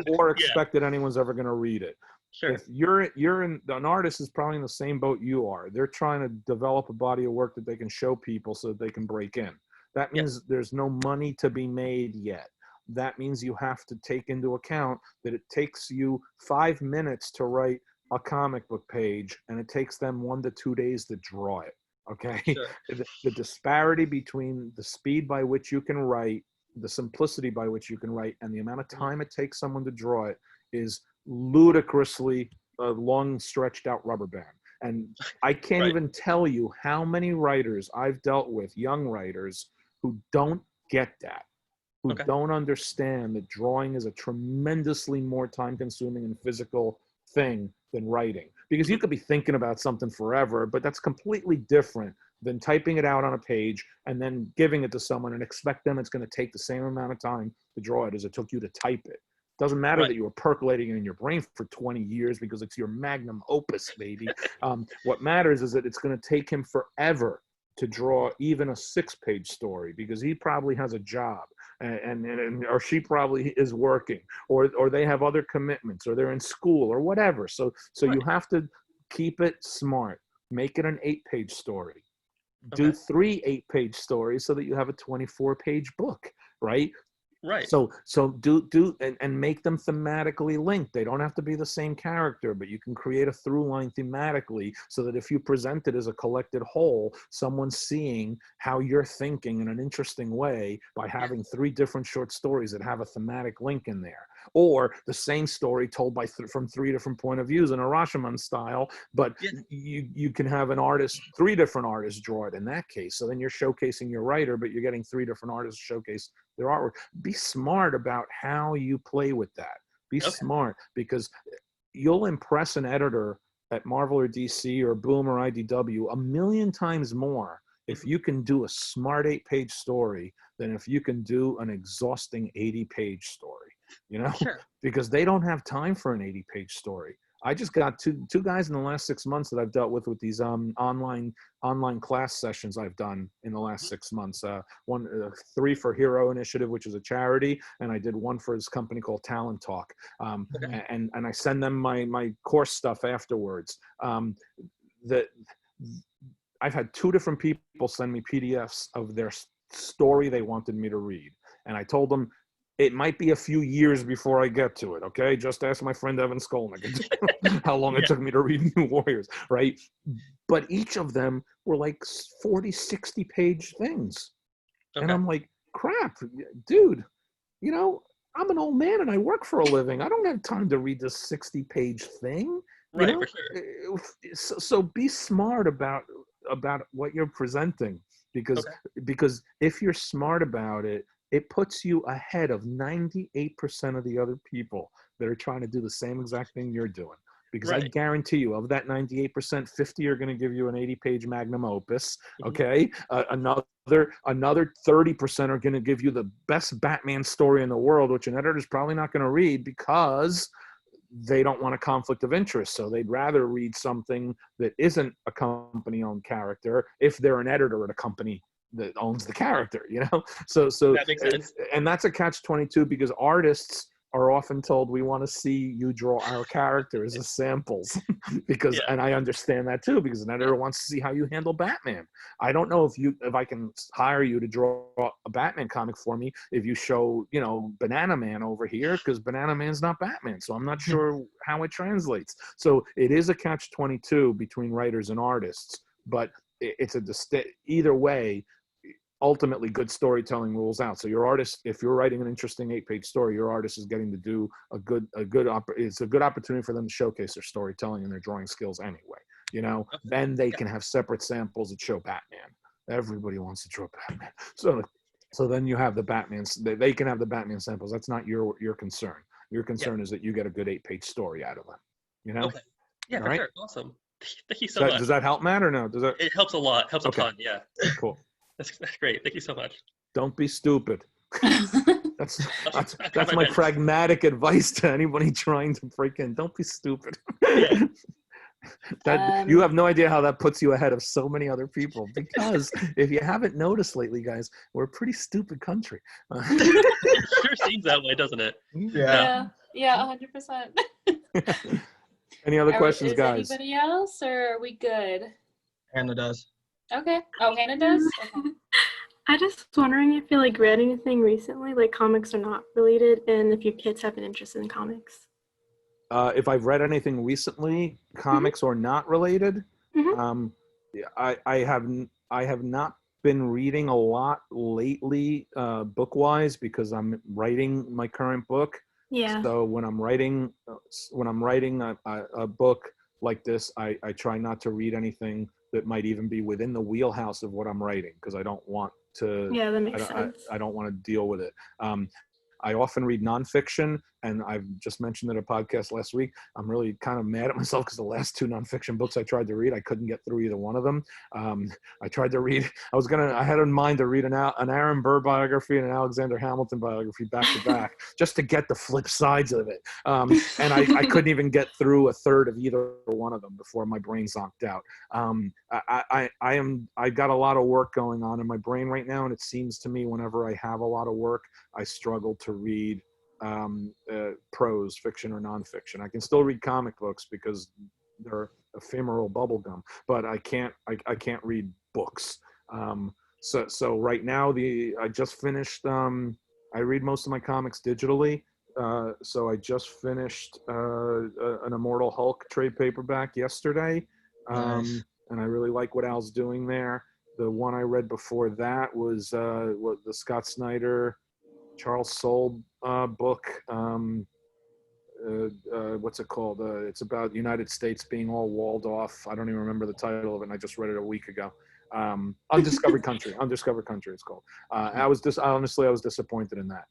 Or expect that anyone's ever going to read it. Sure. If an artist is probably in the same boat you are. They're trying to develop a body of work that they can show people so that they can break in. That means there's no money to be made yet. That means you have to take into account that it takes you 5 minutes to write a comic book page, and it takes them 1 to 2 days to draw it, okay? Sure. The disparity between the speed by which you can write, the simplicity by which you can write, and the amount of time it takes someone to draw it is ludicrously a long stretched out rubber band. And I can't even tell you how many writers I've dealt with, young writers, who don't get that, who don't understand that drawing is a tremendously more time consuming and physical thing than writing. Because you could be thinking about something forever, but that's completely different than typing it out on a page and then giving it to someone and expect them it's going to take the same amount of time to draw it as it took you to type it. Doesn't matter that you were percolating it in your brain for 20 years because it's your magnum opus, baby. What matters is that it's going to take him forever to draw even a 6-page story because he probably has a job and or she probably is working or they have other commitments or they're in school or whatever. So you have to keep it smart. Make it an 8-page story. Do 3 8-page stories so that you have a 24-page book, right? Right. So do and make them thematically linked. They don't have to be the same character, but you can create a through line thematically so that if you present it as a collected whole, someone's seeing how you're thinking in an interesting way by having 3 different short stories that have a thematic link in there. Or the same story told by from 3 different point of views in a Rashomon style, but you can have an artist, 3 different artists draw it in that case. So then you're showcasing your writer, but you're getting 3 different artists to showcase their artwork. Be smart about how you play with that. Be smart, because you'll impress an editor at Marvel or DC or Boom or IDW 1,000,000 times more if you can do a smart 8-page story than if you can do an exhausting 80-page story, you know? Because they don't have time for an 80-page story. I just got two guys in the last 6 months that I've dealt with these online class sessions I've done in the last 6 months. 3 for Hero Initiative, which is a charity, and I did 1 for his company called Talent Talk. And I send them my course stuff afterwards. I've had 2 different people send me PDFs of their story they wanted me to read, and I told them, it might be a few years before I get to it, okay? Just ask my friend Evan Skolnick how long it took me to read New Warriors, right? but each of them were like 40, 60 page things. Okay. And I'm like, crap, dude, you know, I'm an old man and I work for a living. I don't have time to read this 60-page thing. Right, You know? for sure. So be smart about what you're presenting, because if you're smart about it, it puts you ahead of 98% of the other people that are trying to do the same exact thing you're doing. Because I guarantee you, of that 98%, 50 are going to give you an 80-page magnum opus. Okay, another 30% are going to give you the best Batman story in the world, which an editor's probably not going to read because they don't want a conflict of interest. So they'd rather read something that isn't a company-owned character if they're an editor at a company that owns the character. You know, so that makes sense. And that's a catch-22, because artists are often told, we want to see you draw our characters as samples. Because and I understand that too, because an editor wants to see how you handle Batman. I don't know if I can hire you to draw a Batman comic for me if you show, you know, Banana Man over here, because Banana Man's not Batman, so I'm not sure how it translates. So it is a catch-22 between writers and artists, but it's either way. Ultimately, good storytelling rules out. So your artist, if you're writing an interesting 8-page story, your artist is getting to do it's a good opportunity for them to showcase their storytelling and their drawing skills anyway. You know, then they can have separate samples that show Batman. Everybody wants to draw Batman. So then you have the Batmans. They can have the Batman samples. That's not your concern. Your concern is that you get a good 8-page story out of them. You know? Okay. Yeah, for sure. Awesome. Thank you so much. Does that help, Matt, or no? It helps a lot. Helps a ton. Yeah. Cool. That's great. Thank you so much. Don't be stupid. That's my pragmatic advice to anybody trying to break in. Don't be stupid. You have no idea how that puts you ahead of so many other people, because if you haven't noticed lately, guys, we're a pretty stupid country. It sure seems that way, doesn't it? Yeah, 100%. Any other questions, guys? Anybody else, or are we good? Hannah does. Okay. Oh, Hannah does? Okay. I just was wondering if you like read anything recently, like comics are not related, and if your kids have an interest in comics. If I've read anything recently, comics or not related, I have not been reading a lot lately, book-wise, because I'm writing my current book. Yeah. So when I'm writing a book like this, I try not to read anything that might even be within the wheelhouse of what I'm writing, because I don't want to. Yeah, that makes sense. I don't want to deal with it. I often read nonfiction, and I've just mentioned in a podcast last week, I'm really kind of mad at myself because the last 2 nonfiction books I tried to read, I couldn't get through either one of them. I tried to read, I had in mind to read an Aaron Burr biography and an Alexander Hamilton biography back to back, just to get the flip sides of it. And I couldn't even get through a third of either one of them before my brain zonked out. I got a lot of work going on in my brain right now, and it seems to me whenever I have a lot of work, I struggle to read prose, fiction or nonfiction. I can still read comic books because they're ephemeral bubblegum, but I can't read books. So right now I just finished, I read most of my comics digitally. So I just finished an Immortal Hulk trade paperback yesterday. Nice. And I really like what Al's doing there. The one I read before that was the Scott Snyder, Charles Soule book. What's it called? It's about the United States being all walled off. I don't even remember the title of it, and I just read it a week ago. Undiscovered Country. Undiscovered Country, it's called. I was disappointed in that.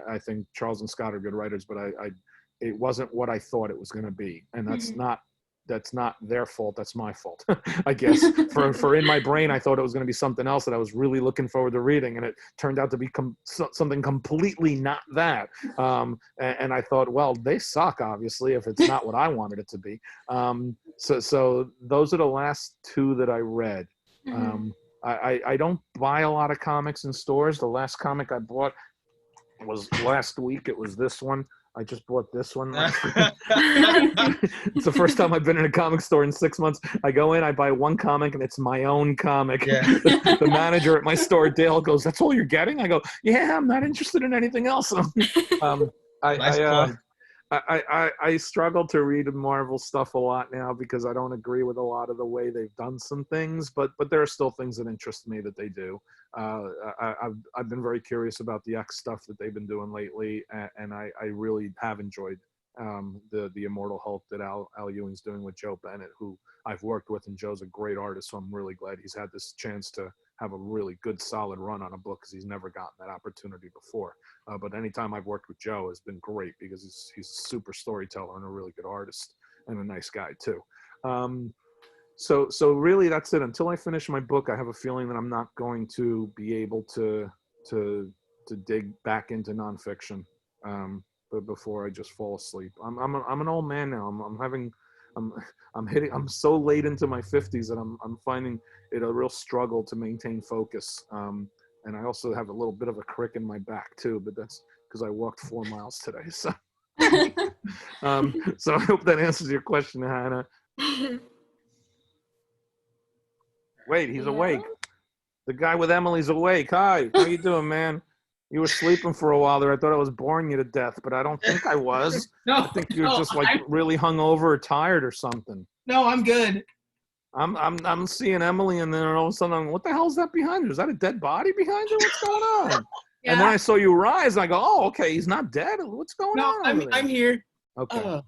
I think Charles and Scott are good writers, but it wasn't what I thought it was going to be, and that's not their fault. That's my fault, I guess. For in my brain, I thought it was going to be something else that I was really looking forward to reading, and it turned out to be something completely not that. And I thought, well, they suck, obviously, if it's not what I wanted it to be. So those are the last 2 that I read. I don't buy a lot of comics in stores. The last comic I bought was last week. It was this one. I just bought this one. It's the first time I've been in a comic store in 6 months. I go in, I buy one comic, and it's my own comic. Yeah. The manager at my store, Dale, goes, "That's all you're getting?" I go, "Yeah, I'm not interested in anything else." Nice plug. I struggle to read Marvel stuff a lot now because I don't agree with a lot of the way they've done some things, but there are still things that interest me that they do. I've been very curious about the X stuff that they've been doing lately, and I really have enjoyed the Immortal Hulk that Al Ewing's doing with Joe Bennett, who I've worked with, and Joe's a great artist, so I'm really glad he's had this chance to have a really good solid run on a book because he's never gotten that opportunity before. But anytime I've worked with Joe has been great because he's a super storyteller and a really good artist and a nice guy too. So really that's it. Until I finish my book, I have a feeling that I'm not going to be able to dig back into nonfiction. But before I just fall asleep, I'm an old man now. I'm so late into my 50s that I'm finding it a real struggle to maintain focus. And I also have a little bit of a crick in my back too, but that's because I walked 4 miles today. So, so I hope that answers your question, Hannah. Wait, he's awake. The guy with Emily's awake. Hi, how you doing, man? You were sleeping for a while there. I thought I was boring you to death, but I don't think I was. No, I think you're just like really hungover or tired or something. No, I'm good. I'm seeing Emily, and then all of a sudden, what the hell's that behind her? Is that a dead body behind her? What's going on? Yeah. And then I saw you rise, and I go, oh, okay, he's not dead. What's going on? No, I'm here. Okay.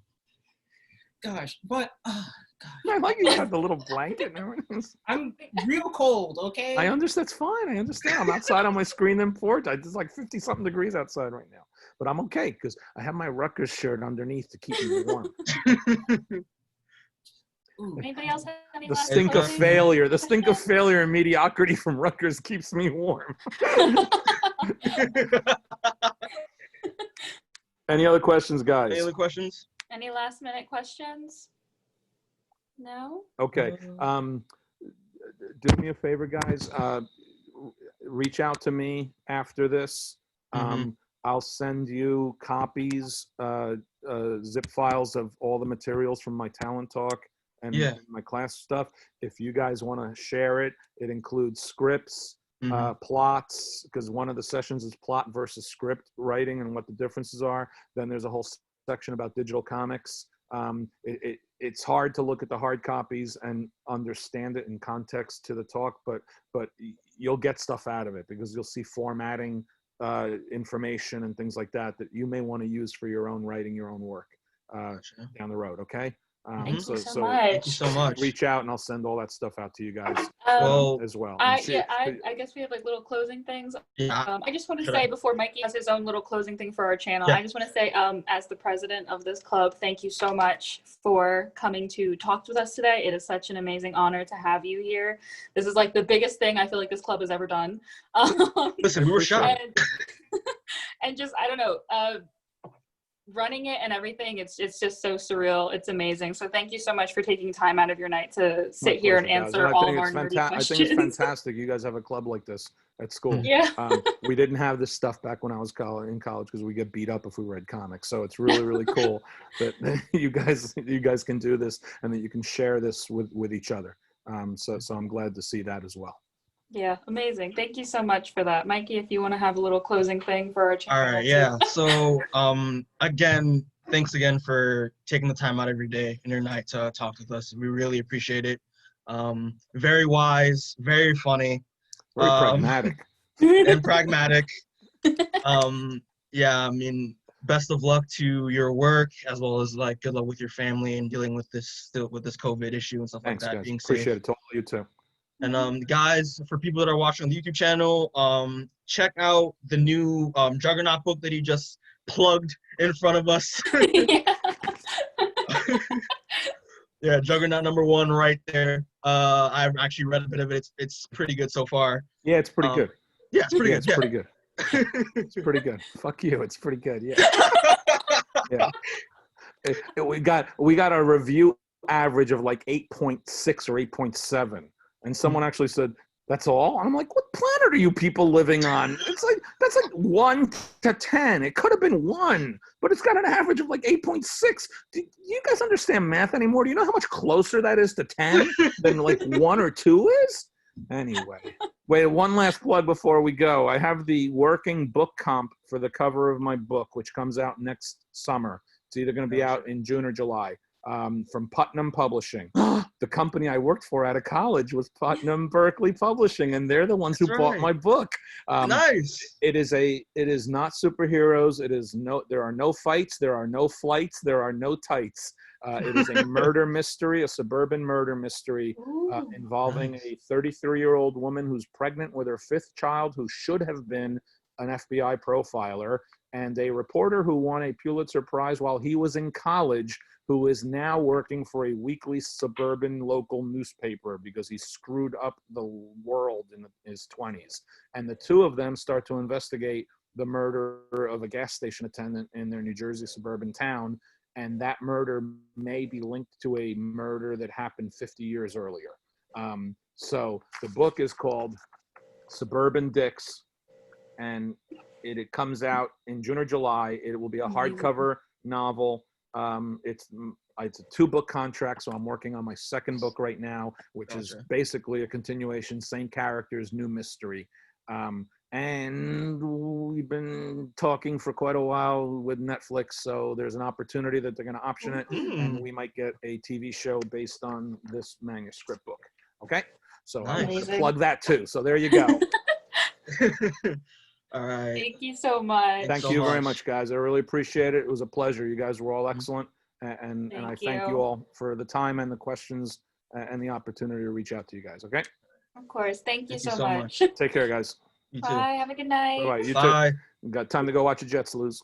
Gosh, but I like you got the little blanket and everything. I'm real cold. Okay. I understand. That's fine. I understand. I'm outside on my screen and porch. It's like 50-something degrees outside right now, but I'm okay because I have my Rutgers shirt underneath to keep me warm. Anybody else have any The last stink of closing failure. The stink of questions? failure and mediocrity from Rutgers keeps me warm. Any other questions, guys? Any other questions? Any last minute questions? No? Okay. Do me a favor, guys. Reach out to me after this. I'll send you copies, zip files of all the materials from my talent talk and my class stuff. If you guys want to share it, it includes scripts, plots, because one of the sessions is plot versus script writing and what the differences are. Then there's a whole section about digital comics. It's hard to look at the hard copies and understand it in context to the talk, but you'll get stuff out of it because you'll see formatting information and things like that you may want to use for your own writing, your own work down the road. Okay. Thank you so much. Thank you so much. Reach out and I'll send all that stuff out to you guys as well. I guess we have like little closing things. I just want to say before Mikey has his own little closing thing for our channel, I just want to say as the president of this club, thank you so much for coming to talk with us today. It is such an amazing honor to have you here. This is like the biggest thing I feel like this club has ever done. Listen, we were shocked. And just, I don't know, running it and everything, it's just so surreal. It's amazing. So thank you so much for taking time out of your night to sit here and answer all of our nerdy questions. I think it's fantastic you guys have a club like this at school. Yeah. We didn't have this stuff back when I was in college because we get beat up if we read comics. So it's really, really cool that you guys can do this and that you can share this with each other. So I'm glad to see that as well. Yeah, amazing. Thank you so much for that. Mikey, if you want to have a little closing thing for our channel. All right, yeah. So again, thanks again for taking the time out of your day and your night to talk with us. We really appreciate it. Very wise, very funny. Very pragmatic. And pragmatic. Yeah, I mean, best of luck to your work as well as like good luck with your family and dealing with this COVID issue and stuff Thanks, like that. Guys. Being Appreciate safe. it. Totally, you too. And guys, for people that are watching on the YouTube channel, check out the new Juggernaut book that he just plugged in front of us. Yeah, Juggernaut #1 right there. I've actually read a bit of it. It's pretty good so far. Yeah, it's pretty good. Yeah, it's pretty good. It's pretty good. It's pretty good. Fuck you. It's pretty good. Yeah. Yeah. We got a review average of like 8.6 or 8.7. And someone actually said, that's all? And I'm like, what planet are you people living on? It's like, that's like 1 to 10. It could have been 1, but it's got an average of like 8.6. Do you guys understand math anymore? Do you know how much closer that is to 10 than like 1 or 2 is? Anyway, wait, one last plug before we go. I have the working book comp for the cover of my book, which comes out next summer. It's either going to be out in June or July. From Putnam Publishing. The company I worked for out of college was Putnam Berkeley Publishing, and they're the ones who bought my book. Nice. It is not superheroes. There are no fights. There are no flights. There are no tights. It is a murder mystery, a suburban murder mystery involving a 33-year-old woman who's pregnant with her 5th child, who should have been an FBI profiler, and a reporter who won a Pulitzer Prize while he was in college, who is now working for a weekly suburban local newspaper because he screwed up the world in his 20s. And the two of them start to investigate the murder of a gas station attendant in their New Jersey suburban town. And that murder may be linked to a murder that happened 50 years earlier. So the book is called Suburban Dicks, and it comes out in June or July. It will be a hardcover novel. It's a 2-book contract, so I'm working on my 2nd book right now, which is basically a continuation, same characters, new mystery. And we've been talking for quite a while with Netflix, so there's an opportunity that they're going to option it, and we might get a TV show based on this manuscript book. Okay? So I want to plug that too. So there you go. All right. Thank you so much. Thank you very much, guys. I really appreciate it. It was a pleasure. You guys were all excellent. And I thank you all for the time and the questions and the opportunity to reach out to you guys. Okay? Of course. Thank you so much. Take care, guys. You too. Bye. Have a good night. Bye-bye. You Bye. too. Got time to go watch the Jets lose.